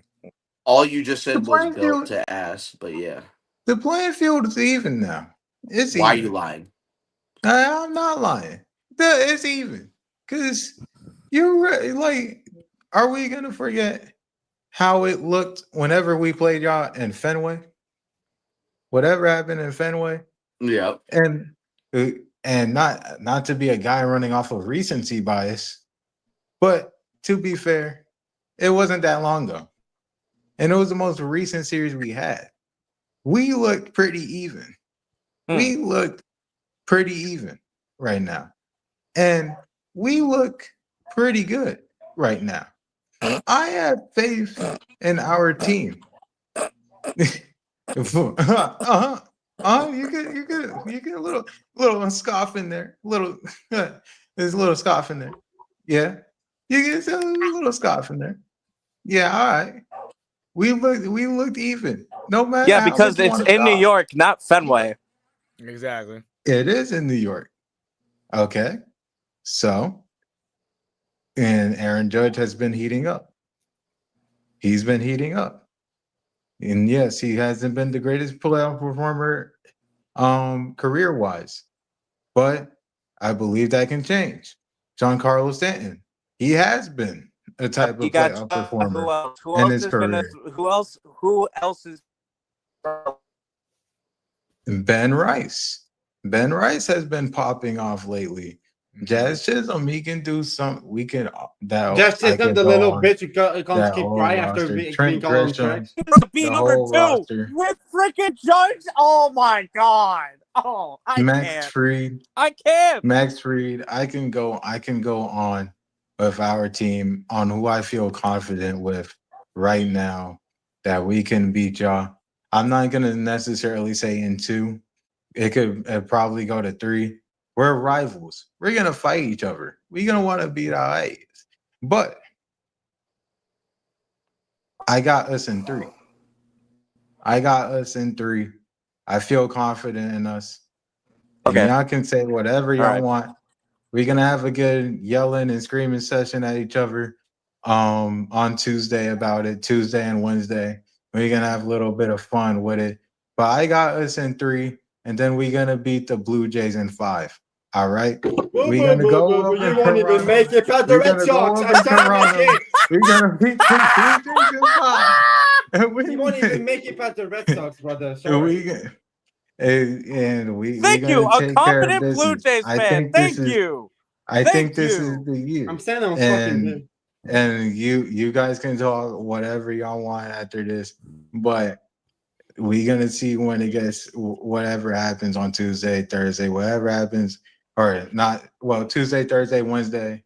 all you just said the was playing built field, to ass, but yeah. the playing field is even now. It's Why even. are you lying? I'm not lying. It's even. Because like, are we gonna forget how it looked whenever we played y'all in Fenway? Whatever happened in Fenway? Yep. And not to be a guy running off of recency bias, but to be fair, it wasn't that long ago. And it was the most recent series we had. We looked pretty even. We looked pretty even right now. And we look pretty good right now. I have faith in our team. You get a little scoff in there. There's a little scoff in there. Yeah. You get a little scoff in there. Yeah, all right. We looked even. No matter Yeah, how because much you it's want to in New scoff. York, not Fenway. Exactly. It is in New York. Okay. So, and Aaron Judge has been heating up. He's been heating up. And yes, he hasn't been the greatest playoff performer career-wise. But I believe that can change. Giancarlo Stanton, he has been a type You of got playoff performer who else? Who in else his is gonna? career. Who else is? Ben Rice. Ben Rice has been popping off lately. Jazz Chisholm, he can do some. We can Just I isn't can the go little on bitch who can't that keep whole crying after roster. being Trent called on Grisham, tracks. Be the number whole 2 roster. with freaking Judge. Oh my god! Oh, I Max can't. Fried. I can't. Max Fried. I can go on with our team on who I feel confident with right now that we can beat y'all. I'm not gonna necessarily say in 2. It could probably go to 3. We're rivals. We're gonna fight each other. We're gonna want to beat our eyes. But I got us in 3. I feel confident in us. And Okay. y'all can say whatever All y'all right. want. We're gonna have a good yelling and screaming session at each other on Tuesday about it. Tuesday and Wednesday. We're gonna have a little bit of fun with it. But I got us in 3, and then we're gonna beat the Blue Jays in 5. All right. We're gonna go up You in won't even Toronto. make it past the We're Red gonna go Sox. up I'm in telling you, Toronto. kid. We're gonna beat the Blue Jays in 5. You won't even make it past the Red Sox, brother. And Sorry. we're Thank you, gonna a take care of confident Blue business. Jays fan. Thank you. I think this is you. the year. I'm saying I'm fucking. And you guys can talk whatever y'all want after this, but we're gonna see when it gets whatever happens on Tuesday, Thursday, whatever happens, or not. Well, Tuesday, Thursday, Wednesday,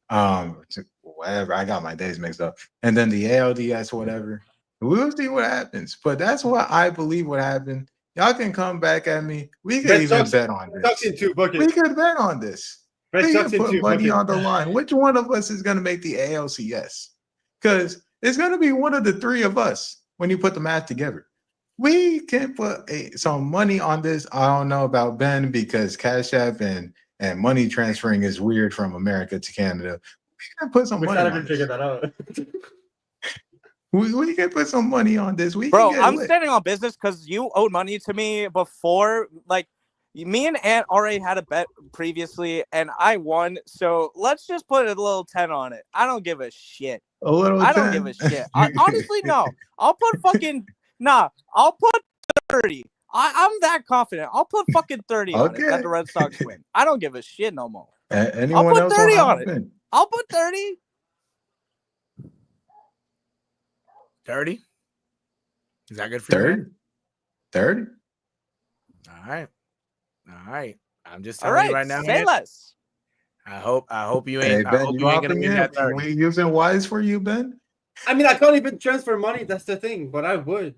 whatever. I got my days mixed up, and then the ALDS, whatever. We'll see what happens, but that's what I believe would happen. Y'all can come back at me. We could Red even Sox, bet on Sox this. in 2 buckets. We could bet on this. Red We Sox can in put 2 money buckets. on the line. Which one of us is going to make the ALCS? Because it's going to be one of the 3 of us when you put the math together. We can put some money on this. I don't know about Ben because Cash App and money transferring is weird from America to Canada. We can put some We money can't on even this. figure that out. We can put some money on this. We Bro, can get I'm lit. standing on business because you owed money to me before. Like, me and Ant already had a bet previously, and I won. So let's just put a little 10 on it. I don't give a shit. A little I 10. don't give a shit. Honestly, no. I'll put fucking I'll put 30. I'm that confident. I'll put fucking 30 on it that Okay. the Red Sox win. I don't give a shit no more. Anyone put else 30 want on to it. hop in? I'll put 30. 30? Is that good for you, 30? man? 30? All right. I'm just All telling you right, right now, say man. less. I hope you Hey, ain't. I Ben, hope you you ain't gonna hopping win in? that 30. We using Wise for you, Ben? I mean, I can't even transfer money. That's the thing, but I would.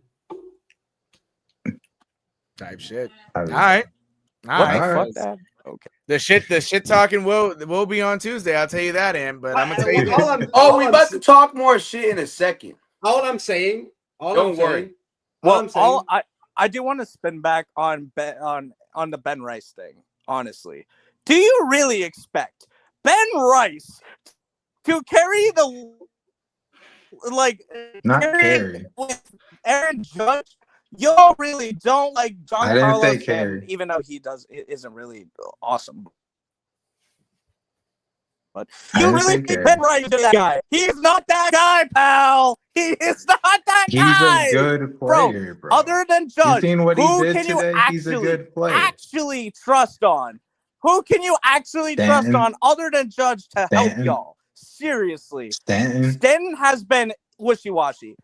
Type shit. All All right. What the right. fuck, Dad? Okay. The shit talking will be on Tuesday. I'll tell you that, but I'm gonna tell you All this. Oh, we about to talk more shit in a second. All I'm saying. Don't worry. Well, I do want to spin back on the Ben Rice thing. Honestly, do you really expect Ben Rice to carry the Not carry carry. with Aaron Judge? Y'all really don't like John I didn't say Carlos, carry. and even though he isn't really awesome. But you really think Ben Rice is that guy? He's not that guy, pal. He is not that guy. He's a good player, bro. Other than Judge, You seen what he who did can you today? He's a good player. actually trust on? Who can you actually trust on other than Judge to help y'all? Seriously. Stanton has been wishy-washy.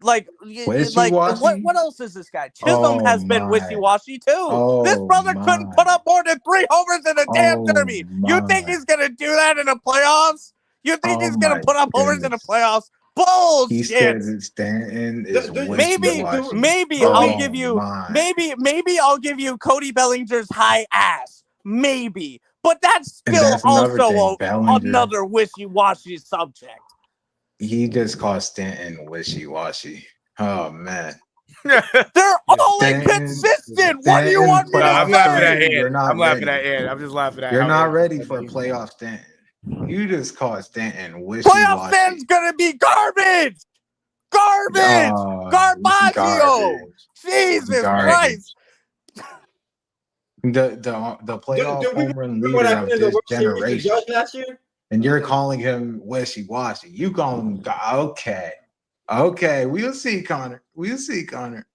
Like what else is this guy? Chisholm has been wishy-washy too. This brother couldn't put up more than 3 homers in a damn derby. You think he's gonna do that in the playoffs? You think he's gonna put up homers in the playoffs? Bullshit. He said Stanton is wishy-washy. Maybe I'll give you maybe I'll give you Cody Bellinger's high ass. Maybe. But that's still also another wishy-washy subject. He just called Stanton wishy-washy. Oh man. They're all inconsistent. What do you want me to say? I'm laughing at Ed. I'm laughing at Ed. I'm just laughing at You're not ready for playoff Stanton. You just called Stanton wishy-washy. Playoff Stanton's gonna be garbage. Garbaggio. Jesus Christ. The playoff home run leader of this generation. Last year? And you're calling him wishy-washy. You call him okay. We'll see, Connor.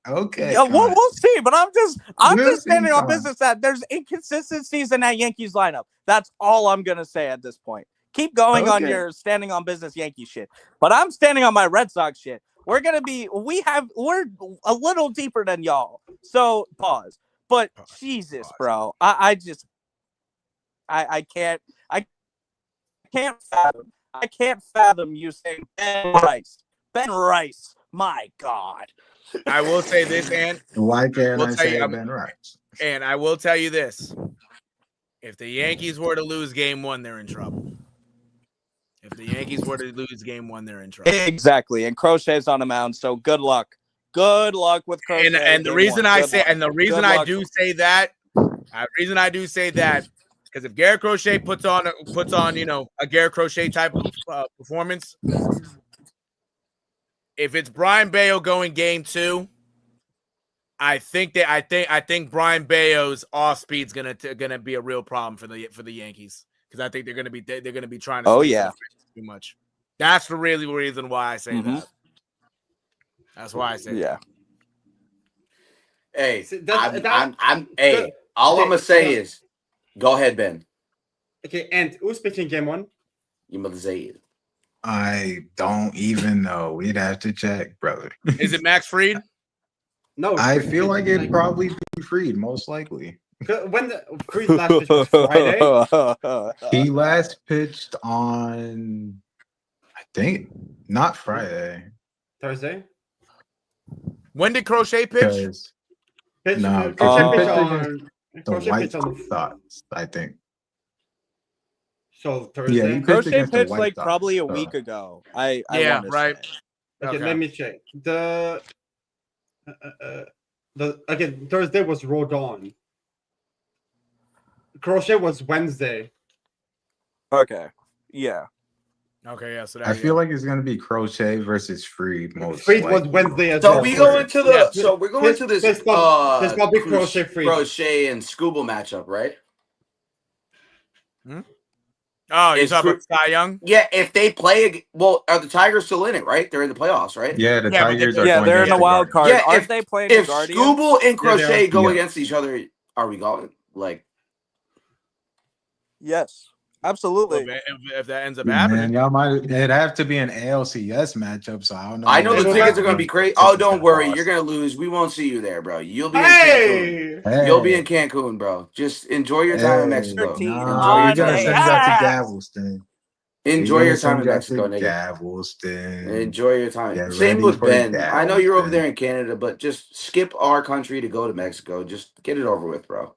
Okay. Yeah, we'll see. But I'm just standing on business that there's inconsistencies in that Yankees lineup. That's all I'm gonna say at this point. Keep going on your standing on business Yankee shit. But I'm standing on my Red Sox shit. We're a little deeper than y'all. So pause. But Jesus, bro. I can't fathom you saying Ben Rice. Ben Rice. My God. I will say this, and why can't I say Ben Rice? And I will tell you this: if the Yankees were to lose Game 1, they're in trouble. If the Yankees were to lose Game 1, they're in trouble. Exactly. And Crochet's on the mound, so good luck. Good luck with Crochet. And the reason I say do say that, because if Garrett Crochet puts on a Garrett Crochet type of performance, if it's Brian Bayo going Game 2, I think Brian Bayo's off speed's gonna be a real problem for the Yankees, because I think they're gonna be trying to too much. That's the really reason why I say that. That's why I say that. Hey, all I'm gonna say is, go ahead, Ben. Okay, and who's pitching Game 1? You must say it. I don't even know. We'd have to check, brother. Is it Max Fried? No, I feel like it'd probably be Fried, most likely. When the Fried's last pitch was Friday? He last pitched on, I think, not Friday. Thursday? When did Crochet pitch? No, Crochet pitched on White Sox, I think. So Thursday? Yeah, Crochet pitched like probably a week ago. I right. Okay, let me check. Again, Thursday was Rodon. Crochet was Wednesday. Okay. Yeah. Okay, yeah. So I feel like it's gonna be Crochet versus Fried. Fried was Wednesday as well. So we go into the. So we're going to this. There's probably Crochet Fried. Crochet and Scooble matchup, right? Oh, you're talking about Cy Young? Yeah, if they play, are the Tigers still in it? Right, they're in the playoffs, right? Yeah, the Tigers are. Yeah, they're in the wild card. Yeah, Aren't they playing if Guardians? Scooble and Crochet go against each other, are we going like? Yes. Absolutely. If that ends up Man, happening, y'all might. It'd have to be an ALCS matchup, so I don't know. I know the It'll tickets have- are gonna be crazy. Oh, don't worry, you're gonna lose. We won't see you there, bro. You'll be in Cancun. Hey, You'll be in Cancun, bro. Just enjoy your time in Mexico. 13 Enjoy we your gonna time. send y'all to yes! Galveston. Enjoy We're your gonna time send in y'all Mexico, to nigga. Galveston. Enjoy your time. Get Same ready with for Ben. I know you're over Galveston. there in Canada, but just skip our country to go to Mexico. Just get it over with, bro.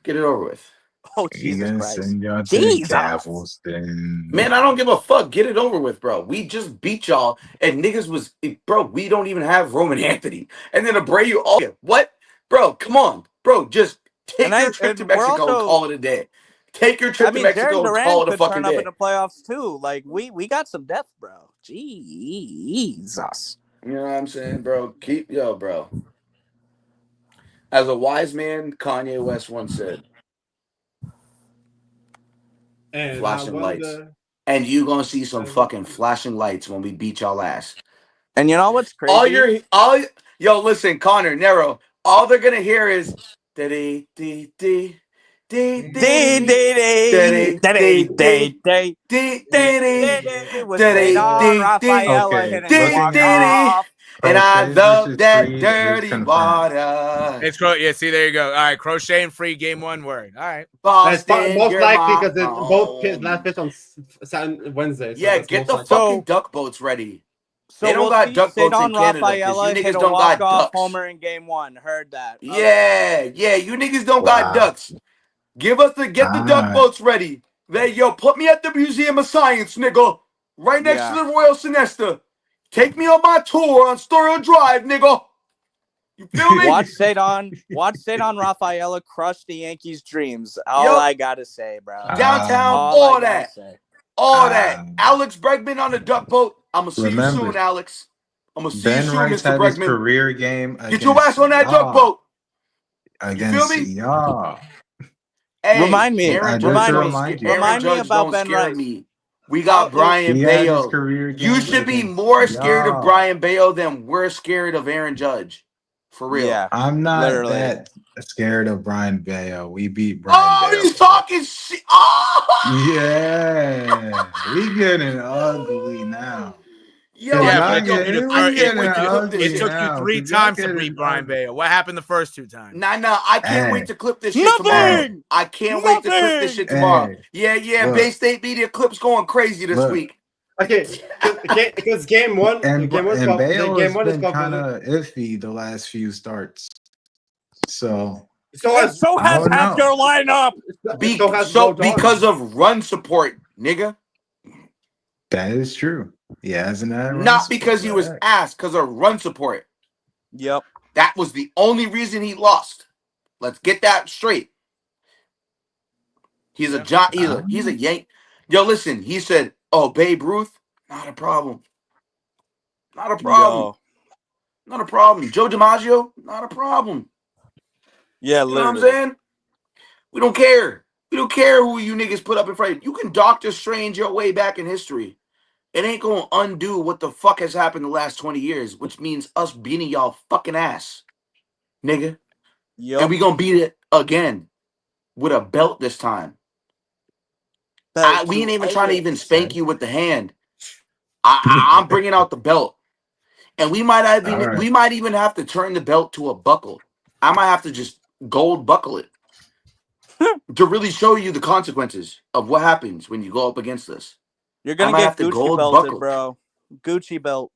Get it over with. Oh, We Jesus gonna Christ. send y'all to Jesus. Galveston. Man, I don't give a fuck. Get it over with, bro. We just beat y'all, and niggas was, bro. We don't even have Roman Anthony, and then Abreu. Oh, what, bro? Come on, bro. Just take your trip to And we're Mexico and also, call it a day. Take your I trip to mean, Jaren Mexico and call Duran it a could fucking turn up day. in the playoffs too. Like we got some depth, bro. Jesus. You know what I'm saying, bro? Bro. As a wise man, Kanye West once said, and I flashing lights. wonder. And you gonna see some fucking flashing lights when we beat y'all ass. And you know what's crazy? Yo, listen, Connor, Nero, all they're gonna hear is day day day day day With Zaydan Rafaela hitting a walk off. and I Crochet love versus that Creed is dirty confirmed. water. it's yeah. See, there you go. All right, crochet and free game one word. All right. Boston, Most you're likely my because they both home. last pitch on Wednesday. So Yeah, that's get most the likely. fucking duck boats ready. So They don't we'll got see duck boats in Zaydan Canada because you Rafaela hit niggas a don't got walk-off ducks. homer in game one. Heard that. Yeah, you niggas don't got Wow. ducks. Get the duck Alright. boats ready. Put me at the Museum of Science, nigga. Right next to the Royal Sinesta. Take me on my tour on Story Drive, nigga. You feel me? Watch Zaydan Rafaela crush the Yankees' dreams. All I gotta say, bro. Downtown, All all I gotta that. say. All that. Alex Bregman on the duck boat. I'm going to see you Remember, soon, Alex. I'm going to see Ben you soon, Rice Mr. had his Bregman. career game Get your ass on that duck boat. You feel me? Y'all. Hey, Remind me. Aaron Remind Judge me about don't Ben scare Rice. me. We got Brian He had his Bayo. career You game should be against more scared of y'all. Brian Bayo than we're scared of Aaron Judge. For real. Yeah, I'm not literally. that scared of Brian Bayo. We beat Brian Bayo. He's talking shit. Oh! Yeah, we getting ugly now. Yo, Yeah, I but can't it took you I the can't first. wait to clip this It shit. took you now, 3 'cause y'all times to getting beat Brian ugly. Bayo. What happened the first 2 times? Nah, I can't Hey. wait to clip this shit tomorrow. I can't wait to clip this shit tomorrow. Hey, Yeah, look. Bay State Media Clips going crazy this Look. week. Okay, because game one, And game one Bayo has is been kind of iffy the last few starts. So has half your lineup. Because of run support, nigga. that is true. Yeah, hasn't that Not because he was asked, because of run support. Yep. That was the only reason he lost. Let's get that straight. He's a Yank. Yo, listen, he said, "Oh, Babe Ruth, not a problem. Not a problem. Yo. Not a problem. Joe DiMaggio, not a problem." Yeah, You know what I'm literally. saying? We don't care. We don't care who you niggas put up in front of you. You can Doctor Strange your way back in history. It ain't gonna undo what the fuck has happened the last 20 years, which means us beating y'all fucking ass, nigga. Yep. And we gonna beat it again with a belt this time. We ain't even trying to even spank you with the hand. I'm bringing out the belt, and we might even have to turn the belt to a buckle. I might have to just gold buckle it to really show you the consequences of what happens when you go up against us. You're gonna get Gucci belted, bro. Gucci belt.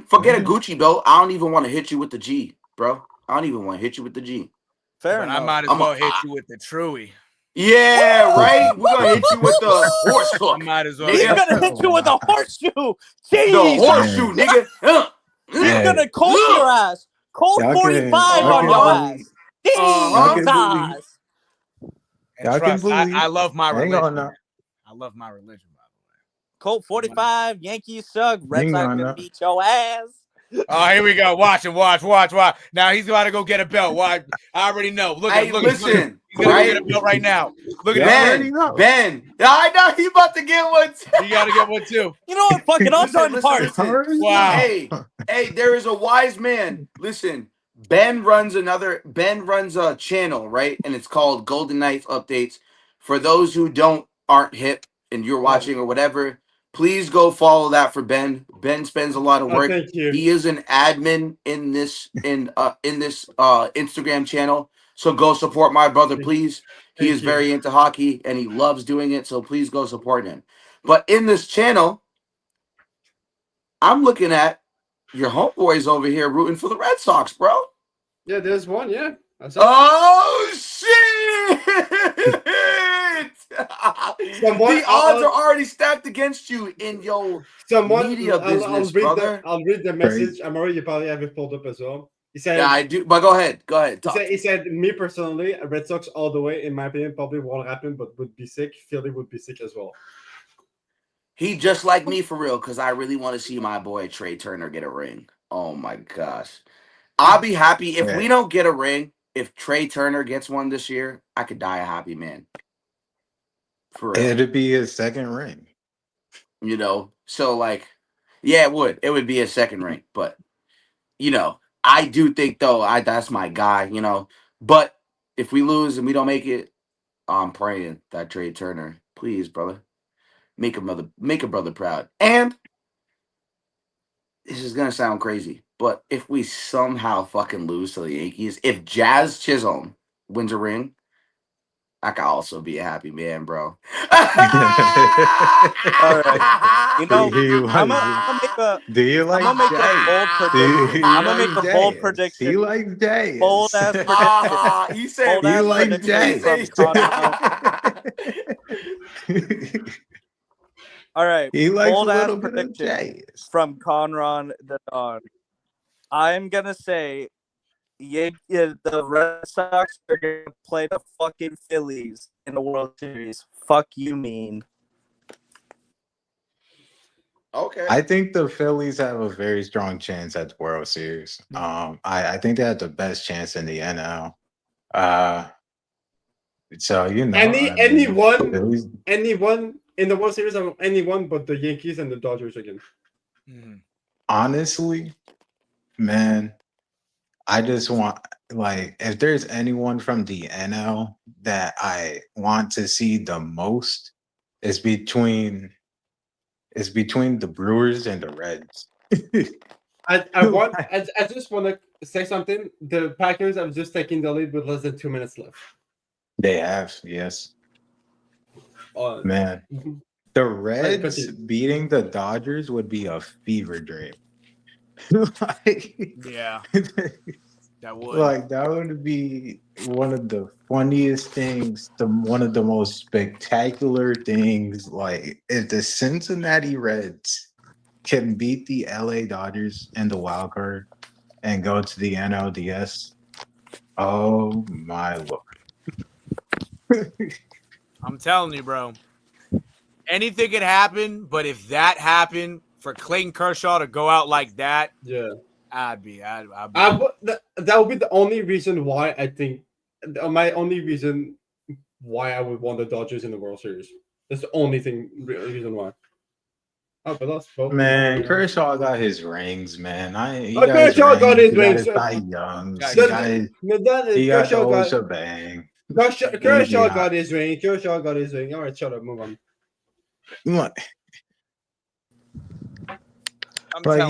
Forget a Gucci belt. I don't even want to hit you with the G, bro. I don't even want to hit you with the G. Fair enough. I might as well hit you with the Truey. Yeah, right. We're gonna hit you with the horse hook. Might as well. He's gonna hit you with a horseshoe. Jeez. The horseshoe, nigga. He's gonna Colt your ass. Colt 45 on your ass. Jesus. I love my religion. I love my religion, by the way. Colt 45, Yankees suck. Red Sox gonna beat your ass. Oh, here we go. Watch him. Watch. Now he's about to go get a belt. Why? I already know. Look at him. Listen. He's gonna get a belt right now. Look at Ben. I know he's about to get one too. You gotta get one too. You know what? Fucking I'm starting parts. Wow. Hey, there is a wise man. Listen, Ben runs a channel, right? And it's called Golden Knife Updates. For those who aren't hip and you're watching or whatever, please go follow that for Ben. Ben spends a lot of work. Thank you. He is an admin in this Instagram channel. So go support my brother, please. He is very into hockey and he loves doing it. So please go support him. But in this channel, I'm looking at your homeboys over here rooting for the Red Sox, bro. Yeah, there's one. Yeah. Oh shit! The odds are already stacked against you in your media business, brother. I'll read the message. I'm already probably have it pulled up as well. He said, "Yeah, I do." But go ahead. He said, "Me personally, Red Sox all the way. In my opinion, probably won't happen, but would be sick. Philly would be sick as well." He just like me for real, because I really want to see my boy Trey Turner get a ring. Oh my gosh, I'll be happy if we don't get a ring. If Trey Turner gets one this year, I could die a happy man. For real. It'd be his second ring. You know, so like, yeah, it would. It would be a second ring, but you know, I do think though, that's my guy. You know, but if we lose and we don't make it, I'm praying that Trey Turner, please, brother, make a brother proud. And this is gonna sound crazy, but if we somehow fucking lose to the Yankees, if Jazz Chisholm wins a ring, I could also be a happy man, bro. All right. You know, I'm gonna make a bold prediction. He likes Jay. Bold ass prediction. He said he likes Jay. All right. He likes bold a ass little bit of prediction Jay. from Conron the Don. I'm gonna say the Red Sox are going to play the fucking Phillies in the World Series. Fuck you mean. Okay. I think the Phillies have a very strong chance at the World Series. I think they have the best chance in the NL. So you know, anyone in the World Series, anyone but the Yankees and the Dodgers again. Honestly, man, I just want, like, if there's anyone from the NL that I want to see the most, it's between the Brewers and the Reds. I just want to say something. The Packers have just taken the lead with less than 2 minutes left. They have, yes. Man, the Reds beating the Dodgers would be a fever dream. Yeah, that would. Like, that would be one of the funniest things, one of the most spectacular things. Like, if the Cincinnati Reds can beat the LA Dodgers in the wild card and go to the NLDS, oh my lord. I'm telling you, bro. Anything could happen, but if that happened for Clayton Kershaw to go out like that, yeah, that would be the only reason why I think my only reason why I would want the Dodgers in the World Series. That's the only reason why. Oh, but that's man, Kershaw got his rings, man. Kershaw got his rings. He got the whole shebang. Kershaw got his ring. Kershaw got his ring. All right, shut up. Move on. What?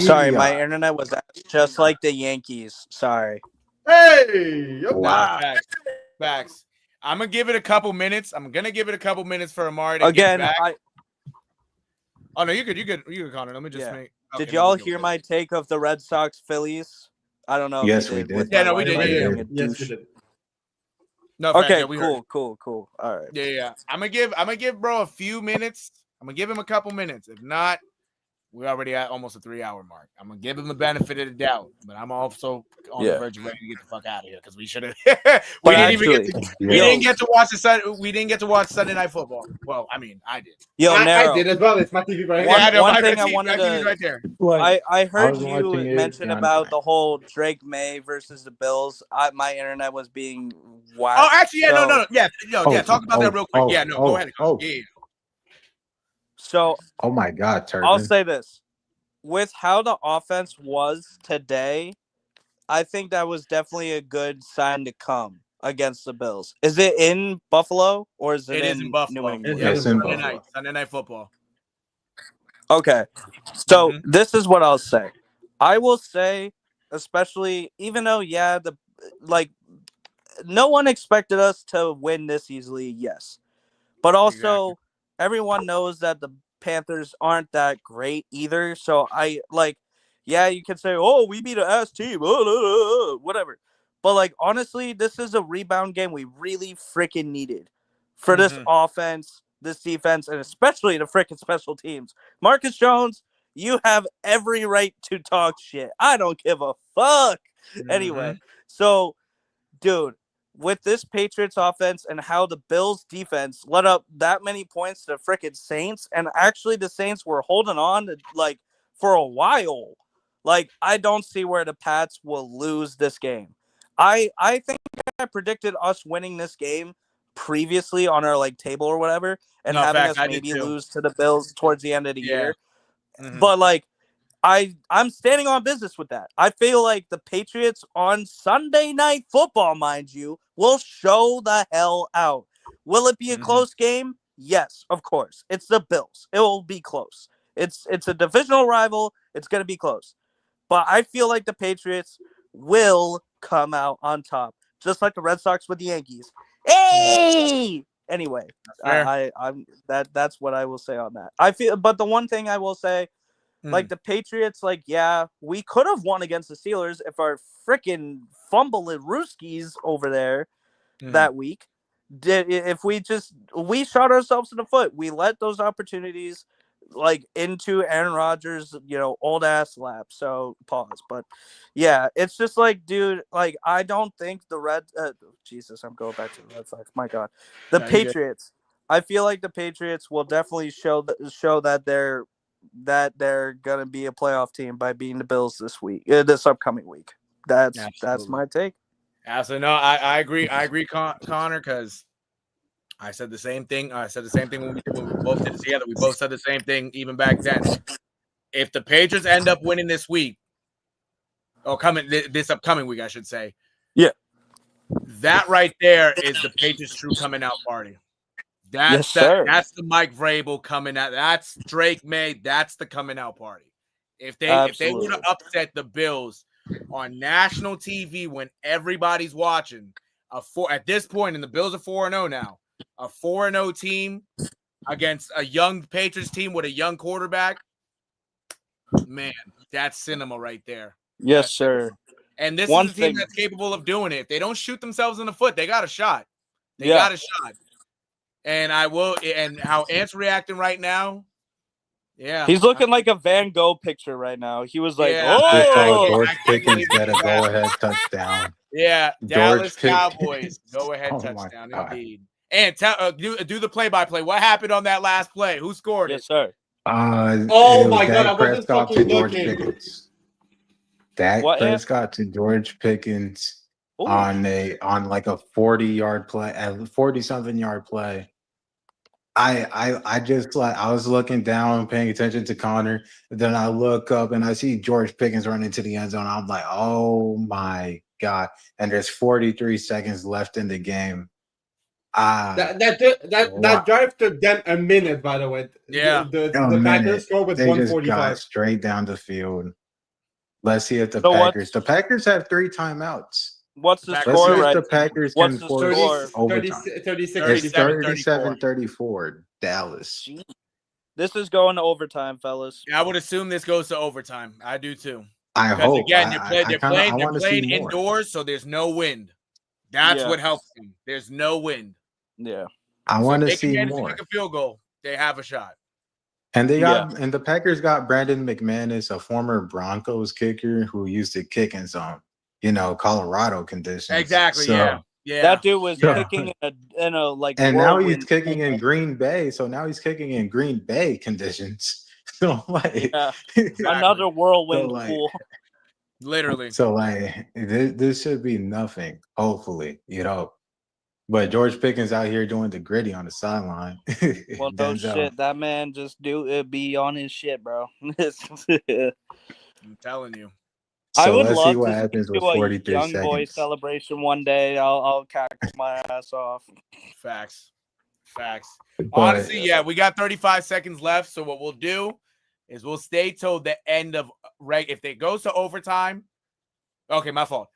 Sorry, my internet was just like the Yankees. Sorry. Hey! Wow. Facts. I'm gonna give it a couple minutes. For Amari to get back. Oh no, you could, Connor. Let me just make. Okay, did y'all hear my take of the Red Sox Phillies? I don't know. Yes, we did. Yeah, no, we did. Yes, we did. No, okay, cool. All right. Yeah. I'm gonna give bro a few minutes. I'm gonna give him a couple minutes. If not, we're already at almost a 3-hour mark. I'm gonna give him the benefit of the doubt, but I'm also on the verge of ready to get the fuck out of here because we should have. we didn't get to watch Sunday Night Football. Well, I mean, I did. I did as well. It's my TV right here. One thing I wanted to. Right there. I heard you mention about the whole Drake May versus the Bills. My internet was being whacked. Oh, actually, yeah, no. Yeah, talk about that real quick. Go ahead. Yeah. So, oh my God, Turbin. I'll say this. With how the offense was today, I think that was definitely a good sign to come. against the Bills. Is it in Buffalo or is it, It is in Buffalo. New England? Yeah, It's in Sunday Buffalo. night. Sunday night football. Okay. So Mhm. this is what I'll say. I will say, especially even though, yeah, no one expected us to win this easily, yes. But also, Exactly. everyone knows that the Panthers aren't that great either. So yeah, you can say, oh, we beat an ass team, whatever. But honestly, this is a rebound game we really freaking needed for this Mhm. offense, this defense, and especially the freaking special teams. Marcus Jones, you have every right to talk shit. I don't give a fuck. Anyway, Mhm. so dude, with this Patriots offense and how the Bills defense let up that many points to frickin' Saints, and actually the Saints were holding on to for a while. I don't see where the Pats will lose this game. I think I predicted us winning this game previously on our table or whatever, and No, having facts. us I did maybe too. lose to the Bills towards the end of the Yeah. year. Mhm. But I'm standing on business with that. I feel like the Patriots on Sunday Night Football, mind you, will show the hell out. Will it be a Mhm. close game? Yes, of course. It's the Bills. It will be close. It's a divisional rival. It's going to be close. But I feel like the Patriots will come out on top, just like the Red Sox with the Yankees. Hey! Anyway, Fair. I'm that's what I will say on that. But the one thing I will say, the Patriots, yeah, we could have won against the Steelers if our freaking fumbling Rooskies over there that week if we shot ourselves in the foot. We let those opportunities into Aaron Rodgers, old ass lap. So pause. But yeah, it's just dude, I don't think the Jesus, I'm going back to the Red Sox. My God, the No, you good. Patriots. I feel like the Patriots will definitely show that they're gonna be a playoff team by beating the Bills this upcoming week. That's Absolutely. my take. Absolutely. No, I agree. I agree, Connor, because I said the same thing. I said the same thing when we both did it together. We both said the same thing even back then. If the Patriots end up winning this week, or this upcoming week, I should say. Yeah. That right there is the Patriots' true coming out party. Yes, sir. That's the Mike Vrabel coming out. That's Drake May. That's the coming out party. If they Absolutely. would have upset the Bills on national TV when everybody's watching, at this point, and the Bills are 4-0 now, a 4-0 team against a young Patriots team with a young quarterback, man, that's cinema right there. Yes, That's sir. cinema. And this One is a team thing- that's capable of doing it. If they don't shoot themselves in the foot, they got a shot. They Yeah. got a shot. And how Ant's reacting right now, yeah. He's looking like a Van Gogh picture right now. He was like, Yeah, Just saw oh, George I can't Pickens believe get a that. go-ahead touchdown. Yeah, Dallas Pickens. Cowboys go ahead Oh my touchdown, God. indeed. And do the play-by-play. What happened on that last play? Who scored yes, it? sir. Oh It was my God, I Dak wasn't Prescott to fucking George looking. Pickens. Dak What, Ant? Prescott to George Pickens Ooh. on like a 40-yard play, a 40-something yard play. I just I was looking down, paying attention to Connor. Then I look up and I see George Pickens run into the end zone. I'm like, oh my God. And there's 43 seconds left in the game. That drive took them a minute, by the way. Yeah. The Packers score with They just 145. got straight down the field. Let's see if the So what- Packers. The Packers have 3 timeouts. What's the Let's Let's score see if right the Packers What's can the force score? overtime. 36, It's 37-34. 37-34, Dallas. Jeez. This is going to overtime, fellas. I would assume this goes to overtime. I do too. I Because hope. again, I they're want to see playing more. indoors, so there's no wind. That's Yeah. what helps them. There's no wind. Yeah. I So want if to they can see manage to more. kick a field goal, they have a shot. And and the Packers got Brandon McManus, a former Broncos kicker who used to kick in some, Colorado conditions. Exactly. So, Yeah. That dude was Yeah. kicking in a and now he's whirlwind. kicking in Green Bay. So now he's kicking in Green Bay conditions. So Yeah. Exactly. Another whirlwind So, pool. Literally. so this should be nothing. Hopefully, But George Pickens out here doing the gritty on the sideline. Well, no shit. That man just be on his shit, bro. I'm telling you. I So would let's see love what to happens do with a 43 young boy seconds. celebration one day. I'll cackle my ass off. Facts. But Honestly, yeah, we got 35 seconds left. So what we'll do is we'll stay till the end of if it goes to overtime. Okay, my fault.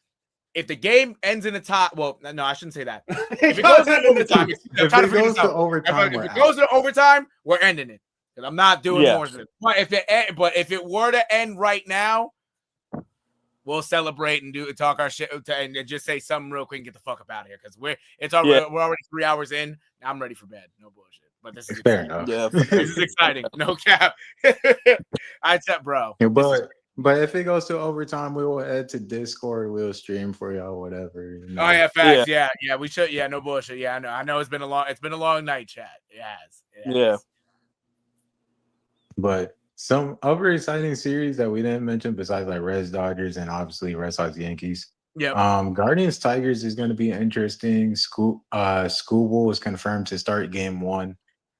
If the game ends in a tie, well, no, I shouldn't say that. If it goes to overtime, I'm trying to figure this out. If it goes to overtime, we're ending it because I'm not doing more than this. But if it were to end right now, we'll celebrate and talk our shit and just say something real quick and get the fuck up out of here because we're already 3 hours in. I'm ready for bed. No bullshit. But this is fair exciting. enough. Yeah. This is exciting. No cap. I said, bro. But if it goes to overtime, we will head to Discord. We'll stream for y'all, whatever. You know. Oh yeah, facts. Yeah, we should. Yeah, no bullshit. Yeah, I know. It's been a long night, chat. It has. Yeah. But some other exciting series that we didn't mention besides like Reds Dodgers and obviously Red Sox Yankees. Yeah. Guardians Tigers is going to be interesting. Schoolboy is confirmed to start game 1.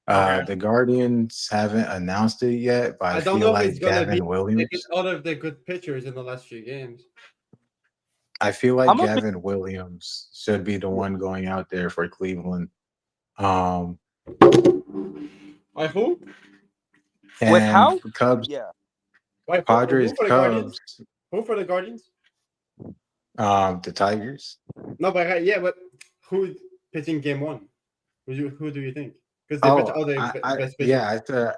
The Guardians haven't announced it yet, but I don't feel like Gavin Williams. Out of the good pitchers in the last few games. I feel like Gavin Williams should be the one going out there for Cleveland. I hope. With how Cubs? Yeah. Padres, Cubs. Who for the Guardians? The Tigers. No, but but who pitching game 1? Who do you think? Because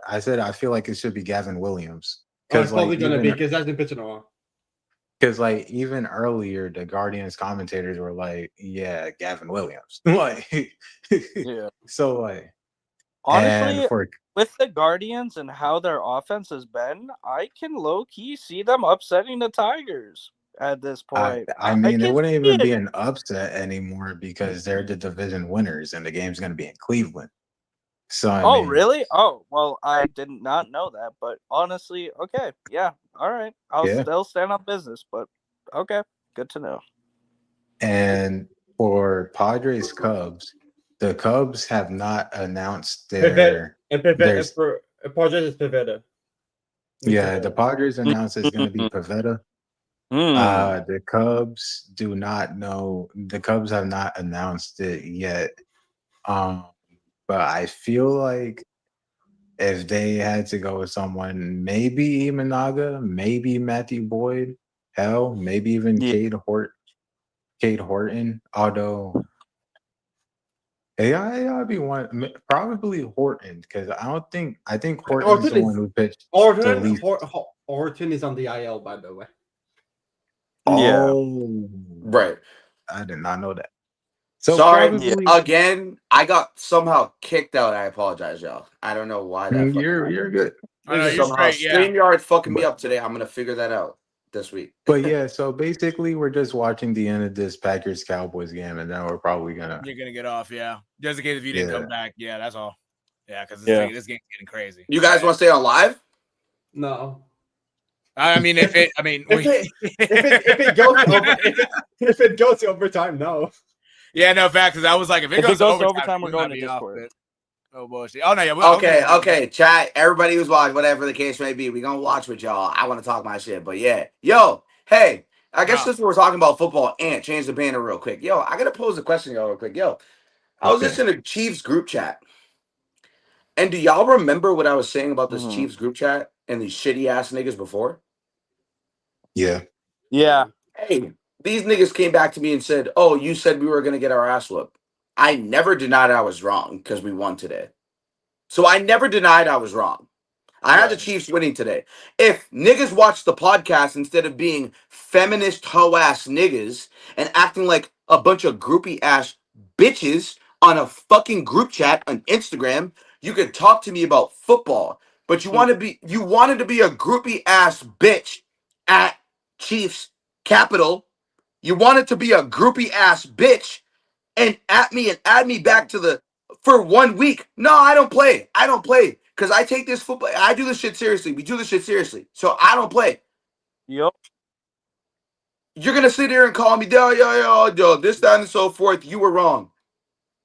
I said I feel like it should be Gavin Williams. It's probably gonna be because that's been pitching a while. Because like even earlier, the Guardians commentators were like, "Yeah, Gavin Williams." Like, yeah. So like, honestly, with the Guardians and how their offense has been, I can low key see them upsetting the Tigers at this point. I mean, it wouldn't even be an upset anymore because they're the division winners, and the game's going to be in Cleveland. So I mean, really? Oh, well, I did not know that, but honestly, okay, yeah, all right, I'll still stand on business, but okay, good to know. And for Padres Cubs, the Cubs have not announced their. Padres is Pivetta. Yeah, the Padres announced it's going to be Pivetta. The Cubs do not know. The Cubs have not announced it yet. But I feel like if they had to go with someone, maybe Imanaga, maybe Matthew Boyd, hell, maybe even Cade Horton. Although I'd be one, probably Horton, because I think Horton's the one who pitched. Horton is on the IL, by the way. Oh, right. I did not know that. So sorry again. I got somehow kicked out. I apologize, y'all. I don't know why that. You're good. StreamYard's fucking me up today. I'm gonna figure that out this week. But yeah, so basically, we're just watching the end of this Packers Cowboys game, and then we're probably gonna. You're gonna get off, just in case if you didn't come back. Yeah, that's all. Yeah, because this game's getting crazy. You guys want to stay on live? No. I mean, if it goes to overtime, no. Yeah, no fact, because I was like, if it goes to overtime, we're going to Discord. Oh bullshit! Oh no, yeah. Okay. Chat. Everybody who's watching, whatever the case may be, we gonna watch with y'all. I want to talk my shit, but yeah, hey, I guess since we're talking about football, change the banner real quick. I gotta pose a question, y'all, real quick. I was listening to Chiefs group chat, and do y'all remember what I was saying about this Chiefs group chat and these shitty ass niggas before? Yeah. Hey, these niggas came back to me and said, "Oh, you said we were gonna get our ass whooped." I never denied I was wrong because we won today. So I never denied I was wrong. I had the Chiefs winning today. If niggas watch the podcast instead of being feminist hoe-ass niggas and acting like a bunch of groupie-ass bitches on a fucking group chat on Instagram, you could talk to me about football. But you wanted to be a groupie-ass bitch at Chiefs Capital. You wanted to be a groupie-ass bitch and at me and add me back to for 1 week. No, I don't play. Because I take this football. I do this shit seriously. We do this shit seriously. So I don't play. Yep. You're going to sit here and call me, yo, this, that, and so forth. You were wrong.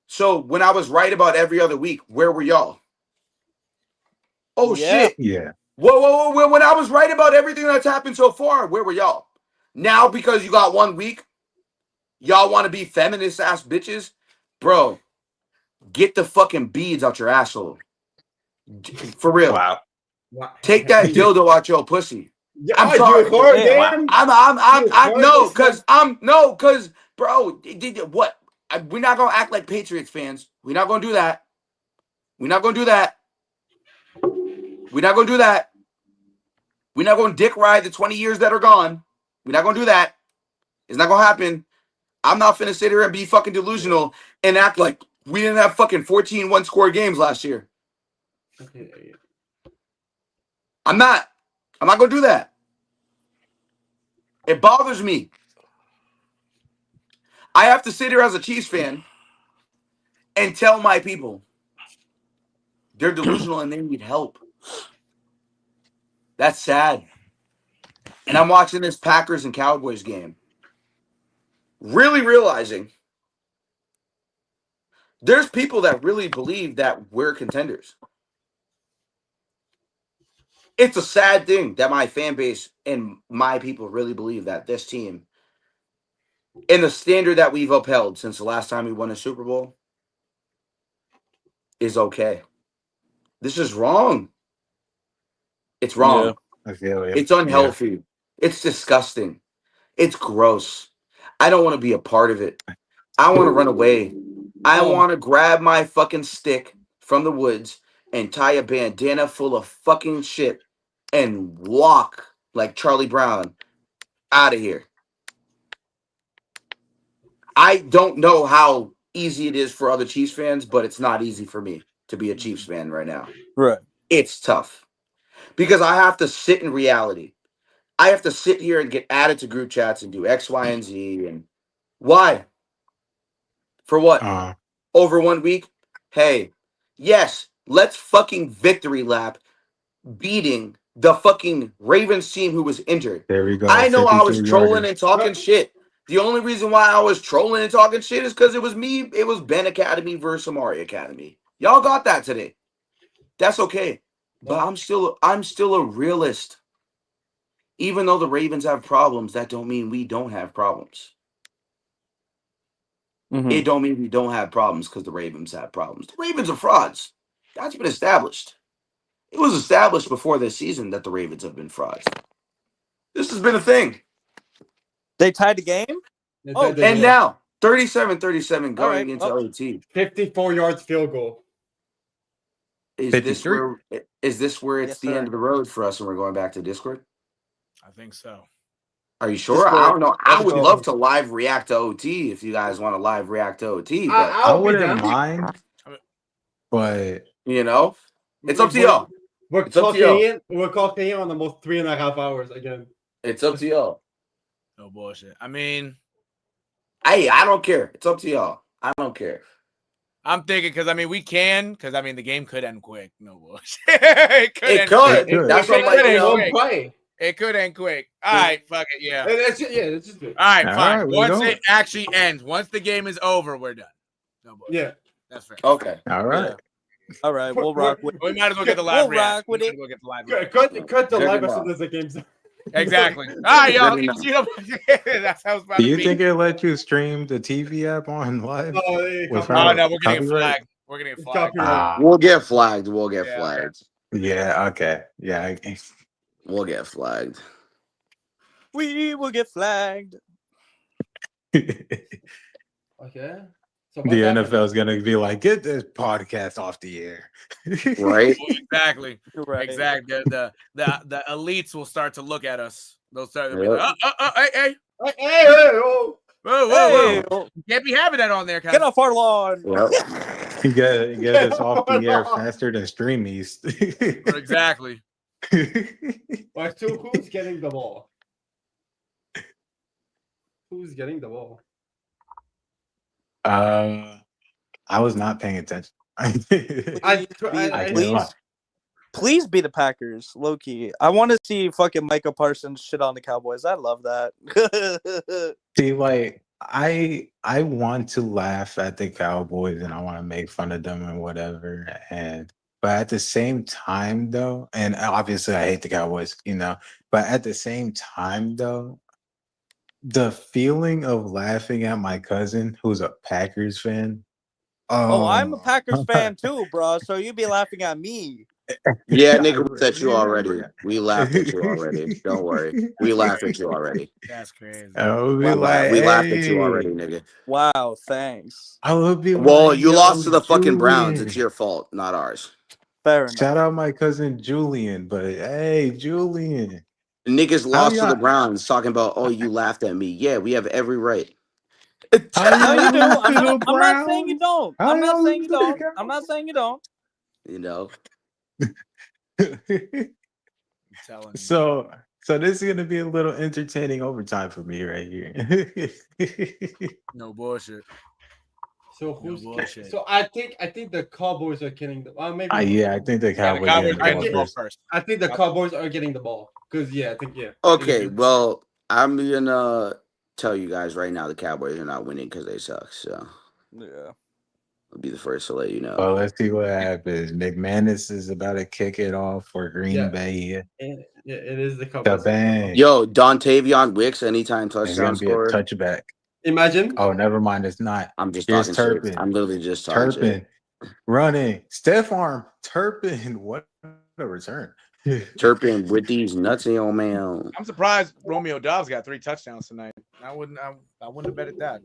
So when I was right about every other week, where were y'all? Oh, shit. Yeah. Whoa. When I was right about everything that's happened so far, where were y'all? Now because you got 1 week, y'all want to be feminist ass bitches, bro. Get the fucking beads out your asshole. For real. Wow. Take that dildo out your pussy. Yeah, I'm sorry. Cause bro, what? We're not gonna act like Patriots fans. We're not gonna do that. We're not gonna do that. We're not gonna do that. We're not gonna dick ride the 20 years that are gone. We're not gonna do that. It's not gonna happen. I'm not finna sit here and be fucking delusional and act like we didn't have fucking 14 one-score games last year. I'm not gonna do that. It bothers me. I have to sit here as a Chiefs fan and tell my people they're delusional and they need help. That's sad. And I'm watching this Packers and Cowboys game, really realizing there's people that really believe that we're contenders. It's a sad thing that my fan base and my people really believe that this team, in the standard that we've upheld since the last time we won a Super Bowl, is okay. This is wrong. It's wrong. Yeah. I feel you. It's unhealthy. Yeah. It's disgusting. It's gross. I don't want to be a part of it. I want to run away. I want to grab my fucking stick from the woods and tie a bandana full of fucking shit and walk like Charlie Brown out of here. I don't know how easy it is for other Chiefs fans, but it's not easy for me to be a Chiefs fan right now. Right. It's tough because I have to sit in reality. I have to sit here and get added to group chats and do X, Y, and Z. And why? For what? Over 1 week? Hey, yes, let's fucking victory lap beating the fucking Ravens team who was injured. There we go. I know I was trolling and talking shit. The only reason why I was trolling and talking shit is because it was me. It was Ben Academy versus Amari Academy. Y'all got that today. That's okay. But I'm still a realist. Even though the Ravens have problems, that don't mean we don't have problems. Mm-hmm. It don't mean we don't have problems because the Ravens have problems. The Ravens are frauds. That's been established. It was established before this season that the Ravens have been frauds. This has been a thing. They tied the game? And now, 37-37 going into OT. 54 yards field goal. Is this where it's the end of the road for us and we're going back to Discord? I think so. Are you sure? I don't know. I would love to live react to OT if you guys want to live react to OT. But I wouldn't mind. But you know, it's up to y'all. We're clocking in on almost 3.5 hours again. It's up to y'all. No bullshit. I mean, hey, I don't care. It's up to y'all. I don't care. I'm thinking because we can because the game could end quick. No bullshit. it could. That's what I'm like. It could end quick. All right, fuck it. Yeah. That's just good. All right, fine. Once it actually ends, once the game is over, we're done. No bullshit. Yeah. That's fair. Okay. All right. Yeah. All right, we'll rock with it. We might as well get the live rock with it. We'll get the live cut the live as soon as the game's done. Exactly. All right, y'all. That's how it's about Do to you be. think it let you stream the TV app on live? No, we're gonna get flagged. We're gonna get flagged. We'll get flagged. We'll get flagged. Yeah, okay. Yeah. We'll get flagged. We will get flagged. Okay. So the NFL is gonna be like, get this podcast off the air, right? Exactly. Right. Exactly. The elites will start to look at us. They'll start to be like, hey, whoa. Whoa. You can't be having that on there, Get off our lawn. Yep. You get us off the air faster than Stream East. Exactly. Right, so who's getting the ball? Who's getting the ball? I was not paying attention. Please be the Packers, low key. I want to see fucking Micah Parsons shit on the Cowboys. I love that. See, like I want to laugh at the Cowboys and I want to make fun of them and whatever. But at the same time, though, and obviously I hate the Cowboys, but at the same time, though, the feeling of laughing at my cousin who's a Packers fan. Oh, I'm a Packers fan too, bro. So you be laughing at me. Yeah, nigga, we at you already. We laughed at you already. Don't worry. We laughed at you already. That's crazy. I would be like, We laughed at you hey. already, nigga. Wow, thanks. I would be Well, like, you yo, lost to the fucking Browns. Julian. It's your fault, not ours. Fair enough. Shout out my cousin Julian, but hey, Julian. Niggas How lost to the y'all- Browns talking about, oh, you laughed at me. Yeah, we have every right. How No, y'all you do. lose I'm to not. the I'm not saying you Browns? don't. How I'm not y'all saying lose you to the don't. I'm not saying you don't. You know? Cowboys? I'm telling you. So this is gonna be a little entertaining overtime for me right here. No bullshit. So No who's bullshit. so I think the Cowboys are killing the maybe Yeah, I think the Yeah, the Cowboys Cowboys getting are the getting the ball ball first. first. I think the Cowboys are getting the ball because I think Okay, well, I'm gonna tell you guys right now the Cowboys are not winning because they suck. So Yeah. I'll be the first to let you know. Well, let's see what happens. McManus is about to kick it off for Green Bay. it is the The Cowboys. bang. Yo, Dontavion Wicks, anytime It's touchdown gonna be a scorer. touchback. Imagine. Oh, never mind. It's not. I'm just Here's talking shit. Turpin. I'm literally just talking shit. Turpin running. Steph arm. Turpin. What a return. Turpin with these nuts in your man. I'm surprised Romeo Dobbs got 3 touchdowns tonight. I wouldn't have betted that.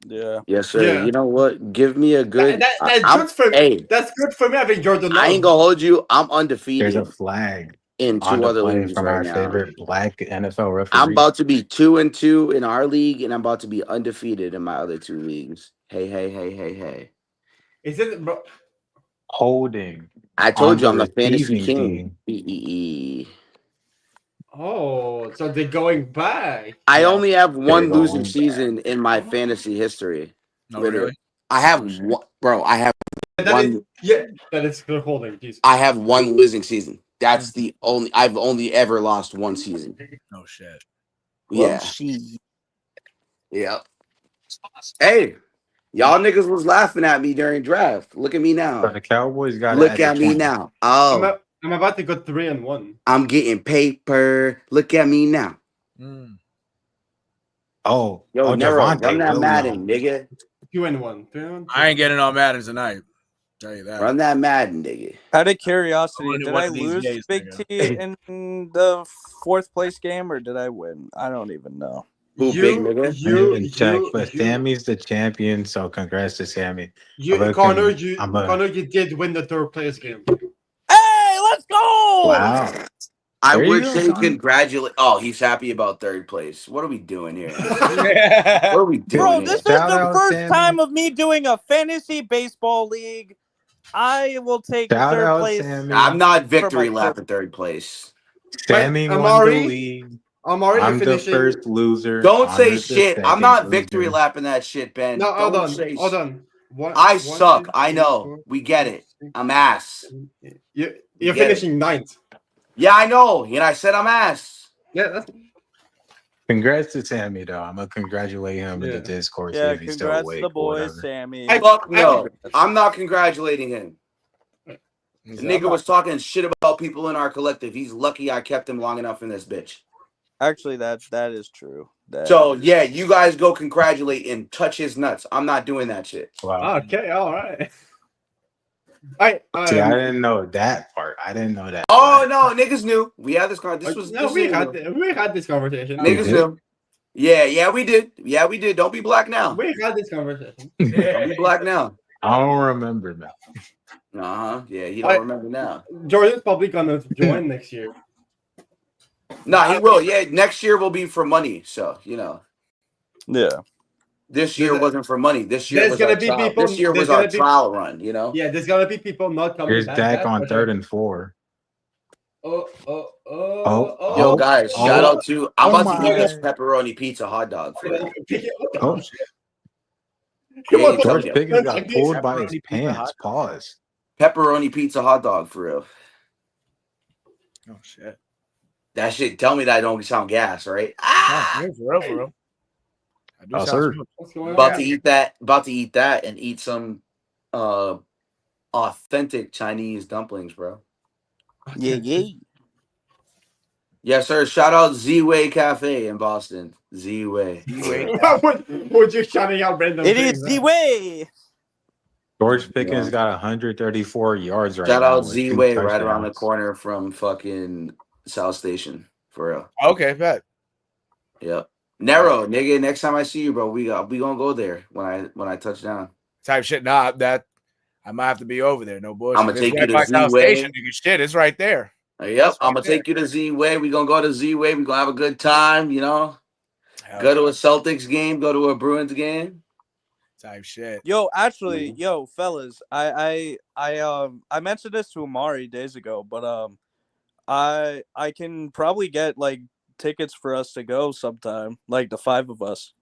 Yeah. Yes, sir. Yeah. You know what? Give me a good. That's good for me. Hey, That's good for me having Jordan Love. I ain't gonna hold you. I'm There's undefeated a flag in on 2 the other play leagues from right our now. favorite black NFL referee. I'm about to be 2-2 in our league, and I'm about to be undefeated in my other 2 leagues. Hey. Is it bro? holding. I told On you the I'm the fantasy receiving king. team. Oh, so they're going back. I Yes, only have they're one losing going season in my fantasy history. No, Literally. really? I have one, bro. I have That is good holding. Jeez. I have one losing season. That's the only. I've only ever lost one season. No shit. Yeah. She. Yeah. Hey, y'all niggas was laughing at me during draft. Look at me So now. the Cowboys got Look at me 20. now. Oh, I'm about to go 3-1. I'm getting paper. Look at me now. Mm. Oh, Yo, Nero, Devontae run that will Madden, know. nigga. 2-1. 3-1. I ain't getting on Madden tonight. Tell you that. Run that Madden, nigga. Out of curiosity, Only did one I of these lose days, Big nigga. T in the 4th place game or did I win? I don't even know. Who, big nigga? I didn't check, but Sammy's the champion, so congrats to Sammy. Connor, I'm you did win the 3rd place game. Hey, let's go! Wow. I There you would go, say Connor. congratulate. Oh, he's happy about 3rd place. What are we doing here? What are we doing Bro, here? this is Shout the out, first Sammy. time of me doing a fantasy baseball league. I will take Shout 3rd out, place. Sammy. I'm not For my victory lap in 3rd place. Sammy won the Amari, league. Amari, I'm you're the finishing. first loser. Don't say Connor's the shit. I'm second not loser. victory lapping that shit, Ben. No, hold Don't on. say Hold shit. on. I suck. I know. We get it. I'm ass. You're get finishing 9th. Yeah, I know. And I said I'm ass. Yeah, that's Congrats to Sammy, though. I'm gonna congratulate him in the Yeah. Discord. See Yeah, if he's still congrats to awake the or boys, whatever. Sammy. Fuck no. I'm not congratulating him. He The said, I'm nigga not- was talking shit about people in our collective. He's lucky I kept him long enough in this bitch. Actually, that is true. So yeah, you guys go congratulate and touch his nuts. I'm not doing that shit. Wow. okay. All right. I See, I didn't know that part. I didn't know that. Oh no, niggas knew. We had this car. This was no. this We was had this conversation. We niggas did? knew. Yeah, we did. Yeah, we did. Don't be black now. We had this conversation. Don't be black now. I don't remember now. Yeah, you don't remember now. Jordan's probably gonna join next year. Nah, he will. Yeah, next year will be for money. So Yeah. this year wasn't for money. This year There's was gonna our be trial. people- This year there's was our gonna be- trial run. Yeah, there's gonna be people not coming Here's back. Dak that's on for 3rd sure. and 4. Yo, guys, shout out to. I'm Oh about to eat my. this pepperoni pizza hot dog. For real. Oh, Come on, Yeah, George yeah. Pickens got pulled by his Pepperoni pizza pants. hot Pause. Pepperoni pizza hot dog for real. Oh shit. That shit. Tell me that don't sound gas, right? For real. I do Oh, sound sir. smooth. What's going on? About to eat that. About to eat that and eat some authentic Chinese dumplings, bro. Yeah. Yes, sir. Shout out Z-Way Cafe in Boston. Z-Way. Would you shouting out random It things? is the way. George Pickens got 134 yards right Shout now out with 2 Z-Way right around the touchdowns. corner from fucking South Station. For real. Okay, bet. Yep. Nero, nigga, next time I see you, bro, we gonna go there when I touch down. Type shit. Nah, that I might have to be over there. No bullshit. I'm gonna take you right to by South Z-Way. Station, nigga. Shit, it's right there. Yep, I'm gonna take you to Z-Way. We gonna go to Z-Way. We gonna have a good time, you know. Hell Go to yeah. a Celtics game, go to a Bruins game. Type shit. Yo, actually, fellas, I mentioned this to Amari days ago, but I can probably get like tickets for us to go sometime, like the 5 of us.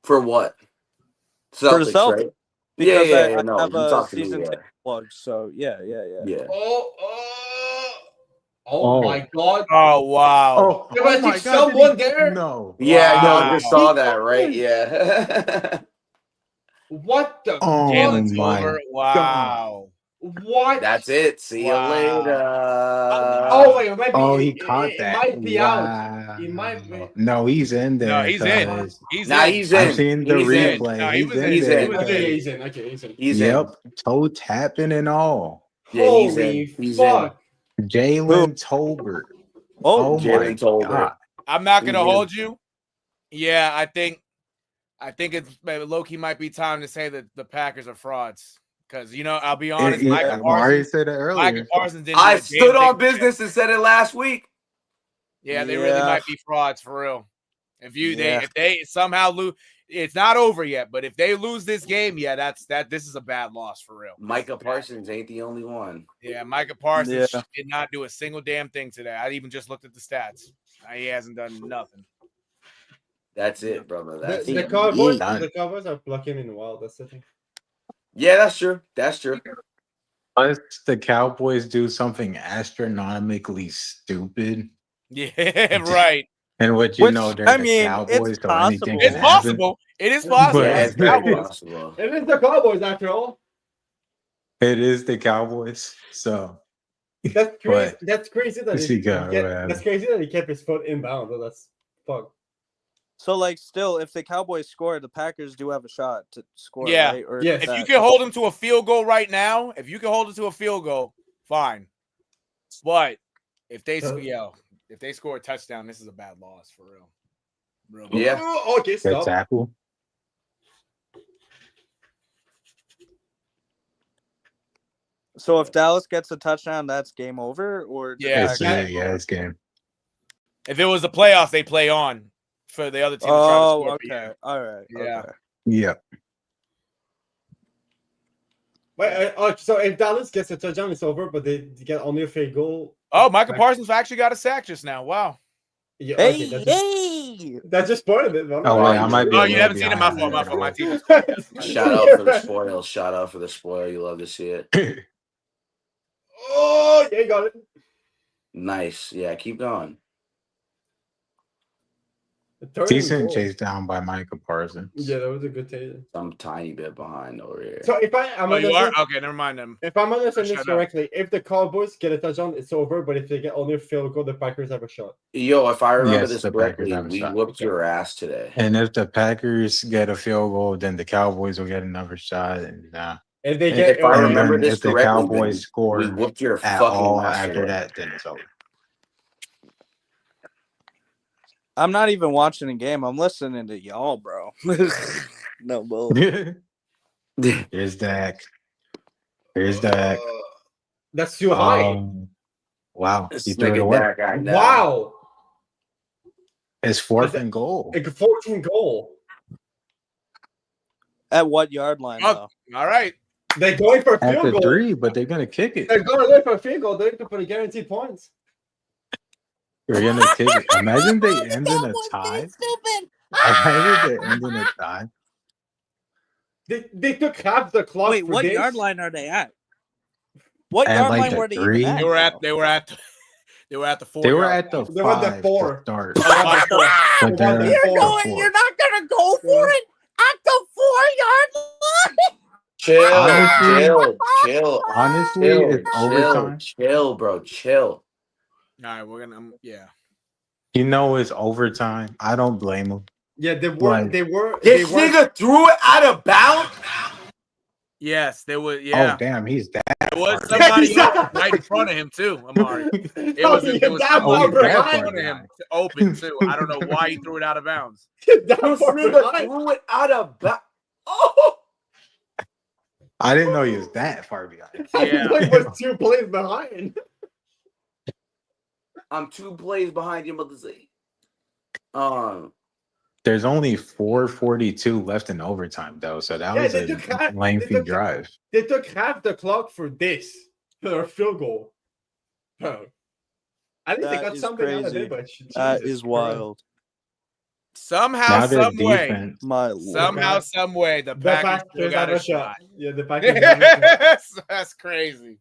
For what? For the Celtics, Celtics, right? because I No, have you a talk to me, season yeah. ticket plug. So yeah. Yeah. Oh my god. Oh wow. If I see someone there. No. Yeah, I know. I Wow. just saw that, right? Yeah. What the Oh Jalen my Tolbert. Wow. what? That's it. See you Wow. later. Oh wait, it might be. Oh, he caught it that. might be out. Wow. It might be. No, he's in there. No, he's in. cuz He's Nah, in. he's in. I've seen the He's in. replay. No, he he's was in in. there. He was Okay, in. he's in. Okay, he's in. He's in. Yep, toe tapping and all. Yeah, he's Holy in. He's fuck! Jalen Tolbert. Oh, Oh my Jalen Tolbert. god. I'm not gonna He's in. hold you. Yeah, I think it's low-key might be time to say that the Packers are frauds. Because I'll be honest, Micah Mario Parsons. said it earlier. Micah Parsons didn't. I do a damn stood on thing. business and said it last week. Yeah, they really Yeah. might be frauds for real. If Yeah. they somehow lose, it's not over yet. But if they lose this game, yeah, this is a bad loss for real. Micah Parsons ain't the only one. Yeah, Micah Parsons Yeah. did not do a single damn thing today. I even just looked at the stats. He hasn't done nothing. That's it, brother. That's The it. Cowboys, done. the Cowboys are blocking in the wild. That's the thing. Yeah, that's true. That's true. Unless the Cowboys do something astronomically stupid, Yeah, right. and what Which, they're I the mean, Cowboys, it's so anything possible. can It's happen. possible. It is possible. But- Yeah, It's it's very Cowboys. possible. It is the Cowboys after all. It is the Cowboys, so That's crazy. But- That's crazy that Let's see, go, that's crazy that he kept his foot inbound. Though that's fuck. So like, still, if the Cowboys score, the Packers do have a shot to score. Yeah. Right? Or Yes. If you that- can hold him to a field goal right now, fine. But if they score a touchdown, this is a bad loss for real. Real bad. Yeah. Oh, okay, good stop. tackle. So if Dallas gets a touchdown, that's game over. Or the Yeah. It's, Packers- it's game. If it was the playoffs, they play on for the other team. Oh, to try to score. okay. All right. Yeah. Okay. Yep. Wait, so if Dallas gets a touchdown, it's over. But they get only a field goal. Oh, Micah Parsons actually got a sack just now. Wow. Yeah, okay, Hey, that's just, hey! that's just part of it. Man. Oh, wait, I might be Oh, a you little haven't seen it. My behind fault. My there. team. Shout out for the spoil. Shout out for the spoil. You love to see it. Oh, yeah, you got it. Nice. Yeah, keep going. Third Decent goal. chase down by Micah Parsons. Yeah, that was a good take. I'm a tiny bit behind over here. So if I'm Oh, you are? understand- Okay, never mind them. if I'm understanding this Shut up. correctly, if the Cowboys get a touchdown, it's over. But if they get only a field goal, the Packers have a shot. Yo, if I remember Yes, this the Packers correctly, have a we shot. whooped your ass today. And if the Packers get a field goal, then the Cowboys will get another shot. And If they And get if I and remember then this if the correctly, Cowboys then score we whooped your at fucking all ass after today. that, then it's over. I'm not even watching the game. I'm listening to y'all, bro. No bull. Here's Dak. Here's Dak. that's too high. Wow. This He threw it nigga away. that guy now. Wow, It's fourth and goal. like a 14 goal. At what yard line, Oh. though? All right. They're going for a At field the goal. 3, but they're going to kick it. They're going for a field goal. They're looking for the guaranteed points. They're going to kick it. Imagine they end in a tie. Imagine they end in a tie. They took half the clock. Wait, for what this. yard line are they at? What At, yard like, line the were they 3? even at? They were at though? the 4. They were at the They were at the 5 4. to start. They were at the 4. But they're You're at the going- 4. You're not gonna go for it at the 4-yard line. Chill, Honestly- chill. Honestly, Chill, it's overtime. chill, bro, chill. All right, we're gonna. Yeah. You know it's overtime. I don't blame him. Yeah, they Like- were. This nigga threw it out of bounds. Yes, there was. Oh Yeah, damn, he's that. there was far somebody Yeah. open right in front of him too, Amari. It Oh, was yeah, there was that somebody far right in behind. front of him open too. I don't know why he threw it out of bounds. that This far nigga behind. threw it out of bounds. Oh, I didn't know he was that far behind. I Yeah. thought he was 2 plays behind. I'm 2 plays behind you, mother say. There's only 4:42 left in overtime though, so that Yeah, was they a took half- lengthy they took- drive. They took half the clock for this, for a field goal. Oh. I think they That got is something out of crazy. it, but That Jesus is Christ. wild. Somehow, Now their some way, defense. My lord. somehow, some way, the The Packers still Packers got have a shot. Yeah, the Packers have a shot. That's crazy.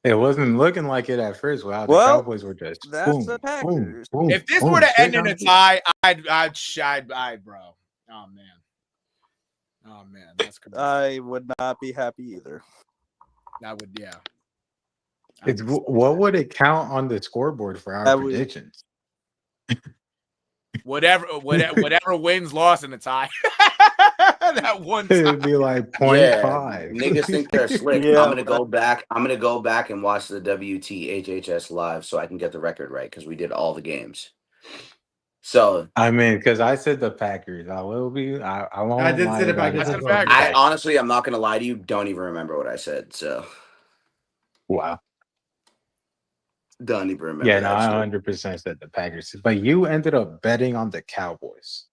It wasn't looking like it at first. Wow, the Well, Cowboys were just that's boom, the boom, Packers. boom. If this boom, were to straight end in down a the field. tie, I'd, bro. Oh man, that's crazy. I would not be happy either. I would, yeah. It's, what would it count on the scoreboard for our That would- predictions? Whatever wins, loss in the tie. That one It'd tie. be like yeah, 0.5. niggas think they're slick. Yeah, I'm gonna go back. I'm gonna go back and watch the WTHHS live so I can get the record right because we did all the games. So I mean, because I said the Packers. I will be. I won't. I did lie say the about Packers it. as well. I honestly, I'm not gonna lie to you. Don't even remember what I said. So Wow. don't even remember. Yeah, no, that I shit. 100% said the Packers, but you ended up betting on the Cowboys.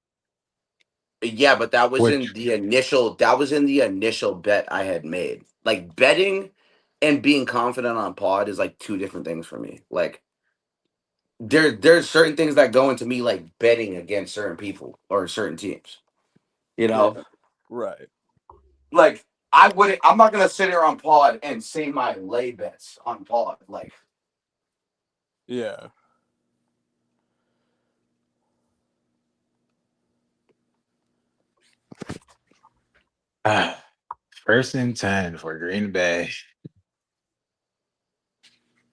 Yeah, but that was Which- in the initial. That was in the initial bet I had made. Like betting and being confident on pod is like 2 different things for me. Like there's certain things that go into me like betting against certain people or certain teams. You know, Right. like I'm not gonna sit here on pod and say my lay bets on pod. Like Yeah. First and 10 for Green Bay.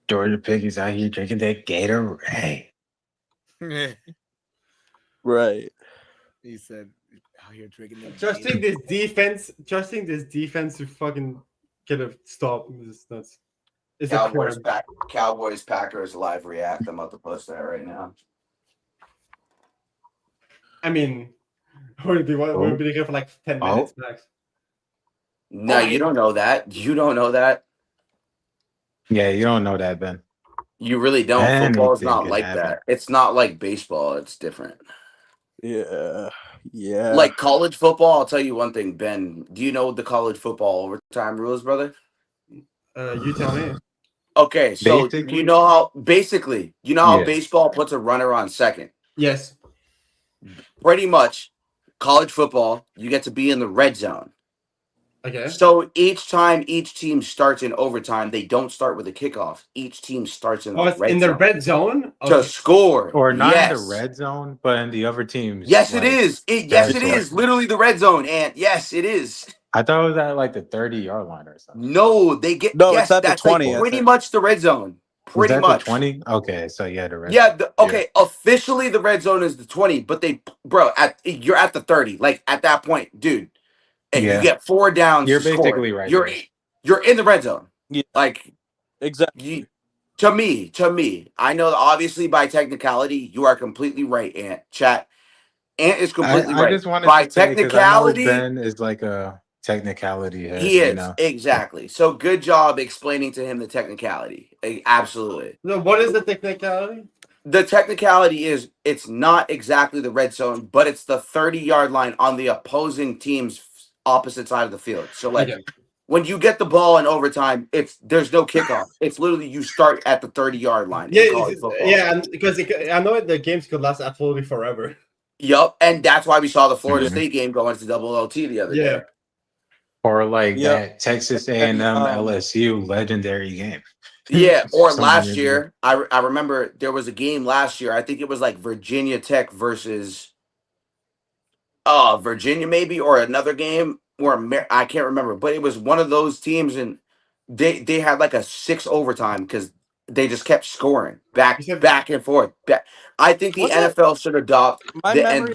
Georgia Pickens out here drinking that Gatorade. Right. He said out here drinking the Trusting this defense to fucking get a stop is nuts. It's a crime. Cowboys Packers live react. I'm about to post that right now. I mean, we'll be here for like 10 minutes max. No, you don't know that. You don't know that. Yeah, you don't know that, Ben. You really don't. Anything Football is not can like happen. that. It's not like baseball. It's different. Yeah. Yeah. Like college football, I'll tell you one thing, Ben. Do you know the college football overtime rules, brother? You tell me. Okay, so Basically? you know how Yes. baseball puts a runner on second. Yes. Pretty much, college football, you get to be in the red zone. Okay. So each time each team starts in overtime, they don't start with a kickoff. Each team starts in Oh, the it's red in the zone red zone? to score. Or not yes. in the red zone, but in the other teams. Yes, like, it is. Yes, it territory. is. Literally the red zone, and yes, it is. I thought it was at like the 30-yard line or something. No, they get No, yes. it's at the That's 20, like I pretty think. much the red zone. Was Pretty that much the 20? Okay, so yeah, the red Yeah. zone. Okay. Officially, the red zone is the 20, but you're at the 30. Like at that point, dude, and Yeah. you get 4 downs. You're to score. basically right You're there. you're in the red zone. Yeah. Like Exactly. to me, I know that obviously by technicality, you are completely right, Ant. Chat. Ant is completely I right. just wanted By to say, 'cause I know technicality, Ben is like a technicality head. he You is know? exactly. So good job explaining to him the technicality. Absolutely. No, what is the technicality? The technicality is it's not exactly the red zone, but it's the 30-yard line on the opposing team's opposite side of the field. So like Okay. when you get the ball in overtime, there's no kickoff. It's literally you start at the 30-yard line. Yeah, in college football. and because I know the games could last absolutely forever. Yup, and that's why we saw the Florida Mhm. State game go into double OT the other Yeah. day. Or like Yeah. that Texas A&M LSU legendary game. Yeah, or Some last years year, I remember there was a game last year. I think it was like Virginia Tech versus Virginia maybe, or another game, or I can't remember, but it was one of those teams, and they had like a 6 overtime because they just kept scoring back You said- back and forth. I think the Was it- NFL should adopt My the memory. and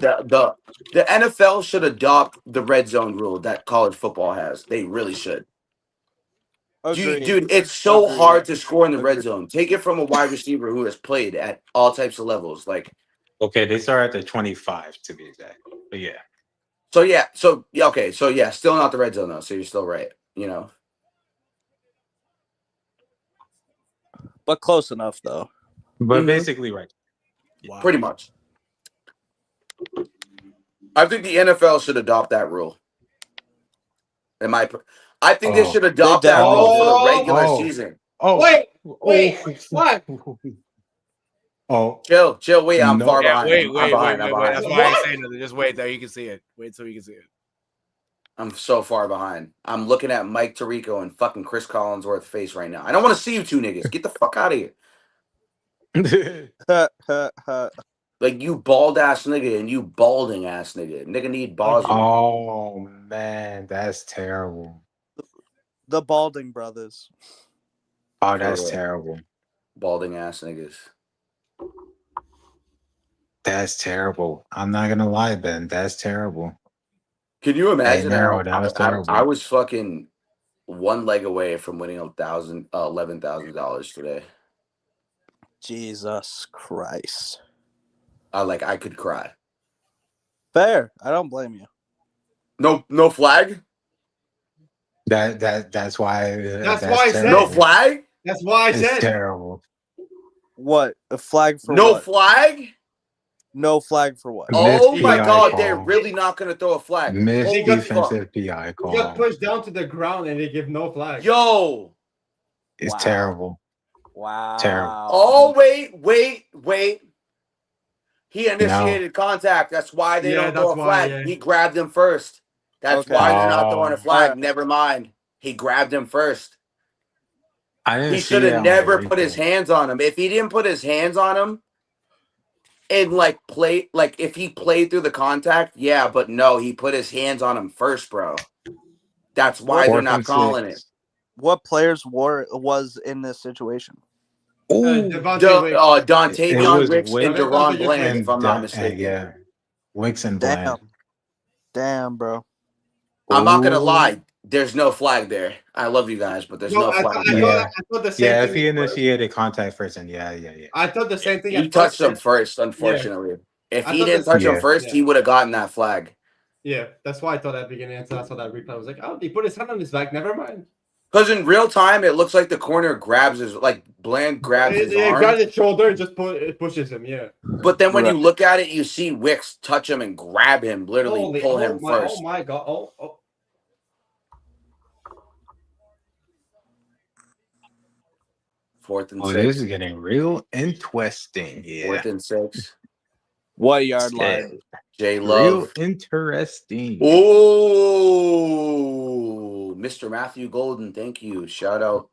the NFL should adopt the red zone rule that college football has. They really should. Agreed. Dude, it's so Agreed. hard to score in the red Agreed. zone. Take it from a wide receiver who has played at all types of levels. Like, Okay, they start at the 25 to be exact. But yeah. okay, still not the red zone though. So you're still right. You know, But close enough though. But Mhm. basically right. Wow. pretty much. I think the NFL should adopt that rule. I think they Oh. should adopt They that rule for the definitely should. regular Oh. season. Oh. Wait, Oh. what? Oh. Chill. Wait, I'm No. far Yeah, behind. wait. I'm That's behind. why I ain't saying nothing. Just wait there. You can see it. Wait till you can see it. I'm so far behind. I'm looking at Mike Tirico and fucking Chris Collinsworth's face right now. I don't want to see you two niggas. Get the fuck out of here. Like, you bald ass nigga and you balding ass nigga. Nigga need balls. Oh man, that's terrible. The Balding brothers. Oh, that's real. terrible. Balding ass niggas. That's terrible. I'm not gonna lie, Ben. That's terrible. Can you imagine no, how that was I terrible. was fucking one leg away from winning $11,000 today. Jesus Christ. I could cry. Fair. I don't blame you. No flag? That's why. That's why I said terrible. No flag? That's why I It's said. terrible. What? A flag for No what? flag? No flag for what? Oh Missed my PI god, call. they're really not gonna throw a flag. Missed Holy defensive PI He got call. pushed down to the ground and they give no flag. Yo. It's Wow. terrible. Wow. Terrible. Oh, wait. He initiated contact. That's why they Yeah, don't throw a that's why, flag. yeah. He grabbed him first. That's Okay. why they're not throwing a flag. Alright. Never mind. He grabbed him first. I didn't He see should that have on the never put his replay. hands on him. If he didn't put his hands on him and if he played through the contact, yeah, but no, he put his hands on him first, bro. That's why they're Fourth not and calling 6. it. What players was in this situation? Ooh. Devontae Wicks. Dontavion Wicks and Wicks. Deron Bland, And if I'm not mistaken. Yeah. Wicks and Bland. Damn, bro. I'm not gonna Ooh. lie. There's no flag there. I love you guys, but there's no I flag. thought the same Yeah, thing. if he initiated contact first, and yeah. I thought the same thing. He at touched first. him first, unfortunately. If I he thought didn't the touch him Yeah. first, he would have gotten that flag. Yeah, that's why I thought at the beginning. Until I saw that replay, I was like, "Oh, he put his hand on his back. Never mind." Because in real time, it looks like the corner grabs Bland grabs his arm. Grabs his shoulder and just pushes him. Yeah. But then when Right. you look at it, you see Wicks touch him and grab him, literally Holy, pull him first. Oh my god! Oh. Fourth and Oh, 6. this is getting real interesting. Yeah. 4th and 6. What yard line? J Real Love. interesting. Oh, Mr. Matthew Golden, thank you. Shout out.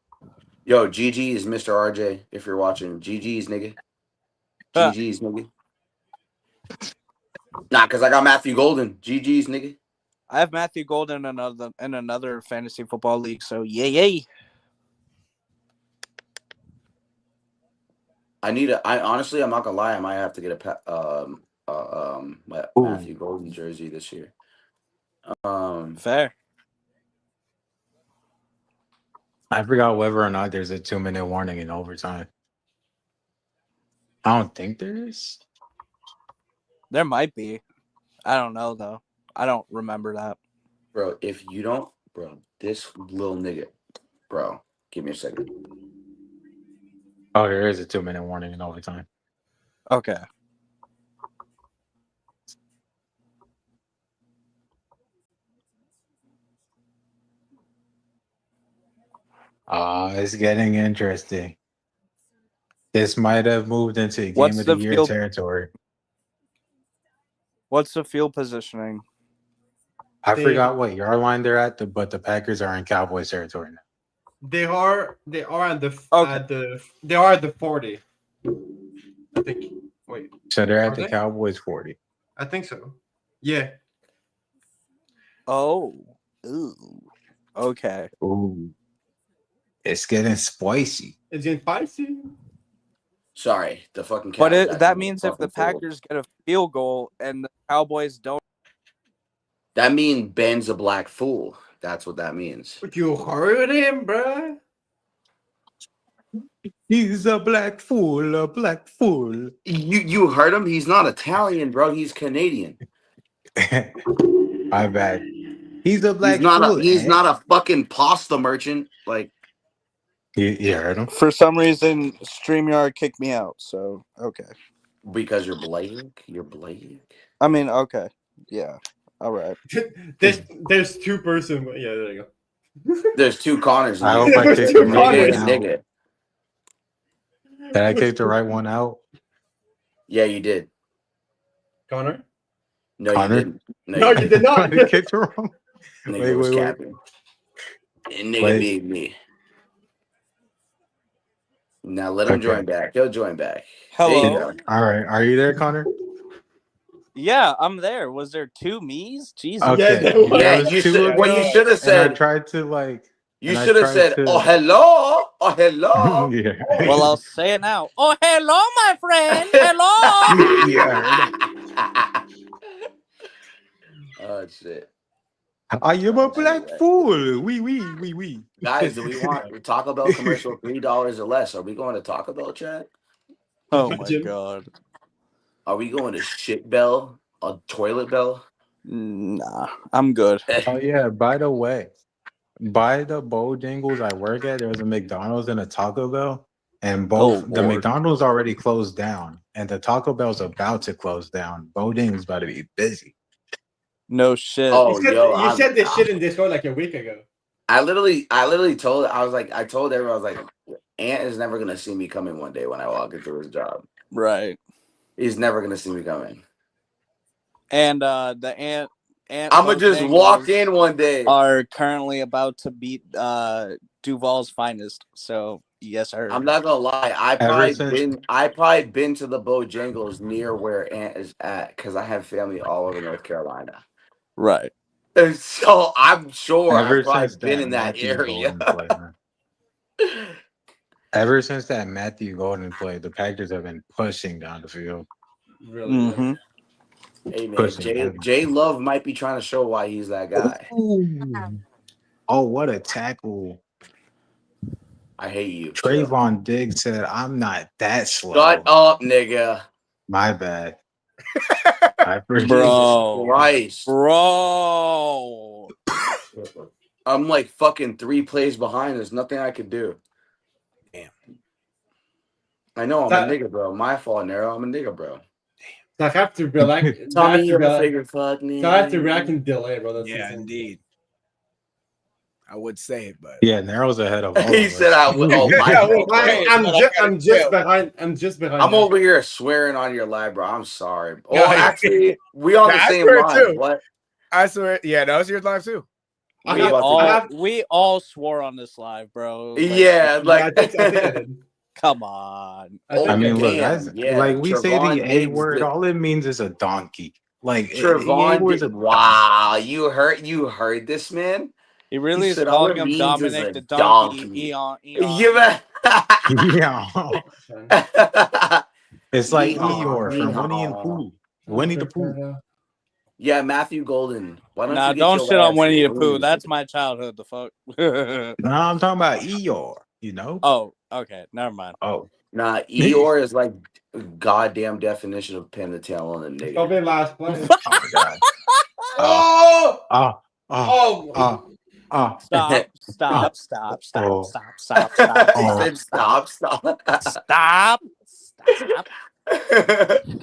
Yo, GG's, Mr. RJ, if you're watching. GG's, nigga. GG's, nigga. Nah, because I got Matthew Golden. GG's, nigga. I have Matthew Golden in another fantasy football league, so yay. I honestly, I'm not gonna lie, I might have to get Matthew Golden jersey this year. Fair. I forgot whether or not there's a 2-minute warning in overtime. I don't think there is. There might be. I don't know though. I don't remember that. Bro, if you don't, bro, this little nigga, bro, give me a second. Oh, there is a 2-minute warning in overtime. Okay. Oh, it's getting interesting. This might have moved into game What's of the the year field- territory. What's the field positioning? I forgot what yard line they're at, but the Packers are in Cowboys territory now. They are at the Okay. they are at the 40. I think. Wait, So they're at Are the they? Cowboys 40. I think so. Yeah. Oh. Ooh. Okay. Ooh. It's getting spicy. It's getting spicy. Sorry, the fucking. But that means if the Packers get a field goal and the Cowboys don't, that means Ben's a black fool. That's what that means. You heard him, bruh. He's a black fool, a black fool. You heard him? He's not Italian, bro. He's Canadian. My bad. He's a black fool. He's not a fucking pasta merchant. Like you heard him? for some reason, StreamYard kicked me out. So okay. Because you're black. You're black. I mean, okay, yeah, all right. There's 2 person. Yeah, there you go. There's 2 Connors. I hope I kicked the right Connors. one out. Did I kick the right one out? Yeah, you did. Connor? No, Connor? you didn't. No, you did not. I kicked it wrong. Nigga was capping. And nigga beat me. Now let him join back. He'll join back. Hello. There you go. All right. Are you there, Connor? Yeah, I'm there. Was there 2 me's? Jesus. Okay. Yeah, There was you two should. of What them, you should have and said. I tried to like. You and I should have tried said, to- "Oh hello, oh hello." Yeah. Well, I'll say it now. Oh, hello, my friend. Hello. Yeah. Oh shit. I am a black fool. We. Guys, do we want Taco Bell commercial $3 or less? Are we going to Taco Bell, chat? Oh my god. Are we going to shit bell? A toilet bell? Nah, I'm good. Oh yeah. By the way, by the Bojangles I work at, there's a McDonald's and a Taco Bell, and both the Lord. McDonald's already closed down, and the Taco Bell's about to close down. Bojangles about to be busy. No shit. Oh, You said this shit in Discord like a week ago. I literally told I told everyone, I was like, Ant is never gonna see me coming one day when I walk into his job. Right. He's never gonna see me coming. And the Ant I'm gonna just walk in one day. are currently about to beat Duval's finest. So yes, sir. I'm not gonna lie. I probably been to the Bojangles near where Ant is at because I have family all over North Carolina. Right. And so I'm sure Ever I've probably since been that in that Matthew area. Golden play, man. Ever since that Matthew Golden play, the Packers have been pushing down the field. Really? Mm-hmm. Hey man, Pushing. Jay Love might be trying to show why he's that guy. Ooh. Oh, what a tackle! I hate you. Trayvon Diggs said, "I'm not that slow." Shut up, nigga. My bad. I forget. Bro. Christ. Bro. I'm like fucking 3 plays behind. There's nothing I could do. Damn. I know I'm a nigga, bro. My fault, Nero. I'm a nigga, bro. So I have to relax. Tommy, you're a figure fuck me. So I have to react and delay, bro. That's Yeah, insane. indeed. I would say it, but Yeah, Nero's ahead of all He of us. said I would. Oh, my Yeah, fault. I'm just behind. I'm just behind. I'm you. over here swearing on your live, bro. I'm sorry. Oh, Yeah, actually, we on the I same swear line. too. What? I swear, yeah, that was your live too. We all swore on this live, bro. Like, Yeah, like I think I did. come on. I mean, look, damn, that's yeah, like we say Trevon the A Diggs word. did- All it means is a donkey. Like the A Trevon. word's a Wow, you heard this man? He really He is said all calling it him means Dominic is a the Donkey. donkey. Eon. Yeah. Yeah. It's like Yeehaw, Eeyore from yeehaw. Winnie and Pooh. Winnie the Pooh. Yeah, Matthew Golden. Why don't Nah, you get don't your shit on ass Winnie the removed? Pooh. That's my childhood. The fuck. No, I'm talking about Eeyore. You know? Oh, okay. Never mind. Oh, Nah, Eeyore is like goddamn definition of pin the tail on a nigga. Probably last play. oh my god. Oh! Oh, Oh! oh. Stop. Oh. He said stop. Stop.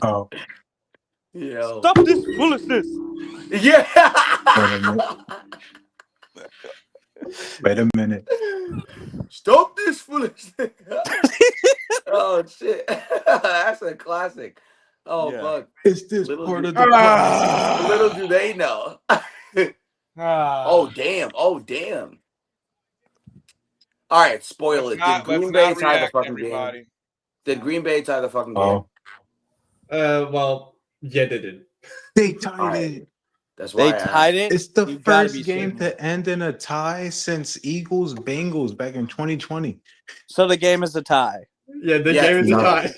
Oh. Yo. Stop this foolishness. Yeah. Wait a minute. Stop this foolishness. Oh shit. That's a classic. Oh Yeah. fuck. Is this Little part do- of the process? Little do they know. Oh damn. All right, spoil it. Did Green Bay tie the fucking game? Did Green Bay tie the fucking game? Oh. Well, yeah, they did. They tied Alright. it. That's why They tied it. It's the You gotta first be game shitting me. to end in a tie since Eagles Bengals back in 2020. So the game is a tie, Yeah, the Yes, game is a no. tie.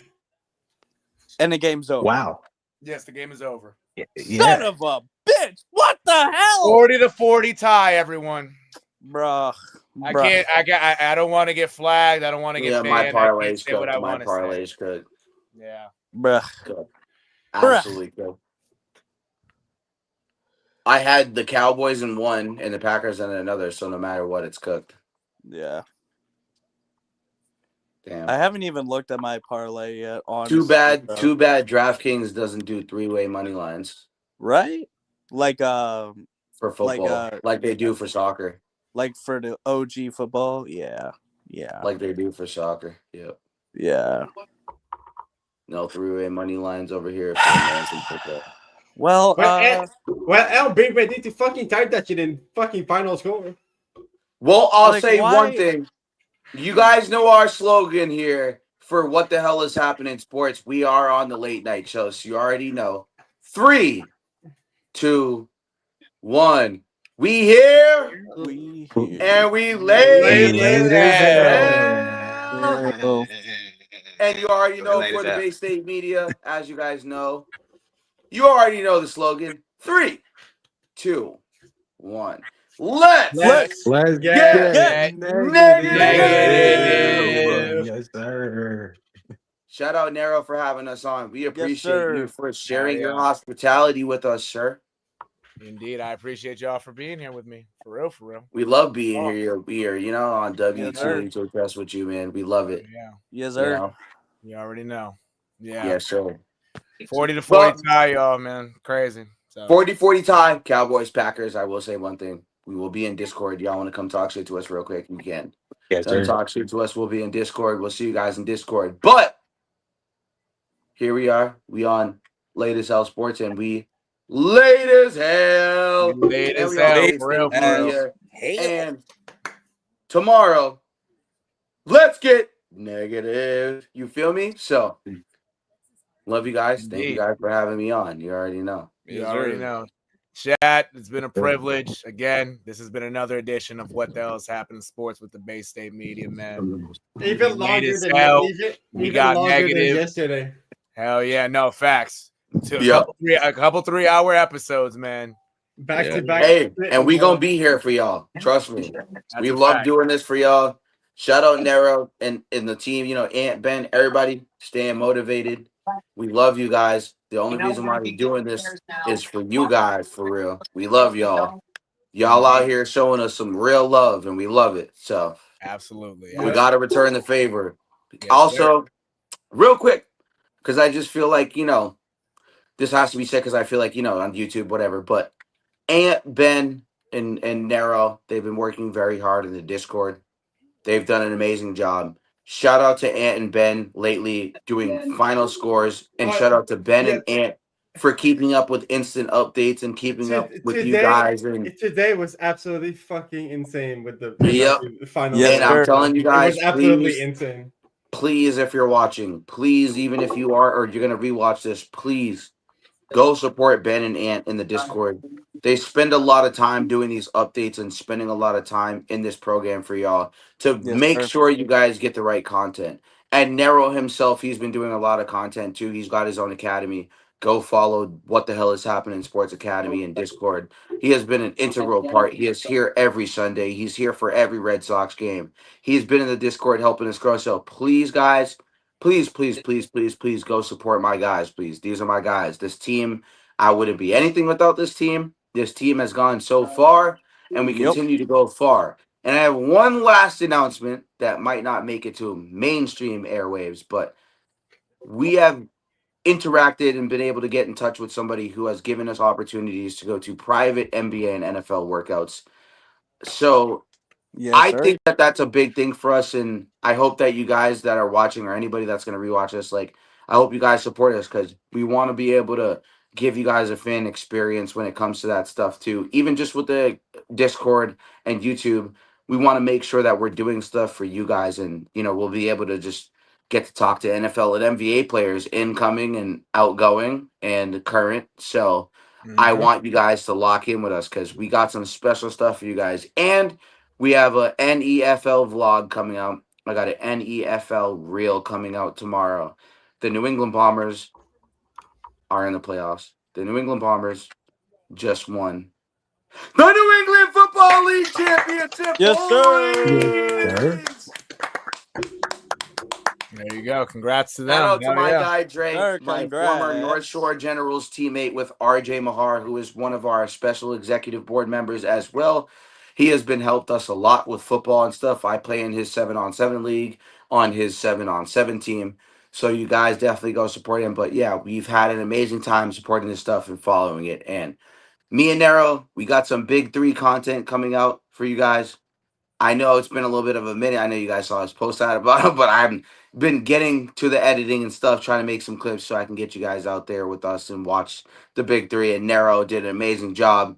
and the game's over. Wow. Yes, the game is over. Son of a bitch! What the hell? 40-40 tie, everyone. Bruh. I don't want to get flagged. I don't want to get Yeah, my banned. I can't parlay's say what cooked. I My want to say. parlay's cooked. Yeah. Bruh. Cooked. Absolutely cooked. I had the Cowboys in one and the Packers in another, so no matter what, it's cooked. Yeah. Damn. I haven't even looked at my parlay yet. Honestly, Too bad. bro. Too bad. DraftKings doesn't do three-way money lines Right? Like for football, like they do for soccer. Like for the OG football. Yeah. Like they do for soccer. Yep. Yeah. No three-way money lines over here for American football. Well, Well, Big Man need to fucking type that shit in fucking final score. Well, I'll Like, say why- one thing. You guys know our slogan here for what the hell is happening in sports. We are on the late night show, so you already know. 3, 2, 1. We here we and we lay Lay it down. down. And you already know for the Bay State media, as you guys know, you already know the slogan. 3, 2, 1. Let's Let's get negative. Yes, sir. Shout out Nero for having us on. We appreciate sir. you for sharing your yeah. hospitality with us, sir. Indeed, I appreciate y'all for being here with me. For real, for real. We love being here, you know, on sir. W2 to press with you, man. We love it. Yeah, Yes, You sir. know? you already know. Yeah, Yeah, sure. 40-40 tie, y'all, man. Crazy. So 40-40 tie, Cowboys, Packers. I will say one thing. We will be in Discord. Y'all want to come talk shit to us real quick? You can. Yes, Come sir. talk shit to us. We'll be in Discord. We'll see you guys in Discord. But here we are. We on Late as Hell Sports, and we late as hell. Late And as we on hell, Bay for real, State for real. Media. And tomorrow, let's get negative. You feel me? So, love you guys. Thank you Indeed. guys for having me on. You already know. You Yes, already sir. know. Chat, it's been a privilege. Again, this has been another edition of What the Hell is Happening in Sports with the Bay State Media, man. Even Late longer as than hell. even We got longer than negative. yesterday. Hell yeah, no facts. Yep. A couple 3-hour episodes, man. Back to back. Hey, and we gonna be here for y'all. Trust me. We a love fact. doing this for y'all. Shout out Nero and the team, you know, Aunt Ben, everybody staying motivated. We love you guys. The only reason why we're doing this is for you guys, for real. We love y'all. Y'all out here showing us some real love, and we love it. So Absolutely. we gotta return the favor. Yes, Also, real quick, because I just feel like, you know, this has to be said because I feel like, you know, on YouTube, whatever, but Aunt Ben and Nero, they've been working very hard in the Discord. They've done an amazing job. Shout out to Ant and Ben lately doing final scores, and shout out to Ben and Ant for keeping up with instant updates and keeping up with you guys. And today was absolutely fucking insane with the final. Yes, and I'm sir. telling you it guys, was absolutely please, insane. please, if you're watching, please, even if you are or you're gonna rewatch this, please go support Ben and Ant in the Discord. They spend a lot of time doing these updates and spending a lot of time in this program for y'all to Yes, make sir. sure you guys get the right content. And Nero himself, he's been doing a lot of content too. He's got his own academy. Go follow What the Hell is Happening Sports Academy in Discord. He has been an integral part. He is here every Sunday. He's here for every Red Sox game. He's been in the Discord helping us grow. So please, guys, please go support my guys, please. These are my guys. This team, I wouldn't be anything without this team. This team has gone so far, and we continue to go far. And I have one last announcement that might not make it to mainstream airwaves, but we have interacted and been able to get in touch with somebody who has given us opportunities to go to private NBA and NFL workouts. So Yes, I sir. think that that's a big thing for us, and I hope that you guys that are watching or anybody that's going to rewatch this, like, I hope you guys support us because we want to be able to give you guys a fan experience when it comes to that stuff too. Even just with the Discord and YouTube, we want to make sure that we're doing stuff for you guys, and you know, we'll be able to just get to talk to NFL and NBA players, incoming and outgoing and current. So I want you guys to lock in with us because we got some special stuff for you guys. And we have a NEFL vlog coming out. I got an NEFL reel coming out tomorrow. The New England Bombers are in the playoffs. The New England Bombers just won the New England Football League Championship. Yes, sir. boys! There you go. Congrats to them. Shout out to Hell my yeah. guy Drake, Sir, my former congrats. North Shore Generals teammate with RJ Mahar, who is one of our special executive board members as well. He has been helped us a lot with football and stuff. I play in his 7-on-7 league on his 7-on-7 team. So you guys definitely go support him. But yeah, we've had an amazing time supporting this stuff and following it. And me and Nero, we got some big 3 content coming out for you guys. I know it's been a little bit of a minute. I know you guys saw us post out about it, but I've been getting to the editing and stuff, trying to make some clips so I can get you guys out there with us and watch the big 3. And Nero did an amazing job.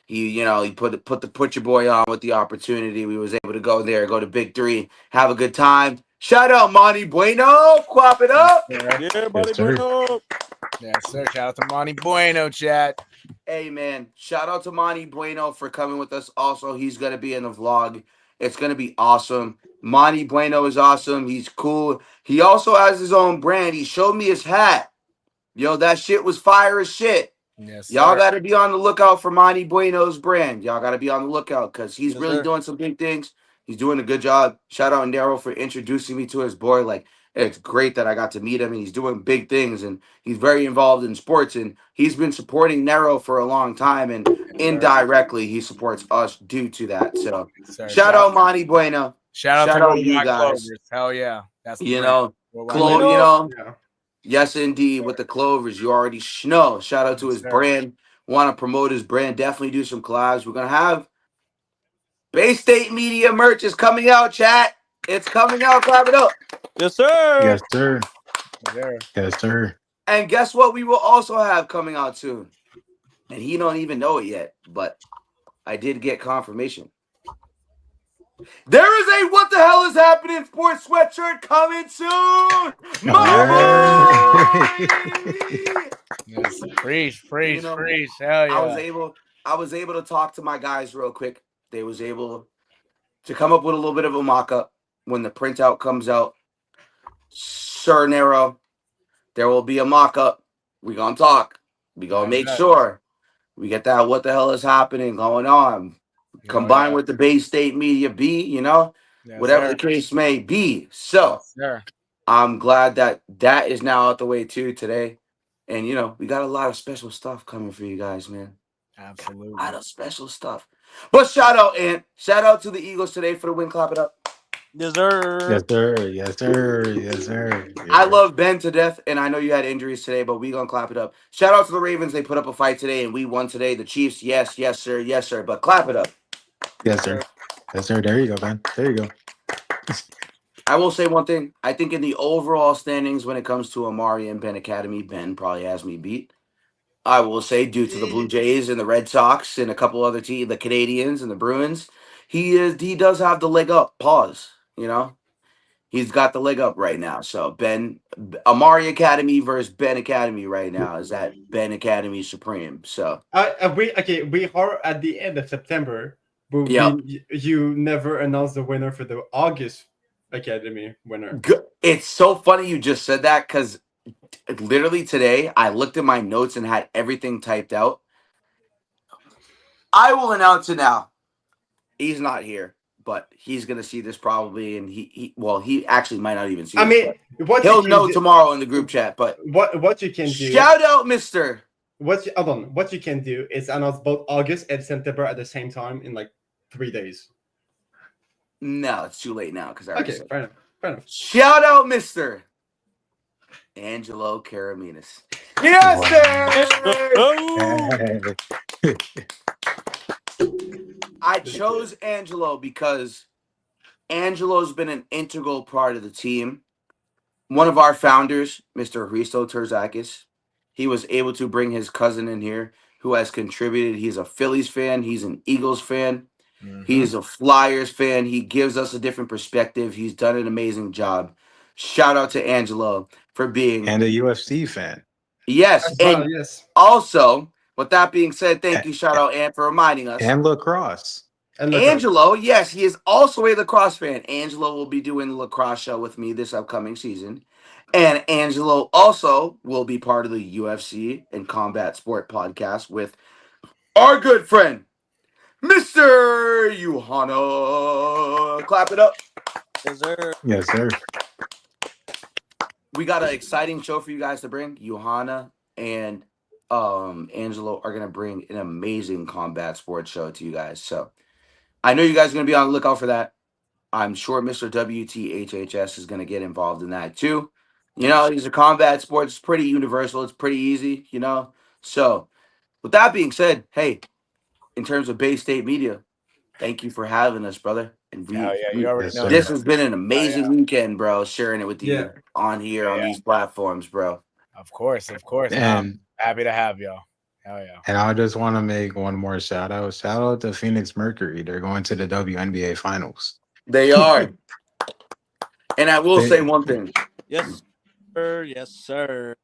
He put your boy on with the opportunity. We was able to go there, go to big 3, have a good time. Shout out Monty Bueno, quap it up. Yeah, buddy, Yes, sir. Bruno. Yes, sir. Shout out to Monty Bueno, chat. Hey man, shout out to Monty Bueno for coming with us. Also, he's gonna be in the vlog. It's gonna be awesome. Monty Bueno is awesome. He's cool. He also has his own brand. He showed me his hat. Yo, that shit was fire as shit. Yes, Y'all sir. got to be on the lookout for Monty Bueno's brand. Y'all got to be on the lookout because he's Yes, really sir. doing some big things. He's doing a good job. Shout out Nero for introducing me to his boy. Like, it's great that I got to meet him, and he's doing big things, and he's very involved in sports, and he's been supporting Nero for a long time, and indirectly he supports us due to that. So Yes, sir. shout out Monty Bueno. Shout out shout to out you Worldwide guys. Clovers. Hell yeah. That's the You brand. know, Worldwide you know, Yeah. yes indeed, with the Clovers, you already know. Shout out to Yes, his sir. brand. Want to promote his brand? Definitely do some collabs. We're gonna have Bay State Media merch is coming out, chat. It's coming out. Clap it up. Yes, sir. Yes, sir. There. Yes, sir. And guess what? We will also have coming out soon. And he don't even know it yet, but I did get confirmation. There is a What the Hell is Happening sports sweatshirt coming soon. My boy! Yes. Preach. You know, Hell yeah. I was able to talk to my guys real quick. They was able to come up with a little bit of a mock-up when the printout comes out. Sir Nero, there will be a mock-up. We gonna talk. We gonna make sure we get that What the Hell is Happening going on. Combined with the Bay State Media B, you know, whatever the case may be. So I'm glad that is now out the way too today. And, you know, we got a lot of special stuff coming for you guys, man. Absolutely. A lot of special stuff. But shout out, Ant. Shout out to the Eagles today for the win. Clap it up. Yes, sir. Yes, sir. Yes, sir. Yes, sir. Yes, I sir. love Ben to death, and I know you had injuries today, but we gonna clap it up. Shout out to the Ravens. They put up a fight today, and we won today. The Chiefs, yes, sir, yes, sir. But clap it up. Yes, sir. Yes, sir. There you go, man. There you go. I will say one thing. I think in the overall standings when it comes to Amari and Ben Academy, Ben probably has me beat. I will say due to the Blue Jays and the Red Sox and a couple other teams, the Canadians and the Bruins, he does have the leg up. Pause. You know, he's got the leg up right now. So Amari Academy versus Ben Academy right now is at Ben Academy Supreme. So we are at the end of September, but you never announced the winner for the August Academy winner. It's so funny you just said that because literally today I looked at my notes and had everything typed out. I will announce it now. He's not here, but he's gonna see this probably, and he actually might not even see. I mean, he'll know tomorrow in the group chat. But what you can do? Shout out, Mister. What you can do is announce both August and September at the same time in like 3 days. No, it's too late now because fair enough. Shout out, Mister Angelo Karaminas. Yes, sir. I chose Angelo because Angelo's been an integral part of the team. One of our founders, Mr. Hristo Terzakis, he was able to bring his cousin in here who has contributed. He's a Phillies fan. He's an Eagles fan. He is a Flyers fan. He gives us a different perspective. He's done an amazing job. Shout out to Angelo for being... And a UFC fan. Yes. Well, and yes. also, With that being said, thank you. Shout out Ant for reminding us. And lacrosse. And lacrosse. Angelo, yes, he is also a lacrosse fan. Angelo will be doing the lacrosse show with me this upcoming season. And Angelo also will be part of the UFC and Combat Sport podcast with our good friend, Mr. Johanna. Clap it up. Yes, sir. Yes, sir. We got an exciting show for you guys to bring. Johanna and Angelo are going to bring an amazing combat sports show to you guys. So I know you guys are going to be on the lookout for that. I'm sure Mr. WTHHS is going to get involved in that too. You know, these are combat sports. It's pretty universal. It's pretty easy, you know. So with that being said, hey, in terms of Bay State Media, thank you for having us, brother. And You already know. this has been an amazing weekend, bro. Sharing it with you on here on these platforms, bro. Of course. And I'm happy to have y'all. Hell yeah. And I just want to make one more shout out. Shout out to Phoenix Mercury. They're going to the WNBA Finals. They are. And I will say one thing. Yes, sir. Yes, sir.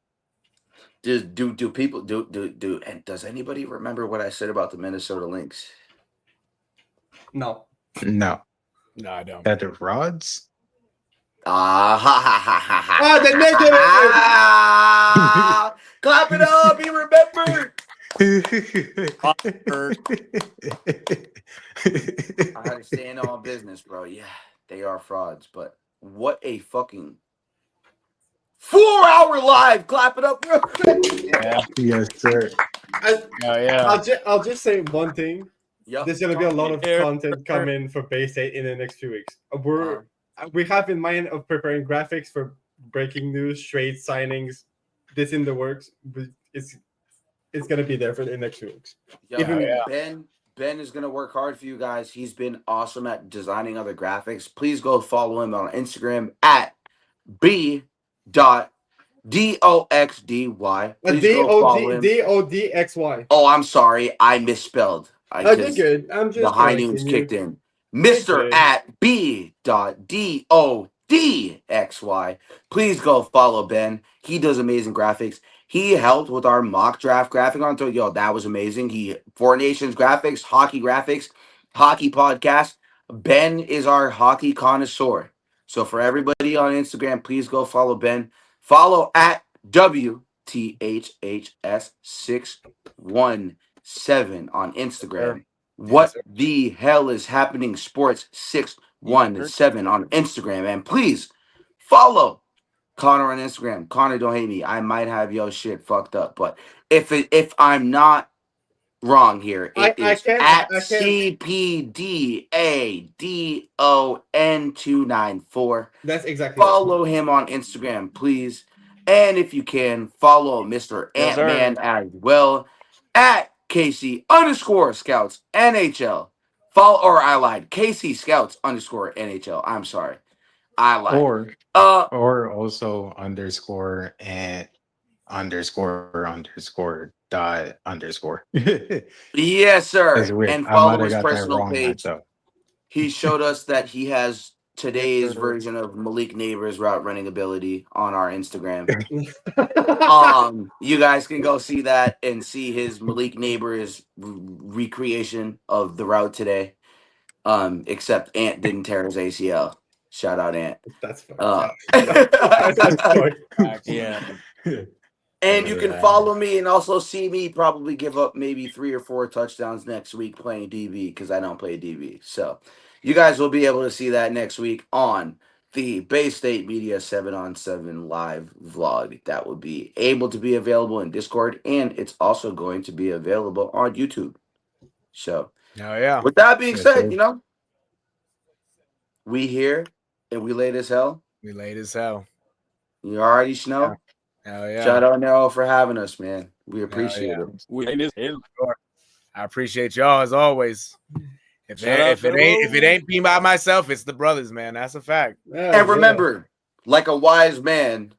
Do people and does anybody remember what I said about the Minnesota Lynx? No. No, I don't. That the frauds? Ha ha ha ha ha. Oh, the negative. Clap it up. He remembered. I had to stand on business, bro. Yeah, they are frauds, but what a fucking 4-hour live. Clap it up, bro. Yeah. Yes, sir. I'll just say one thing. Yep. There's gonna be a lot of content coming for Bay State in the next few weeks. We have in mind of preparing graphics for breaking news, trade signings. This in the works. It's gonna be there for the next 2 weeks. Ben is gonna work hard for you guys. He's been awesome at designing other graphics. Please go follow him on Instagram at b.doxdy. Please go follow him. DODXY. Oh, I'm sorry, I misspelled. You're good. I'm just the high news kicked in. Mr. at b.dodxy. Please go follow Ben. He does amazing graphics. He helped with our mock draft graphic on Twitter. Yo, that was amazing. He Four Nations graphics, hockey podcast. Ben is our hockey connoisseur. So for everybody on Instagram, please go follow Ben. Follow at WTHHS617 on Instagram. What the hell is happening? Sports 617 on Instagram. And please follow Connor on Instagram. Connor, don't hate me. I might have your shit fucked up, but if I'm not wrong here, it is at CPDADON294. That's exactly. Follow him on Instagram, please. And if you can, follow Mr. Ant-Man as well at Casey_Scouts NHL. I lied. Casey Scouts _NHL. I'm sorry. I lied. Or also _ and __. Yes, sir. And follow his personal page. He showed us that he has today's version of Malik Neighbors' route running ability on our Instagram. You guys can go see that and see his Malik Neighbors recreation of the route today. Except Ant didn't tear his ACL. Shout out, Ant. That's fine. Yeah. And you can follow me and also see me probably give up maybe 3 or 4 touchdowns next week playing DB because I don't play DB. So you guys will be able to see that next week on the Bay State Media 7-on-7 live vlog. That will be able to be available in Discord, and it's also going to be available on YouTube. So with that being said, you know, we here and we late as hell. We late as hell. You already know. Hell yeah. Shout out Nero for having us, man. We appreciate it. We late as hell. I appreciate y'all as always. If it ain't me by myself, it's the brothers, man. That's a fact. And remember, like a wise man,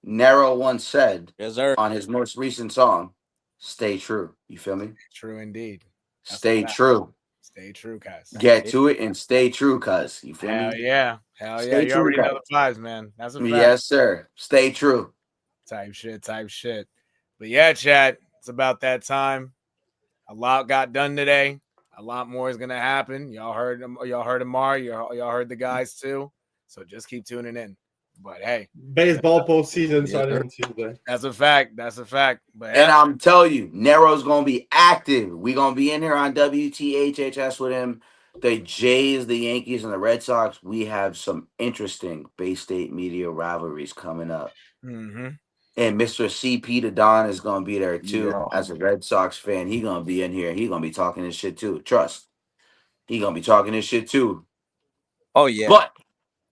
Nero once said on his most recent song, stay true. You feel me? True indeed. Stay true. Stay true, cuz. Get to it and stay true, cuz. You feel me? Hell yeah. Stay You true, already know cuz. the vibes, man. That's a fact. Yes, sir. Stay true. Type shit. But yeah, chat, it's about that time. A lot got done today. A lot more is gonna happen. Y'all heard them. Y'all heard Amar. Y'all heard the guys too. So just keep tuning in. But hey, Baseball postseason starting on Tuesday. that's a fact. That's a fact. But And I'm telling you, Nero's gonna be active. We're gonna be in here on WTHHS with him. The Jays, the Yankees, and the Red Sox. We have some interesting Bay State media rivalries coming up. Mm-hmm. And Mr. CP to Don is gonna be there too. As a Red Sox fan, he gonna be in here. He gonna be talking his shit too. Trust. He gonna be talking his shit too. Oh yeah. But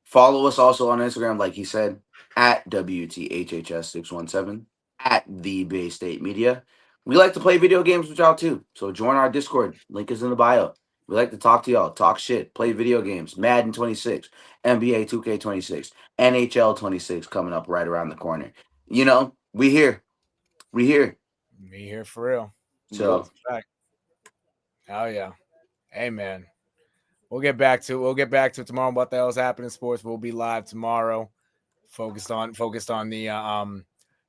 follow us also on Instagram, like he said, at WTHHS617, at the Bay State Media. We like to play video games with y'all too. So join our Discord. Link is in the bio. We like to talk to y'all, talk shit, play video games. Madden 26, NBA 2K26, NHL 26 coming up right around the corner. You know, we here. We here. Me here for real. So That's a fact. Hell yeah. Hey man. We'll get back to it tomorrow. What the hell's happening in sports? We'll be live tomorrow. Focused on the the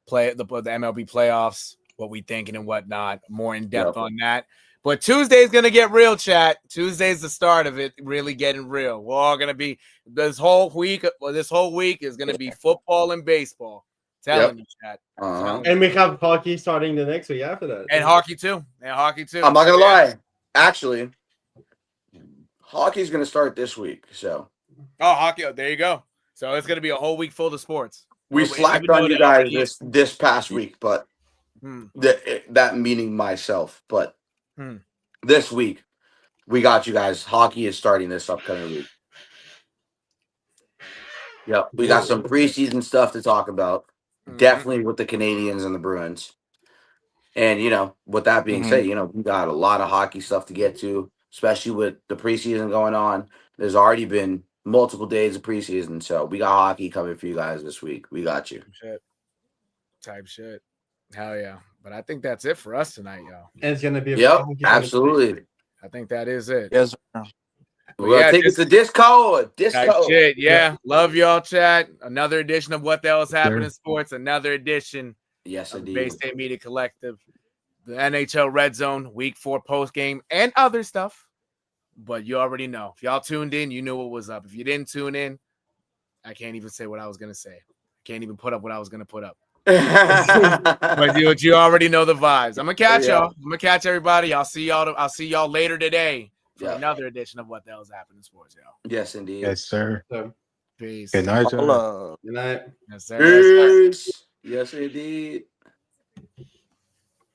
MLB playoffs, what we thinking and whatnot. More in depth on that. But Tuesday's gonna get real, chat. Tuesday's the start of it, really getting real. We're all gonna be this whole week is gonna be football and baseball. Telling you, chat. And we have hockey starting the next week after that. And hockey too. I'm not gonna lie. Actually, hockey's gonna start this week. So hockey. There you go. So it's gonna be a whole week full of sports. We slacked on you guys this past week, but that meaning myself. But this week, we got you guys. Hockey is starting this upcoming week. Yep, we got some preseason stuff to talk about. Definitely with the Canadians and the Bruins. And, you know, with that being said, you know, we got a lot of hockey stuff to get to, especially with the preseason going on. There's already been multiple days of preseason, so we got hockey coming for you guys this week. We got you. Type shit. Hell yeah. But I think that's it for us tonight, y'all. And it's gonna be absolutely. I think that is it. Yes. We're gonna take it to Discord. Shit, yeah. Love y'all, chat. Another edition of What the Hell is Happening in Sports. Another edition of the Bay State Media Collective. The NHL Red Zone, Week 4 post game, and other stuff. But you already know. If y'all tuned in, you knew what was up. If you didn't tune in, I can't even say what I was gonna say. I can't even put up what I was gonna put up. But you already know the vibes. I'm gonna catch y'all. I'm gonna catch everybody. I'll see y'all later today for another edition of What the Hell's Happening in Sports, y'all. Yes, indeed. Yes, sir. Peace. Good night, y'all. Good night. Yes, sir. Yes, indeed.